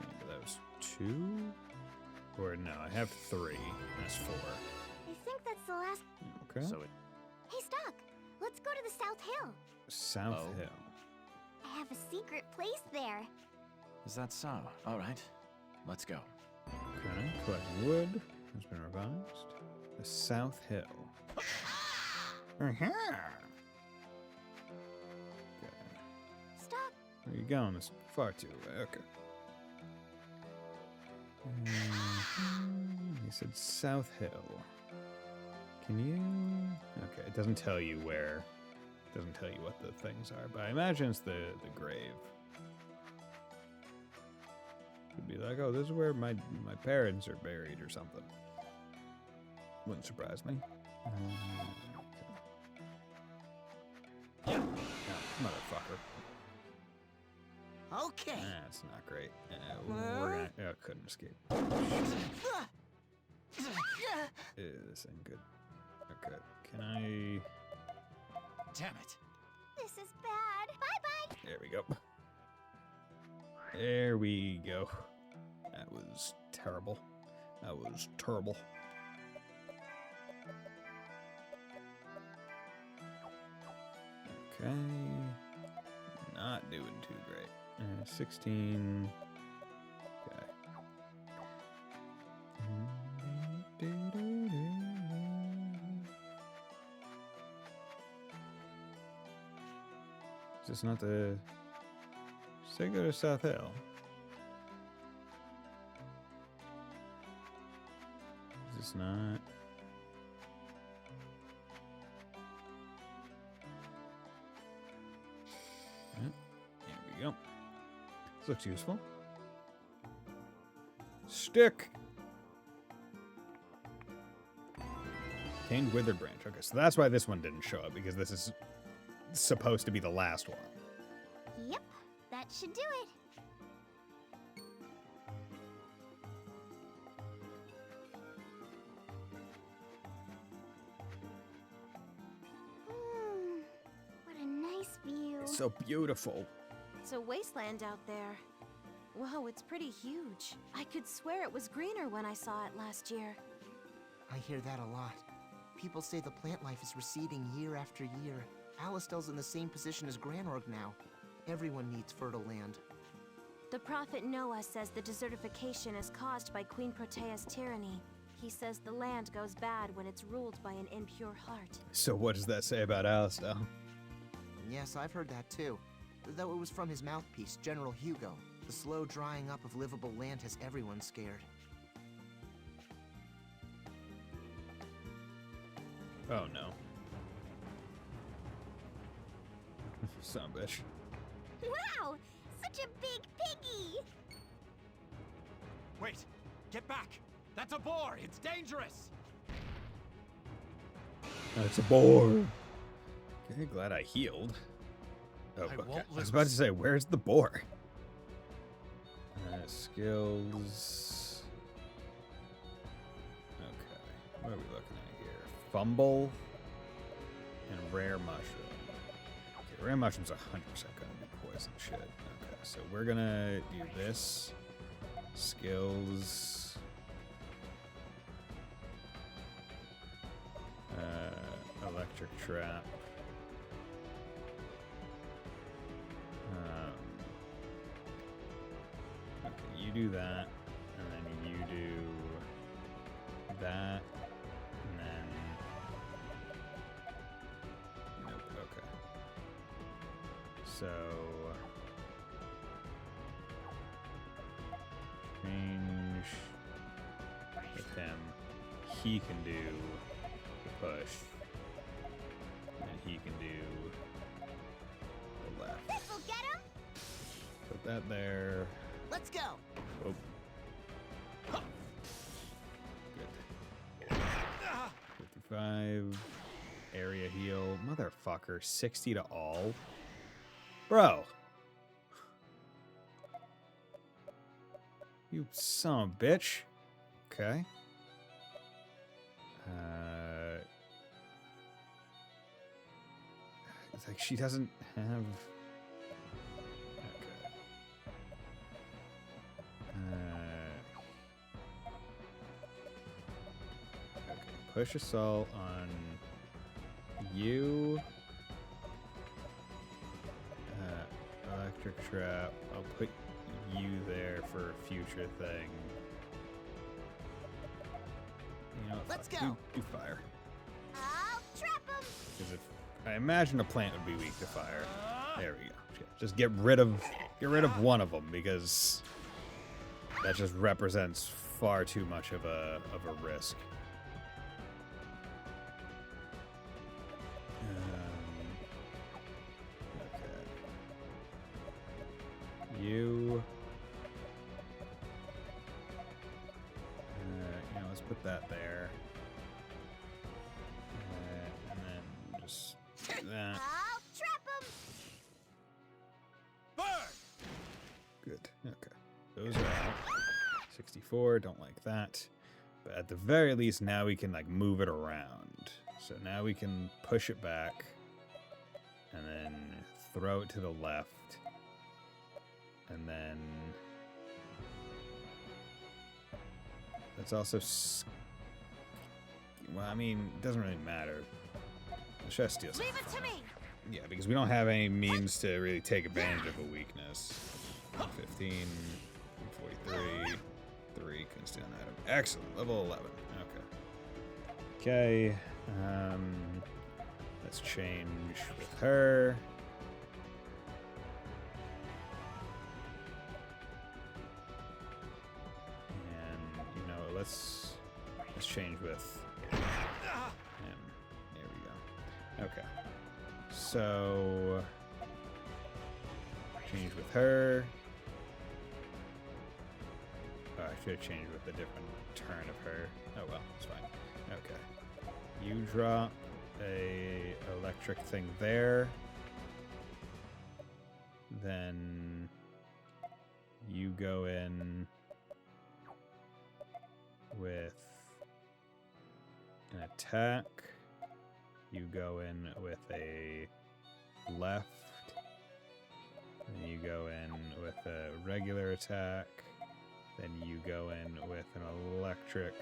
Maybe that was 2? Or no, I have 3. That's 4. I think that's the last... Okay. So it... Hey, Stock! Let's go to the South Hill. South Hill. I have a secret place there. Is that so? All right. Let's go. Okay, collect wood. Has been revised. The South Hill. Okay. Stop. Where are you going? This far too away. Okay. He said South Hill. Can you... Okay, it doesn't tell you where. It doesn't tell you what the things are, but I imagine it's the grave. Could be like, oh, this is where my parents are buried or something. Wouldn't surprise me. Okay. Oh, motherfucker. Okay. That's not great. We're gonna... Oh, couldn't escape. This ain't good. Okay. Can I... Damn it. This is bad. Bye-bye. There we go. There we go. That was terrible. That was terrible. Okay. Not doing too great. 16. Okay. Is this not the... Say go to South Hill. Is this not... Yep. There we go. This looks useful. Stick! Obtained withered branch. Okay, so that's why this one didn't show up, because this is supposed to be the last one. Yep, that should do it. What a nice view. It's so beautiful. It's a wasteland out there. Whoa, it's pretty huge. I could swear it was greener when I saw it last year. I hear that a lot. People say the plant life is receding year after year. Alistel's in the same position as Granorg now. Everyone needs fertile land. The prophet Noah says the desertification is caused by Queen Protea's tyranny. He says the land goes bad when it's ruled by an impure heart. So what does that say about Alistel? Yes, I've heard that too. Though it was from his mouthpiece, General Hugo. The slow drying up of livable land has everyone scared. Oh no. Son of a bitch. Wow! Such a big piggy! Wait! Get back! That's a boar! It's dangerous! That's a boar. Okay, glad I healed. Oh, I okay. won't I was about to say, where's the boar? Skills. Okay, what are we looking at here? Fumble and rare mushroom. Okay, rare mushroom's 100% gonna be poison shit. Okay, so we're gonna do this. Skills. Electric trap. Okay, you do that, and then you do that, and then nope. Okay. So change with him. He can do the push. And he can do the left. This'll get him! Put that there. Let's go! Oh. Good. 55. Area heal. Motherfucker. 60 to all. Bro. You son of a bitch. Okay. It's like she doesn't have... Okay. Okay, push assault on you. Electric trap. I'll put you there for a future thing. You know, Let's fuck, go. Do fire. I'll trap him! Because if I imagine a plant would be weak to fire. There we go. Just get rid of one of them because that just represents far too much of a risk. Okay. You. Let's put that there. And then just do that. I'll trap him! Good. Okay. Those are out. 64. Don't like that. But at the very least, now we can like move it around. So now we can push it back and then throw it to the left. And then that's also well, I mean, it doesn't really matter. Let's just steal something. Leave it to me! Yeah, because we don't have any means to really take advantage of a weakness. 15, 43, 3, can steal an item. Excellent, level 11. Okay. Okay, let's change with her. And, you know, let's change with him. There we go. Okay. So, change with her. Oh, I should have changed with a different turn of her. Oh well, it's fine. Okay. You drop a electric thing there. Then you go in with an attack. You go in with a left. And you go in with a regular attack. Then you go in with an electric.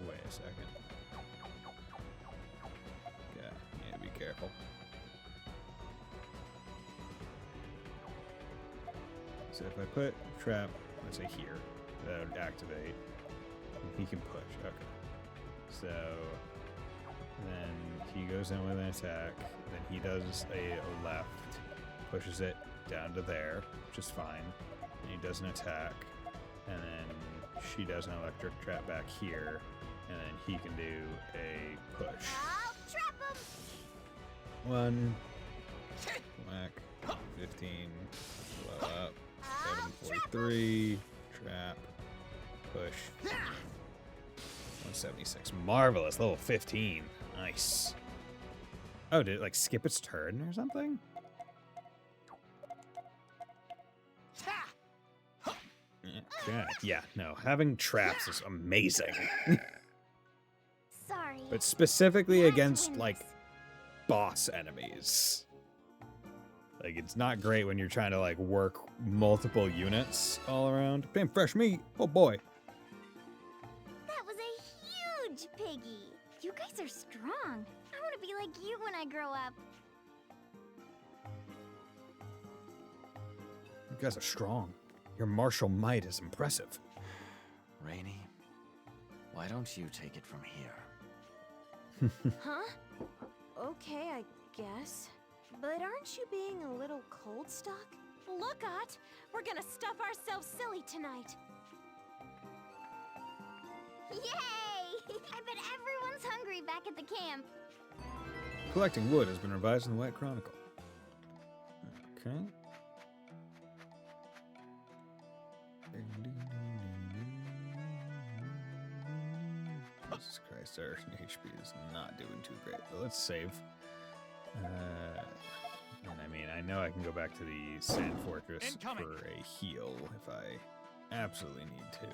Wait a second. Yeah, need to be careful. So if I put trap, let's say here, that would activate. He can push. Okay. So then he goes in with an attack. Then he does a left, pushes it down to there, which is fine. And he does an attack, and then she does an electric trap back here, and then he can do a push. I'll trap him! 1, whack, 15, blow up, hit him 43, trap, push. 176, marvelous, level 15, nice. Oh, did it like skip its turn or something? Okay. Yeah, no, having traps is amazing. Sorry. But specifically against, like, boss enemies. Like, it's not great when you're trying to, like, work multiple units all around. Bam, fresh meat! Oh boy. That was a huge piggy. You guys are strong. I want to be like you when I grow up. You guys are strong. Your martial might is impressive. Rainy, why don't you take it from here? Huh? Okay, I guess. But aren't you being a little cold, Stock? Look, Ott, we're gonna stuff ourselves silly tonight. Yay! I bet everyone's hungry back at the camp. Collecting wood has been revised in the White Chronicle. Okay. Jesus Christ, our HP is not doing too great, but let's save. And I mean, I know I can go back to the Sand Fortress for a heal if I absolutely need to,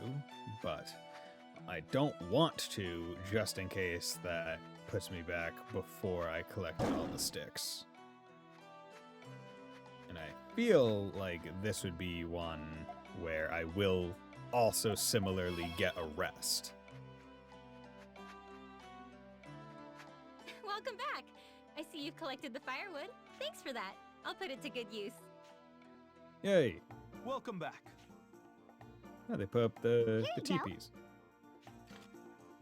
but I don't want to just in case that puts me back before I collected all the sticks. And I feel like this would be one where I will also similarly get a rest. Welcome back. I see you've collected the firewood. Thanks for that. I'll put it to good use. Yay! Welcome back. Oh, they put up the you go. teepees.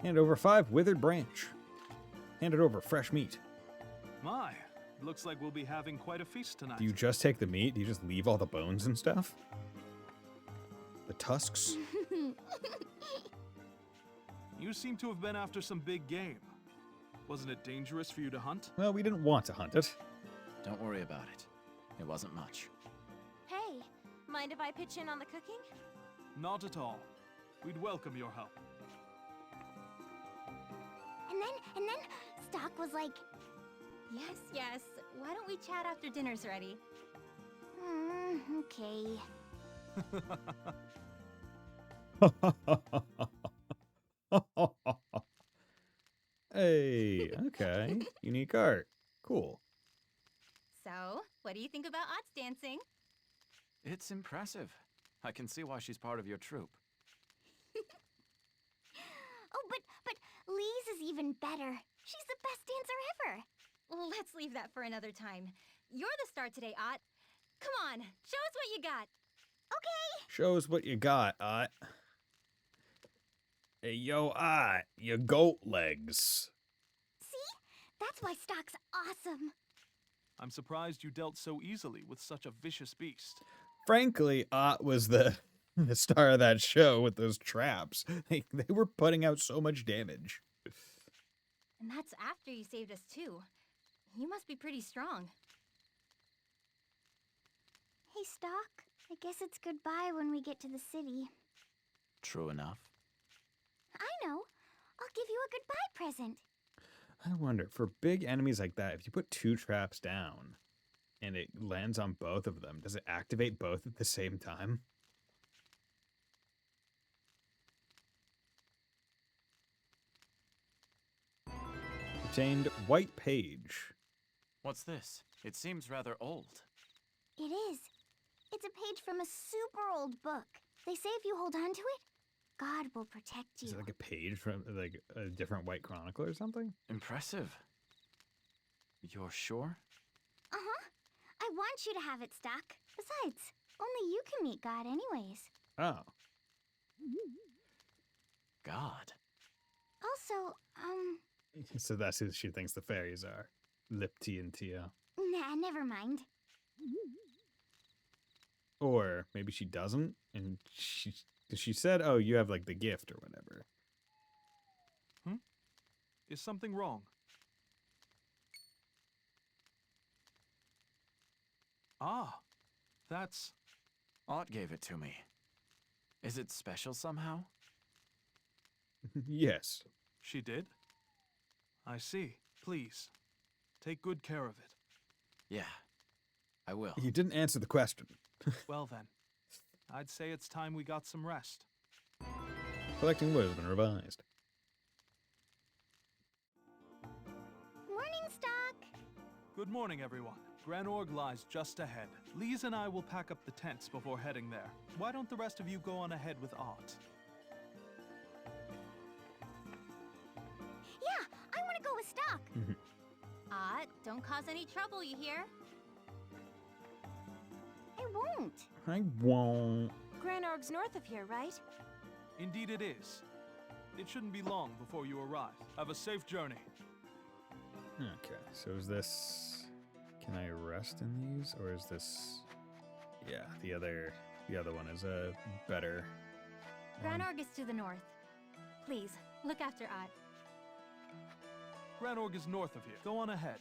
Hand over 5 withered branch. Handed over fresh meat. My, looks like we'll be having quite a feast tonight. Do you just take the meat? Do you just leave all the bones and stuff? The tusks? You seem to have been after some big game. Wasn't it dangerous for you to hunt? Well, we didn't want to hunt it. Don't worry about it. It wasn't much. Hey, mind if I pitch in on the cooking? Not at all. We'd welcome your help. And then Stock was like, yes, why don't we chat after dinner's ready? Okay. Hey, okay. Unique art. Cool. So, what do you think about Ott's dancing? It's impressive. I can see why she's part of your troupe. Oh, but Lee's is even better. She's the best dancer ever. Well, let's leave that for another time. You're the star today, Ott. Come on, show us what you got. Okay. Show us what you got, Ott. Hey, yo, Ott, your goat legs. See? That's why Stock's awesome. I'm surprised you dealt so easily with such a vicious beast. Frankly, Ott was the star of that show with those traps. They were putting out so much damage. And that's after you saved us, too. You must be pretty strong. Hey, Stock. I guess it's goodbye when we get to the city. True enough. I know. I'll give you a goodbye present. I wonder, for big enemies like that, if you put 2 traps down and it lands on both of them, does it activate both at the same time? Obtained White Page. What's this? It seems rather old. It is. It's a page from a super old book. They say if you hold on to it, God will protect you. Is it like a page from like a different White Chronicle or something? Impressive. You're sure? Uh-huh. I want you to have it, Stock. Besides, only you can meet God anyways. Oh. God. Also, So that's who she thinks the fairies are. Lipti and Tia. nah, never mind. Or maybe she doesn't, and she said, "Oh, you have like the gift or whatever." Is something wrong? Ah, that's... Ott gave it to me. Is it special somehow? Yes. She did? I see. Please, take good care of it. Yeah, I will. You didn't answer the question. Well then, I'd say it's time we got some rest. Collecting wood has been revised. Morning, Stock. Good morning, everyone. Granorg lies just ahead. Lise and I will pack up the tents before heading there. Why don't the rest of you go on ahead with Ott? Yeah, I want to go with Stock. Don't cause any trouble, you hear? I won't. I won't. Granorg's north of here, right? Indeed it is. It shouldn't be long before you arrive. Have a safe journey. Okay, so is this... Can I rest in these, or is this... Yeah, the other one is a better one. Granorg is to the north. Please, look after Ott. Granorg is north of here. Go on ahead.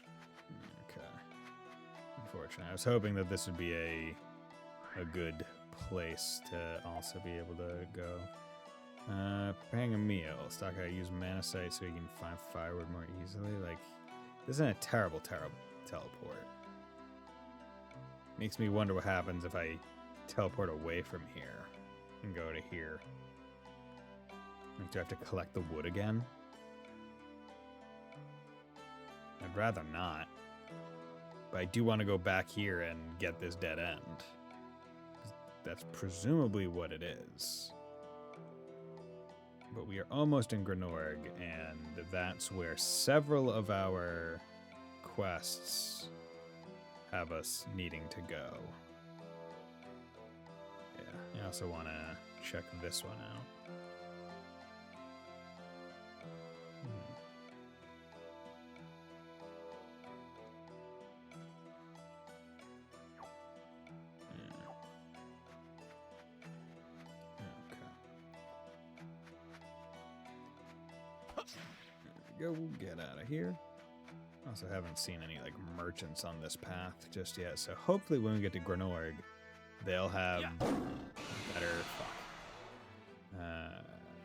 Okay. Unfortunately, I was hoping that this would be a good place to also be able to go. Preparing a meal. Stock how to use mana sight so you can find firewood more easily. Like, this isn't a terrible teleport. Makes me wonder what happens if I teleport away from here and go to here. Like, do I have to collect the wood again? I'd rather not. But I do want to go back here and get this dead end. That's presumably what it is. But we are almost in Granorg, and that's where several of our quests have us needing to go. Yeah, I also want to check this one out. We'll get out of here. Also haven't seen any like merchants on this path just yet, so hopefully when we get to Granorg, they'll have better.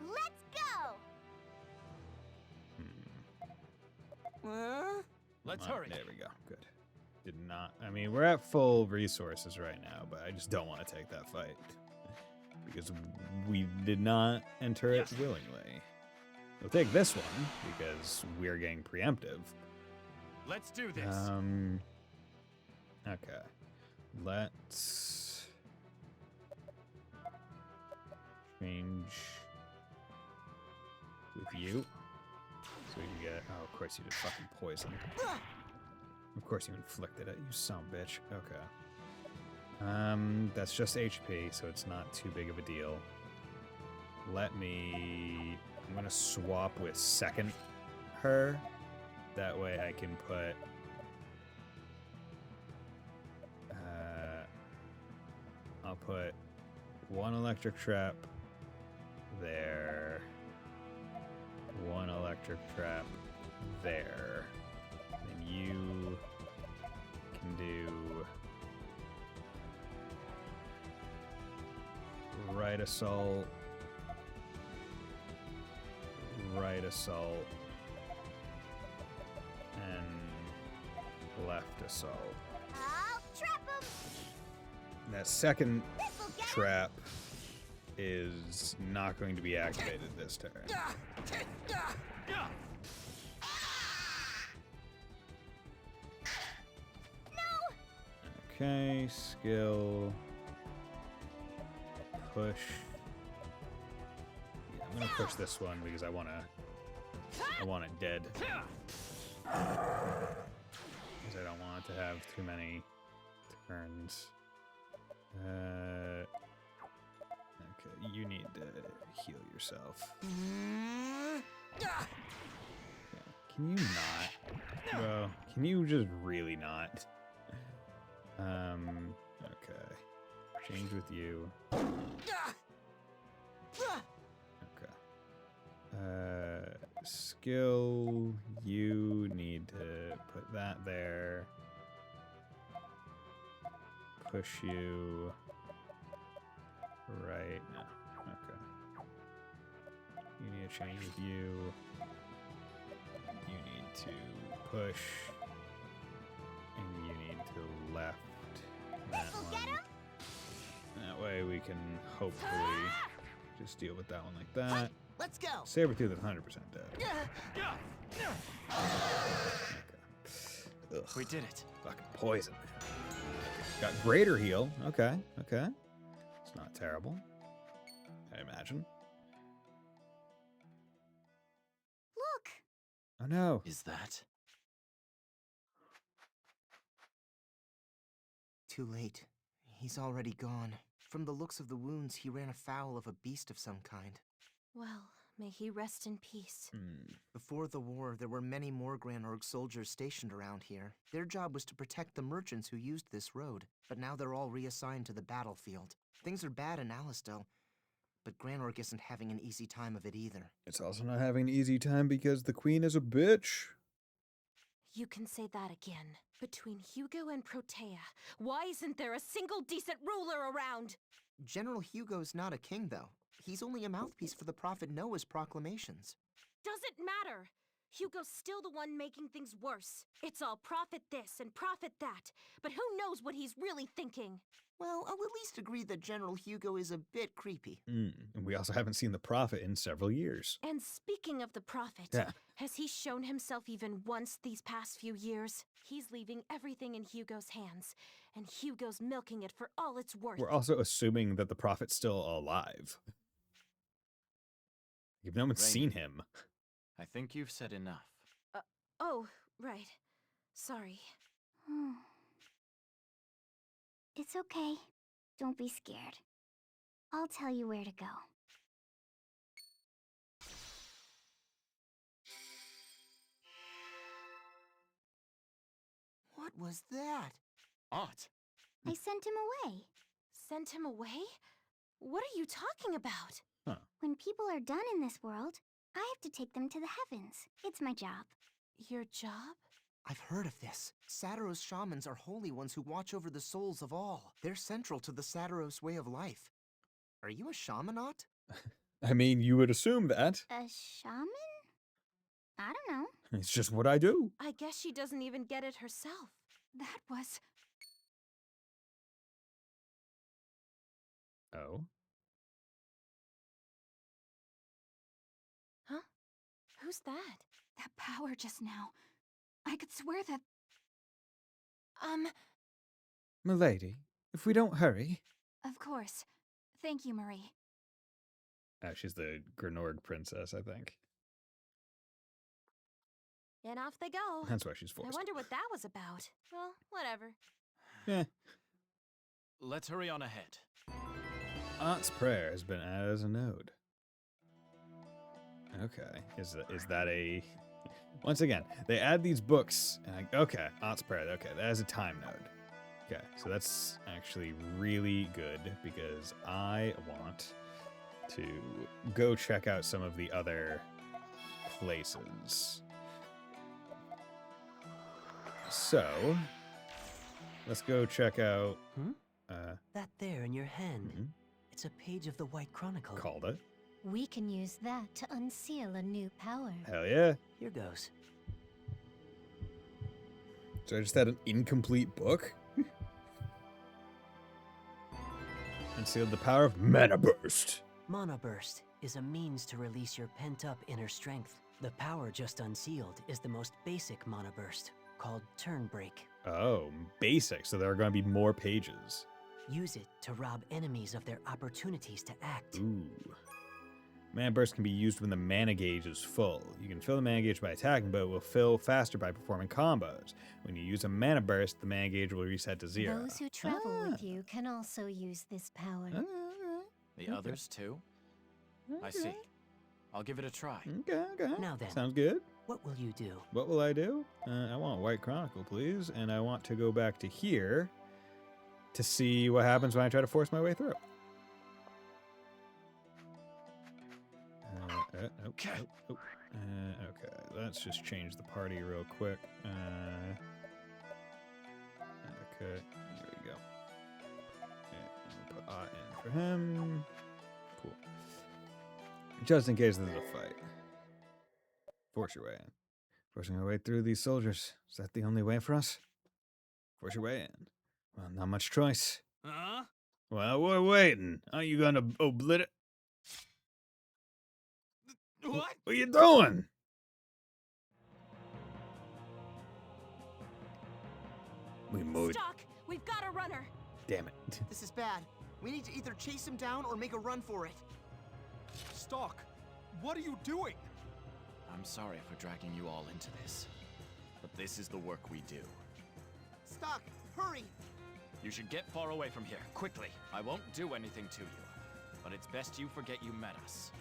Let's go. Let's hurry. There we go. Good. Did not. I mean, we're at full resources right now, but I just don't want to take that fight because we did not enter it willingly. We'll take this one because we're getting preemptive. Let's do this. Okay. Let's change with you. So we can get... Oh, of course you did fucking poison. Of course you inflicted it, you son of a bitch. Okay. That's just HP, so it's not too big of a deal. Let me... I'm gonna swap with second her. That way I can put... I'll put one electric trap there. One electric trap there. And you can do... right assault. Right assault. And left assault. I'll trap him. That second trap is not going to be activated this turn. Okay, skill. Push. Yeah, I'm gonna push this one because I want it dead. Because I don't want it to have too many turns. Okay, you need to heal yourself. Yeah, can you not? Bro, can you just really not? Okay. Change with you. Okay. Skill, you need to put that there. Push you right now. Okay. You need to change with you. You need to push. And you need to left that one. That way we can hopefully just deal with that one like that. Let's go. Sabretooth is 100% dead. Okay. Ugh. We did it. Fucking poison. Got greater heal. Okay, okay. It's not terrible, I imagine. Look! Oh no. Is that? Too late. He's already gone. From the looks of the wounds, he ran afoul of a beast of some kind. Well, may he rest in peace. Before the war, there were many more Granorg soldiers stationed around here. Their job was to protect the merchants who used this road, but now they're all reassigned to the battlefield. Things are bad in Alistel, but Granorg isn't having an easy time of it either. It's also not having an easy time because the queen is a bitch. You can say that again. Between Hugo and Protea, why isn't there a single decent ruler around? General Hugo's not a king, though. He's only a mouthpiece for the Prophet Noah's proclamations. Doesn't matter. Hugo's still the one making things worse. It's all prophet this and prophet that, but who knows what he's really thinking? Well, I'll at least agree that General Hugo is a bit creepy. And we also haven't seen the prophet in several years. And speaking of the prophet, has he shown himself even once these past few years? He's leaving everything in Hugo's hands, and Hugo's milking it for all it's worth. We're also assuming that the prophet's still alive. If no one's seen him. I think you've said enough. Oh, right. Sorry. It's okay. Don't be scared. I'll tell you where to go. What was that? Aunt! I sent him away. Sent him away? What are you talking about? When people are done in this world, I have to take them to the heavens. It's my job. Your job? I've heard of this. Satiros shamans are holy ones who watch over the souls of all. They're central to the Satiros way of life. Are you a shamanot? I mean, you would assume that. A shaman? I don't know. It's just what I do. I guess she doesn't even get it herself. That was... Oh? Huh? Who's that? That power just now. I could swear that... Milady, if we don't hurry... Of course. Thank you, Marie. She's the Granorg princess, I think. And off they go. That's why she's forced. I wonder what that was about. Well, whatever. Yeah. Let's hurry on ahead. Aunt's prayer has been added as a node. Okay. Is that a... Once again, they add these books, and okay, Aunt's prayer. Okay, that has a time node. Okay, so that's actually really good, because I want to go check out some of the other places. So, let's go check out... That there in your hand. It's a page of the White Chronicle. Called it. We can use that to unseal a new power. Hell yeah. Here goes. So I just had an incomplete book? Unsealed the power of Mana Burst. Mana Burst is a means to release your pent-up inner strength. The power just unsealed is the most basic Mana Burst. called Turn Break. Oh, basic. So there are going to be more pages. Use it to rob enemies of their opportunities to act. Ooh. Mana burst can be used when the mana gauge is full. You can fill the mana gauge by attacking, but it will fill faster by performing combos. When you use a mana burst, the mana gauge will reset to 0. Those who travel with you can also use this power. The others too? I see. I'll give it a try. Okay. Now then. Sounds good. What will you do? What will I do? I want White Chronicle, please. And I want to go back to here to see what happens when I try to force my way through. Okay, let's just change the party real quick. Okay, there we go. Put in for him. Cool. Just in case there's a fight. Force your way in. Forcing our way through these soldiers. Is that the only way for us? Force your way in. Well, not much choice. Huh? Well, we're waiting. Are you gonna obliterate? What? What are you doing? We moved. Stock! We've got a runner! Damn it. This is bad. We need to either chase him down or make a run for it. Stock, what are you doing? I'm sorry for dragging you all into this, but this is the work we do. Stock, hurry! You should get far away from here, quickly. I won't do anything to you, but it's best you forget you met us.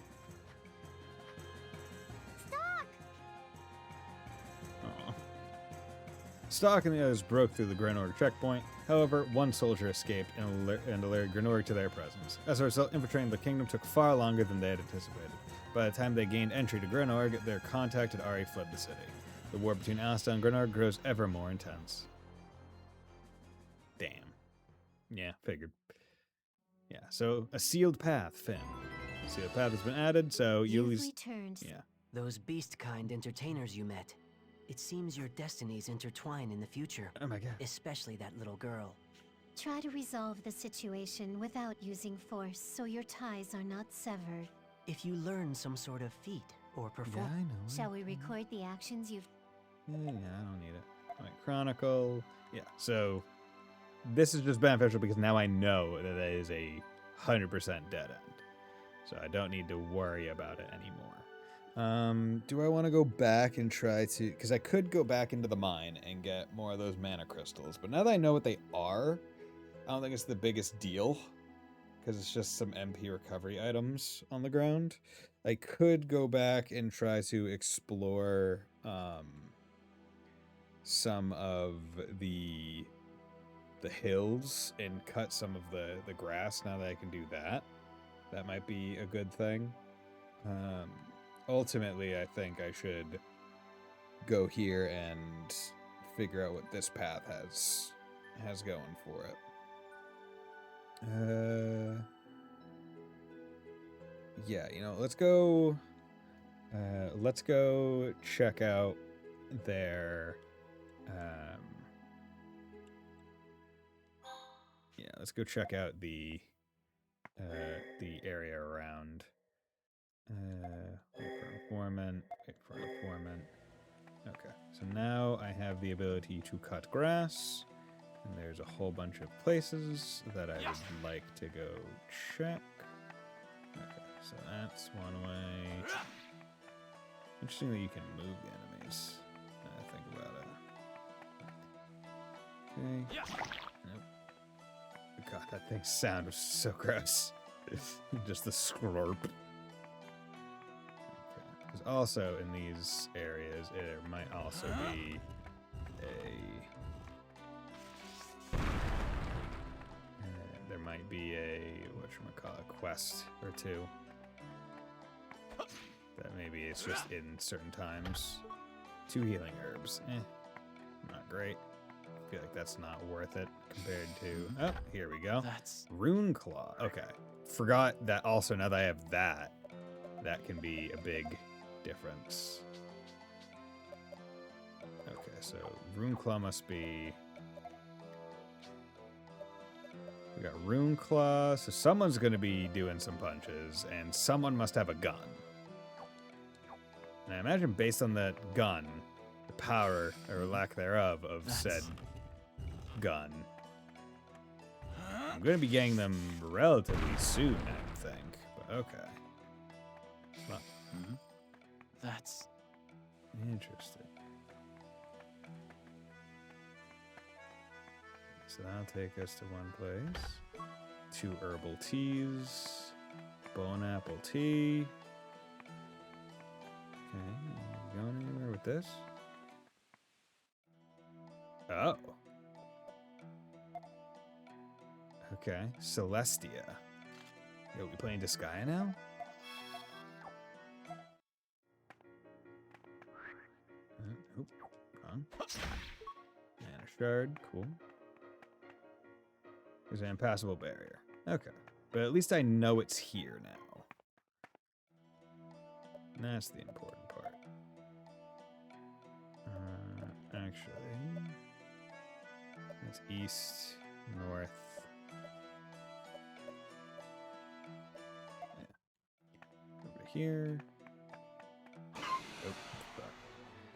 Stock and the others broke through the Grenorg checkpoint. However, one soldier escaped and alerted Grenorg to their presence. As a result, infiltrating the kingdom took far longer than they had anticipated. By the time they gained entry to Grenorg, their contact had already fled the city. The war between Alistair and Grenorg grows ever more intense. Damn. Yeah, figured. Yeah, so a sealed path, Finn. Sealed path has been added, so You've returned. Yeah. Those beast-kind entertainers you met. It seems your destinies intertwine in the future. Oh my god. Especially that little girl. Try to resolve the situation without using force so your ties are not severed. If you learn some sort of feat or perform... Yeah, I know. Shall we record the actions you've... Yeah, I don't need it. Alright, Chronicle. Yeah, so this is just beneficial because now I know that it is a 100% dead end. So I don't need to worry about it anymore. Do I want to go back and try to... Because I could go back into the mine and get more of those mana crystals. But now that I know what they are, I don't think it's the biggest deal. Because it's just some MP recovery items on the ground. I could go back and try to explore some of the hills and cut some of the grass now that I can do that. That might be a good thing. Ultimately, I think I should go here and figure out what this path has going for it. Yeah, you know, let's go check out their yeah, let's go check out the area around. Wait for an informant. Okay, so now I have the ability to cut grass, and there's a whole bunch of places that I would like to go check. Okay, so that's one way. Interesting that you can move the enemies. Now I think about it. Okay. Nope. God, that thing's sound was so gross. Just the scrorp. Because also in these areas, there might also be a whatchamacallit quest or two. That maybe it's just in certain times. 2 healing herbs. Not great. I feel like that's not worth it compared to... Oh, here we go. That's... Rune Claw. Okay. Forgot that also, now that I have that, that can be a big difference. Okay, so Rune Claw must be... We got Rune Claw, so someone's going to be doing some punches, and someone must have a gun. And I imagine based on that gun, the power, or lack thereof, of said gun. I'm going to be getting them relatively soon, I think. But okay. Well, That's interesting. So that'll take us to one place. 2 herbal teas. Bone apple tea. Okay, going anywhere with this? Oh. Okay, Celestia. Yo, we playing Disgaea now? Oop, wrong. Mana shard, cool. There's an impassable barrier. Okay, but at least I know it's here now. And that's the important part. Actually, that's east, north. Over to here. Oh, fuck.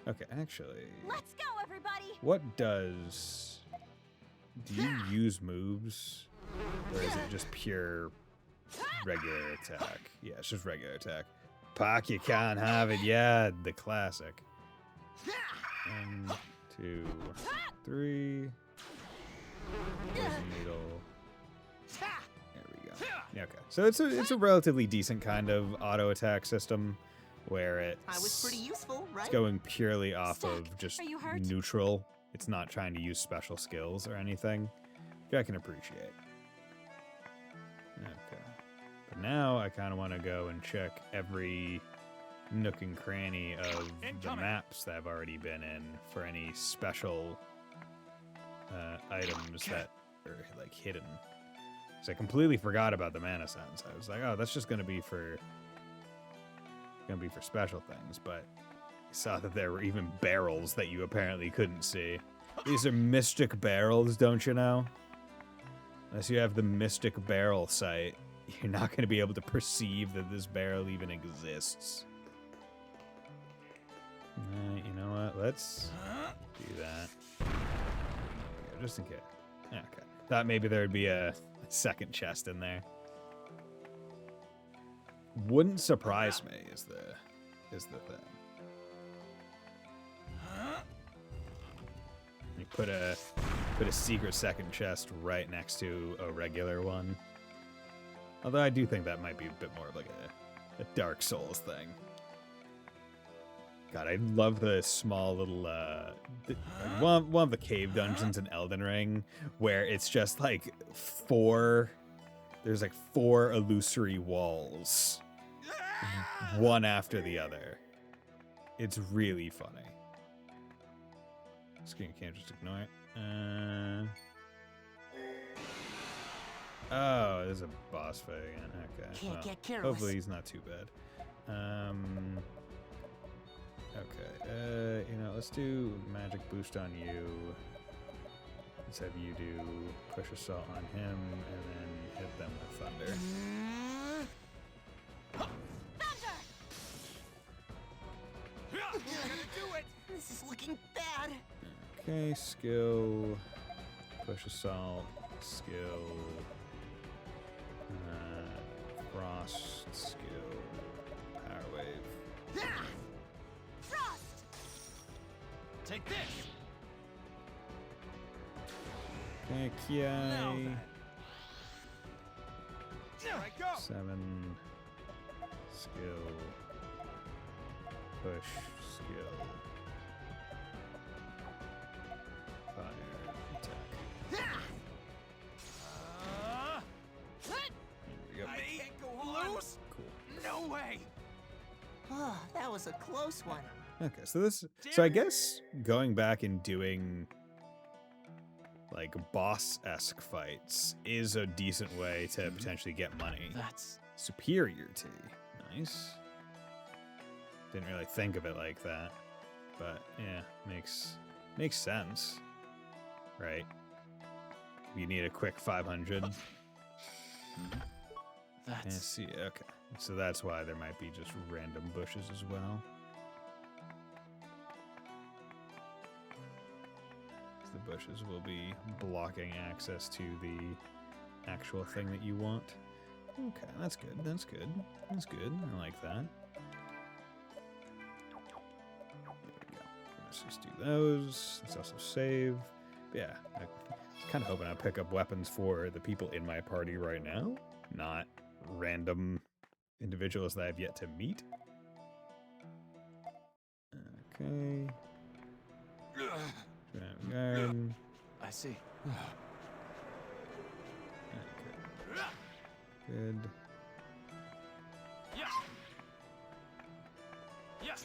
Okay, actually. Let's go, everybody! What does... Do you use moves? Or is it just pure regular attack? Yeah, it's just regular attack. Pac, you can't have it. Yeah, the classic. 1, 2, 3. Poison needle. There we go. Yeah, okay. So it's a relatively decent kind of auto attack system where I was pretty useful, right? it's going purely off of just are you hurt? neutral. It's not trying to use special skills or anything, which I can appreciate. Okay. But now I kind of want to go and check every nook and cranny of the maps that I've already been in for any special items that are like hidden. So I completely forgot about the mana sense. I was like, oh, that's just gonna be for special things, but I saw that there were even barrels that you apparently couldn't see. These are mystic barrels, don't you know? Unless you have the mystic barrel sight, you're not going to be able to perceive that this barrel even exists. You know what? Let's do that. Yeah, just in case. Okay. Thought maybe there would be a second chest in there. Wouldn't surprise me is the thing. You put a secret second chest right next to a regular one. Although I do think that might be a bit more of like a Dark Souls thing. God, I love the small little one of the cave dungeons in Elden Ring where it's just like there's like 4 illusory walls, one after the other. It's really funny. Screen can't just ignore it. Oh, there's a boss fight again. Okay. Can't get careless. Hopefully he's not too bad. Okay. Let's do magic boost on you. Let's have you do push assault on him and then hit them with thunder. Thunder! You're gonna do it! This is looking bad. Okay, skill, push assault, skill, frost, skill, power wave. Frost! take this. Okay, Now Kiai. then. Here I go. 7, skill, push, skill, fire, attack. There we go. I can't go on. Loose? Cool. No way. Oh, that was a close one. Okay, so I guess going back and doing like boss-esque fights is a decent way to potentially get money. That's Superior tea. Nice. Didn't really think of it like that. But yeah, makes sense. Right? You need a quick 500. that's Yeah, see, okay. So that's why there might be just random bushes as well. the bushes will be blocking access to the actual thing that you want. Okay, that's good. That's good. That's good. I like that. There we go. Let's just do those. Let's also save. Yeah, I'm kind of hoping I'll pick up weapons for the people in my party right now, not random individuals that I've yet to meet. Okay. Guard. I see. Okay. Good. Yes. Yes.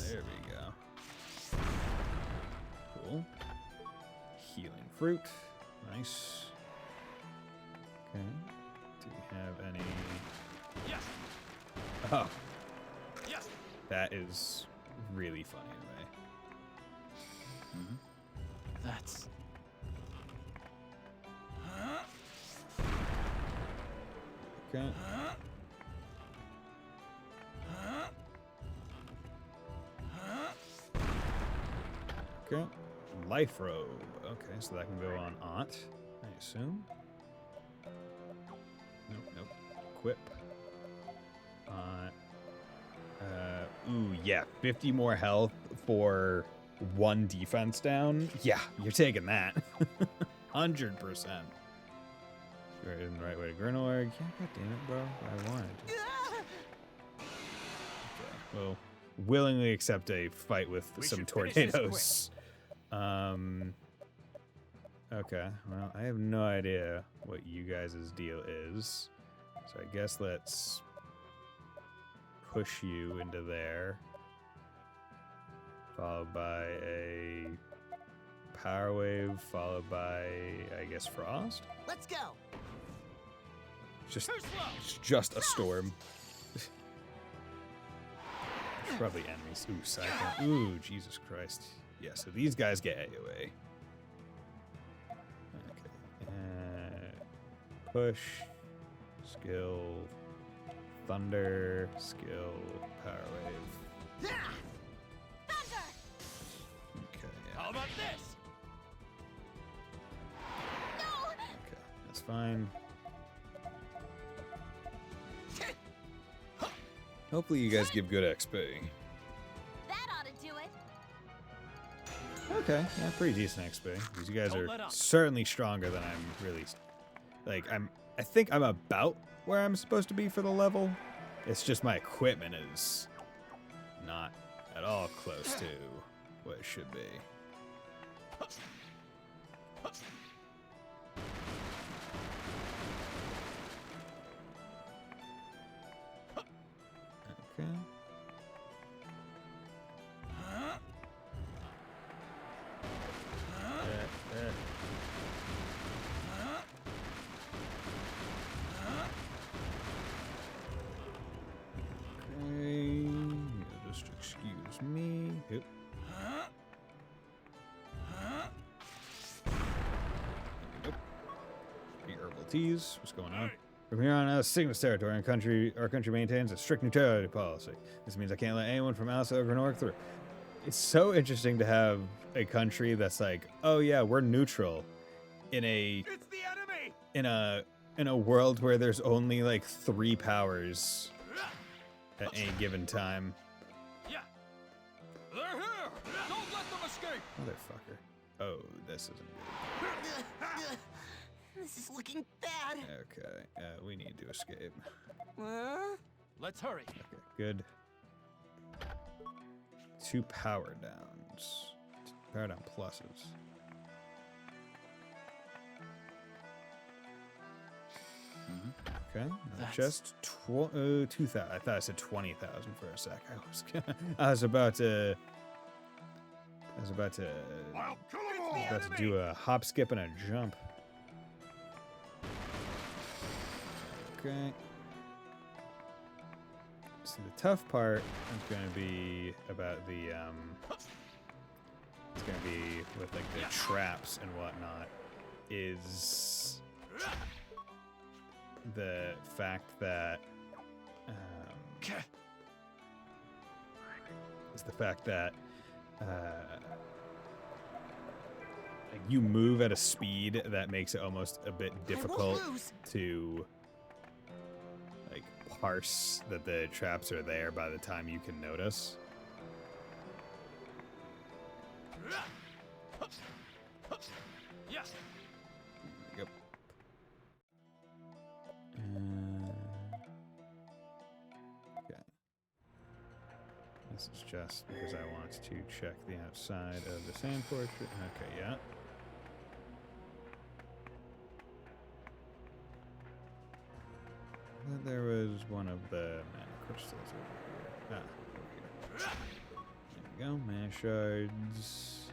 There we go. Cool. Healing fruit. Nice. Okay. Do we have any? Yes. Oh. Yes. That is really funny in a way. That's. Okay. Okay. Life robe. Okay, so that can go on Aunt, I assume. Nope, nope. Equip. Ooh, yeah. 50 more health for 1 defense down. Yeah, you're taking that. 100%. You're in the right way to Grinnorg. Yeah, god damn it, bro. I wanted to. Okay, well, willingly accept a fight with some tornadoes. Okay, well, I have no idea what you guys' deal is. So I guess let's push you into there. Followed by a power wave, followed by, I guess, frost? Let's go. It's just a storm. Probably enemies. Ooh, cyclone. Ooh, Jesus Christ. Yeah, so these guys get AoE. Okay. Push. Skill. Thunder. Skill. Power wave. Thunder! Okay, yeah. How about this? No! Okay, that's fine. Hopefully you guys give good XP. That ought to do it. Okay, yeah, pretty decent XP. Because you guys are certainly stronger than I'm really... Like, I think I'm about where I'm supposed to be for the level. It's just my equipment is not at all close to what it should be. Okay. Okay, just excuse me. Yep. Nope. The herbal teas. What's going on? From here on out, Cygnus territory and our country maintains a strict neutrality policy. This means I can't let anyone from Alice or Gnorg through. It's so interesting to have a country that's like, oh yeah, we're neutral, in a in a world where there's only like 3 powers at any given time. Yeah. They're here. Don't let them escape. Motherfucker. Oh, this isn't good. This is looking bad. Okay, we need to escape. Let's hurry. Okay, good. 2 power downs. 2 power down pluses. Okay, just 2,000. I thought I said 20,000 for a sec. I was about to do a hop, skip, and a jump. Okay. So the tough part is going to be about the it's going to be with like the traps and whatnot. Is the fact that is the fact that like you move at a speed that makes it almost a bit difficult to like parse that the traps are there by the time you can notice. Yes. Yep. Okay. This is just because I want to check the outside of the sand portrait. Okay, yeah. There was one of the mana crystals over here. Over here. There we go. Mana shards.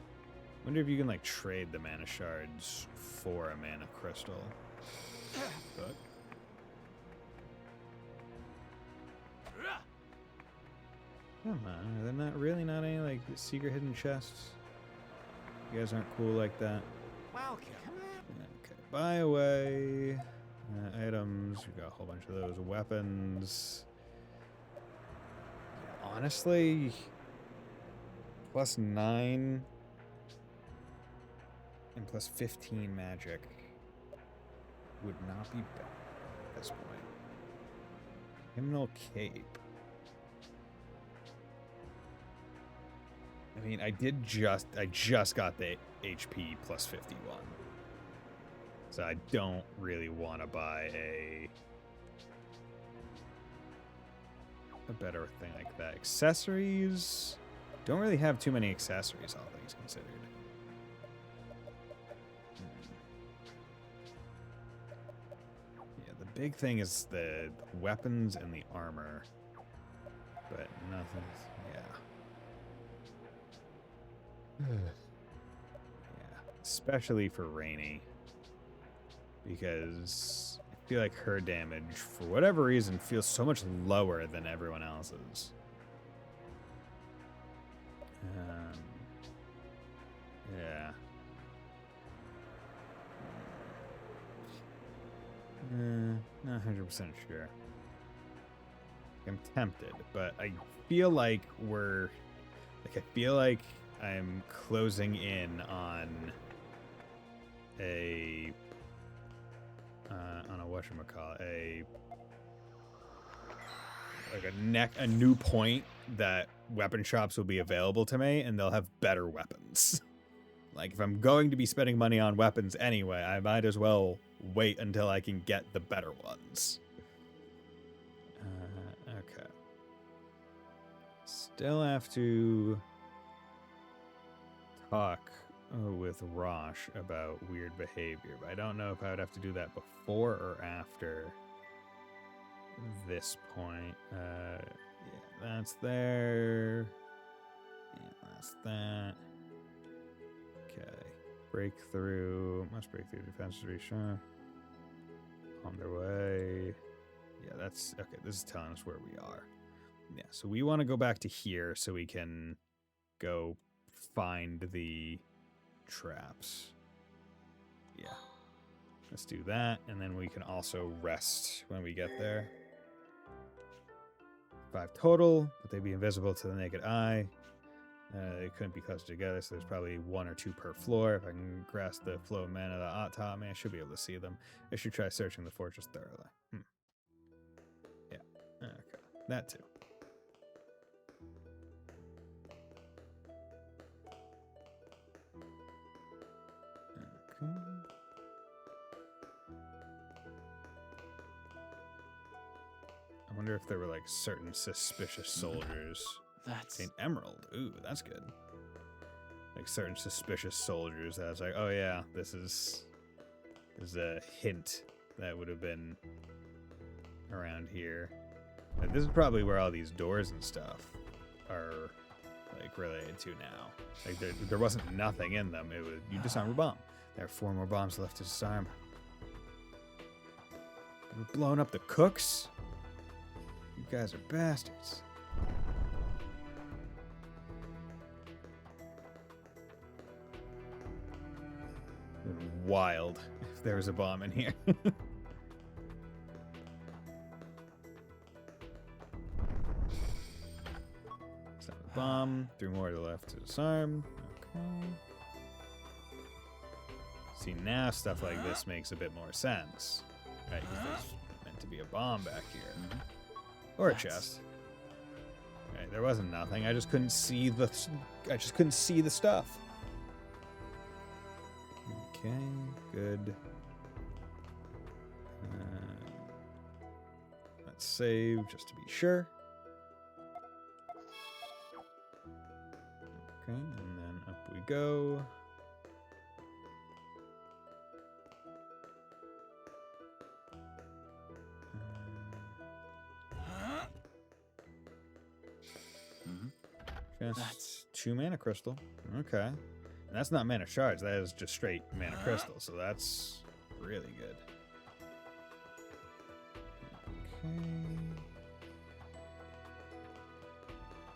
Wonder if you can like trade the mana shards for a mana crystal. But come on, are there not any like secret hidden chests? You guys aren't cool like that. Welcome. Okay, buy away. Items, we got a whole bunch of those. Weapons. Honestly, +9 and +15 magic would not be bad at this point. Hymnal Cape. I mean, I just got the HP +51. So I don't really want to buy a better thing like that. Accessories, don't really have too many accessories, all things considered. Yeah, the big thing is the weapons and the armor, but nothing. Yeah. Yeah, especially for Rainy. Because I feel like her damage, for whatever reason, feels so much lower than everyone else's. Yeah. Not 100% sure. I'm tempted, but I feel like I feel like I'm closing in on a whatchamacallit, a new point that weapon shops will be available to me and they'll have better weapons. Like if I'm going to be spending money on weapons anyway, I might as well wait until I can get the better ones. Okay. Still have to talk with Rosh about weird behavior, but I don't know if I would have to do that before or after this point. Yeah, that's there. Yeah, that's that. Okay. Breakthrough. Must break through defense to reach. On their way. Yeah, that's okay. This is telling us where we are. Yeah, so we want to go back to here so we can go find the traps. Yeah. Let's do that, and then we can also rest when we get there. 5 total, but they'd be invisible to the naked eye. They couldn't be clustered together, so there's probably 1 or 2 per floor. If I can grasp the flow of mana that taught me, I should be able to see them. I should try searching the fortress thoroughly. Yeah. Okay. That too. Okay. I wonder if there were like certain suspicious soldiers. That's an emerald. Ooh, that's good. Like certain suspicious soldiers that I was like, oh yeah, this is a hint that would have been around here. Like, this is probably where all these doors and stuff are like related to now. Like there wasn't nothing in them. It was you disarm a bomb. There are 4 more bombs left to disarm. We're blowing up the cooks? You guys are bastards. Wild if there was a bomb in here. bomb. 3 more to the left to disarm. Okay. See, now stuff like this makes a bit more sense. Right, because there's meant to be a bomb back here. Or a chest. Right, there wasn't nothing. I just couldn't see the stuff. Okay, good. Let's save just to be sure. Okay, and then up we go. Just 2 mana crystal. Okay. And that's not mana shards, that is just straight mana crystal, so that's really good. Okay.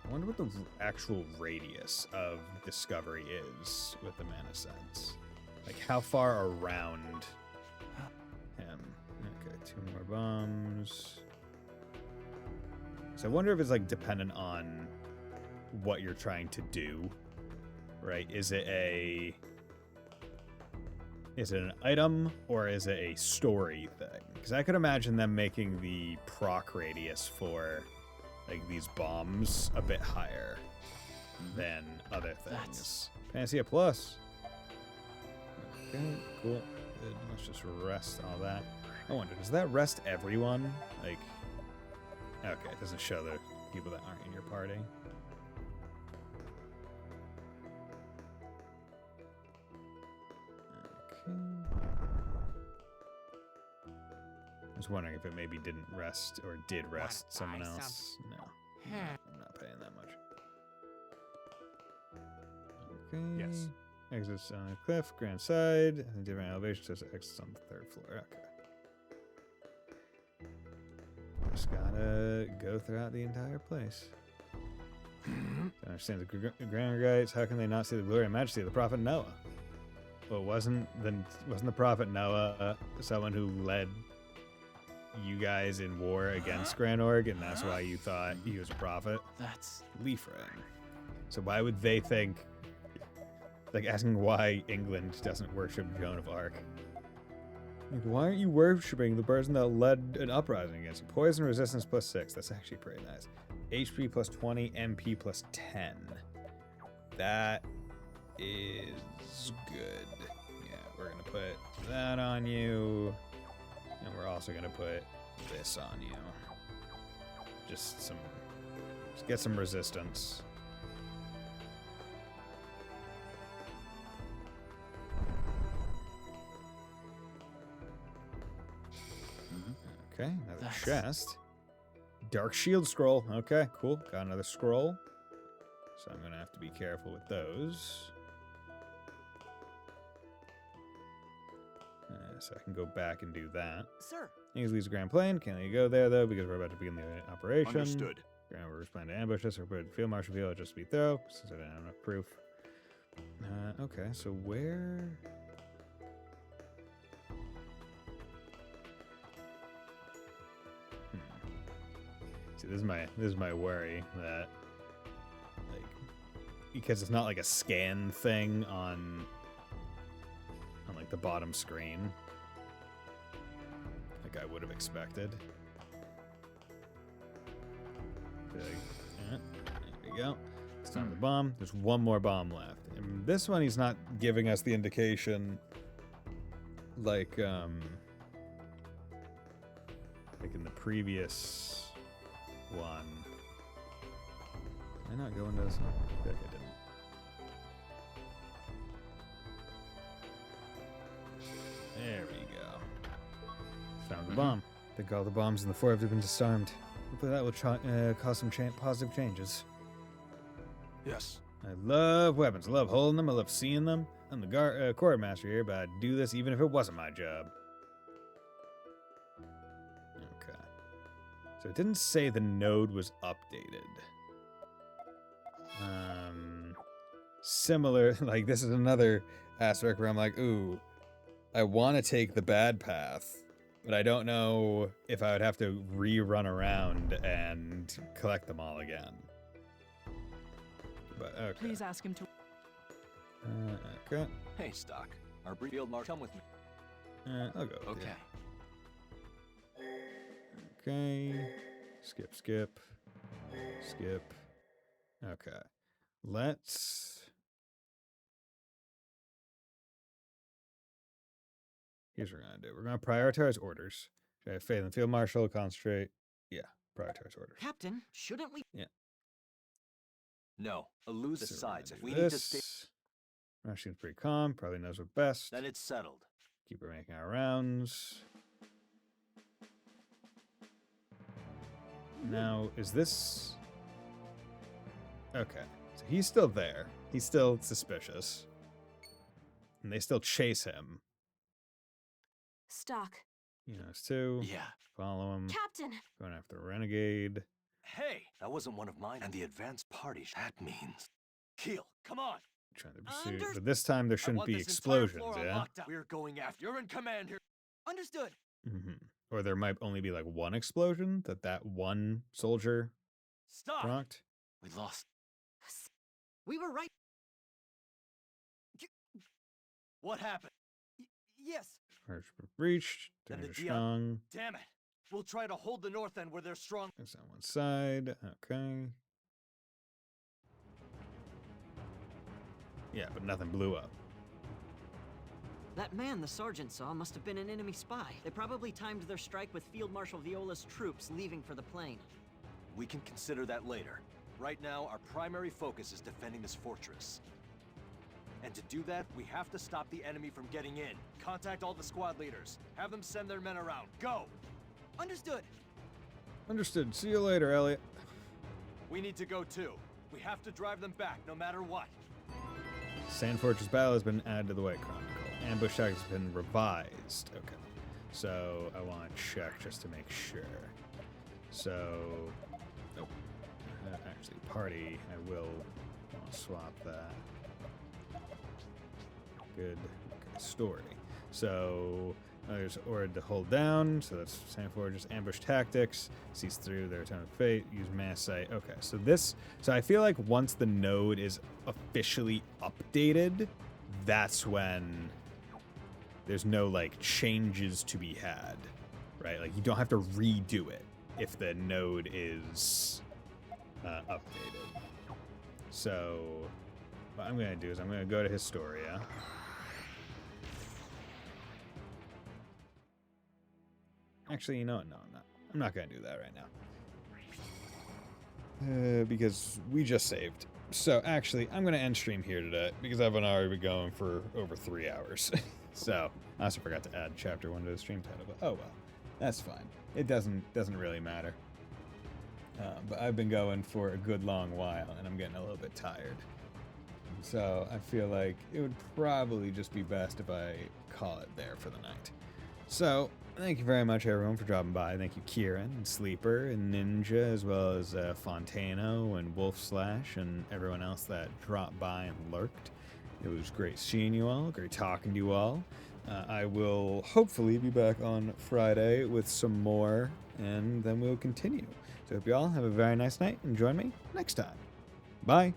I wonder what the actual radius of discovery is with the mana sense. Like, how far around him? Okay, 2 more bombs. So I wonder if it's, like, dependent on what you're trying to do, right? Is it an item or is it a story thing? Because I could imagine them making the proc radius for like these bombs a bit higher than other things. Panacea Plus. Okay, cool. Good. Let's just rest all that. I wonder, does that rest everyone? Like, okay, it doesn't show the people that aren't in your party. I was wondering if it maybe didn't rest or did rest someone else. No, I'm not paying that much. Okay. Yes. Exits on a cliff, grand side, and different elevations. So exits on the 3rd floor. Okay. Just gotta go throughout the entire place. To understand the Granergites, how can they not see the glory and majesty of the prophet Noah? Well, wasn't the prophet Noah someone who led you guys in war against Granorg, and that's why you thought he was a prophet? That's leaf ring. So why would they think, like asking why England doesn't worship Joan of Arc? Like, why aren't you worshipping the person that led an uprising against you? Poison resistance +6. That's actually pretty nice. HP +20, MP +10. That is good. Yeah, we're gonna put that on you. And we're also gonna put this on you. Just get some resistance. Okay, another chest. Dark Shield Scroll. Okay, cool. Got another scroll. So I'm gonna have to be careful with those. So I can go back and do that. Sir. Things leaves Grand Plain. Can't let you go there, though, because we're about to begin the operation. Understood. Grand Warriors plan to ambush us or put Field Marshal Field just to be thorough, since I don't have enough proof. Okay, so where... See, this is my worry that, like, because it's not like a scan thing on like the bottom screen, like I would have expected. Like, there we go. It's time for the bomb. There's one more bomb left, and this one he's not giving us the indication, like in the previous one. Did I not go into this one? I feel like I didn't. There we go. Found the bomb. I think all the bombs in the fort have been disarmed. Hopefully that will cause some positive changes. Yes. I love weapons. I love holding them. I love seeing them. I'm the quartermaster here, but I'd do this even if it wasn't my job. Okay. So it didn't say the node was updated. Similar, like this is another aspect where I'm like, ooh, I want to take the bad path, but I don't know if I would have to rerun around and collect them all again. but okay. Please ask him to. Okay. Hey, Stock. Our brief field marshal, come with me. I'll go. With Okay. you. Okay. Skip, skip. Skip. Okay. Let's. Here's what we're gonna do. We're gonna prioritize orders. Okay, faith in the field marshal, concentrate. Yeah, prioritize orders. Captain, shouldn't we? Yeah. No, elude the So we're sides. gonna If do we need to stay, this. Rash seems pretty calm. Probably knows what best. then it's settled. Keep her making our rounds. Now, is this... Okay. So he's still there. He's still suspicious. And they still chase him. Stock. You know, it's two. Yeah. Follow him. Captain! Going after Renegade. Hey, that wasn't one of mine. And the advanced party. That means Keel. Come on. Trying to pursue. But this time there I shouldn't want be this entire explosions, floor on yeah? lockdown. We're going after. You're in command here. Understood. Or there might only be like one explosion that one soldier Stop. procced. We lost. We were right. What happened? Yes. First breached. Then Damage the strong. Damn it. We'll try to hold the north end where they're strong. That's on one side. Okay. Yeah, but nothing blew up. That man the sergeant saw must have been an enemy spy. They probably timed their strike with Field Marshal Viola's troops leaving for the plane. We can consider that later. Right now, our primary focus is defending this fortress. And to do that, we have to stop the enemy from getting in. Contact all the squad leaders. Have them send their men around. Go! Understood. Understood. See you later, Elliot. We need to go too. We have to drive them back, no matter what. Sand Fortress Battle has been added to the White Chronicle. Ambush tactics has been revised. Okay. So I want to check just to make sure. So, oh, actually, party. I will want to swap that. Good. Okay, story. So there's ordered to hold down. So that's Sand Fortress ambush tactics. Sees through their tone of fate. Use mass sight. Okay. So this. So I feel like once the node is officially updated, that's when there's no like changes to be had, right? Like you don't have to redo it if the node is updated. So what I'm gonna do is I'm gonna go to Historia. Actually, you know what? No, I'm not. I'm not gonna do that right now. Because we just saved. So actually, I'm gonna end stream here today because I've already been going for over 3 hours. So I also forgot to add chapter 1 to the stream title, but oh well, that's fine. It doesn't really matter. But I've been going for a good long while, and I'm getting a little bit tired. So I feel like it would probably just be best if I call it there for the night. So thank you very much, everyone, for dropping by. Thank you, Kieran and Sleeper and Ninja, as well as Fontano and Wolf Slash and everyone else that dropped by and lurked. It was great seeing you all, great talking to you all. I will hopefully be back on Friday with some more, and then we'll continue. So hope you all have a very nice night, and join me next time. Bye.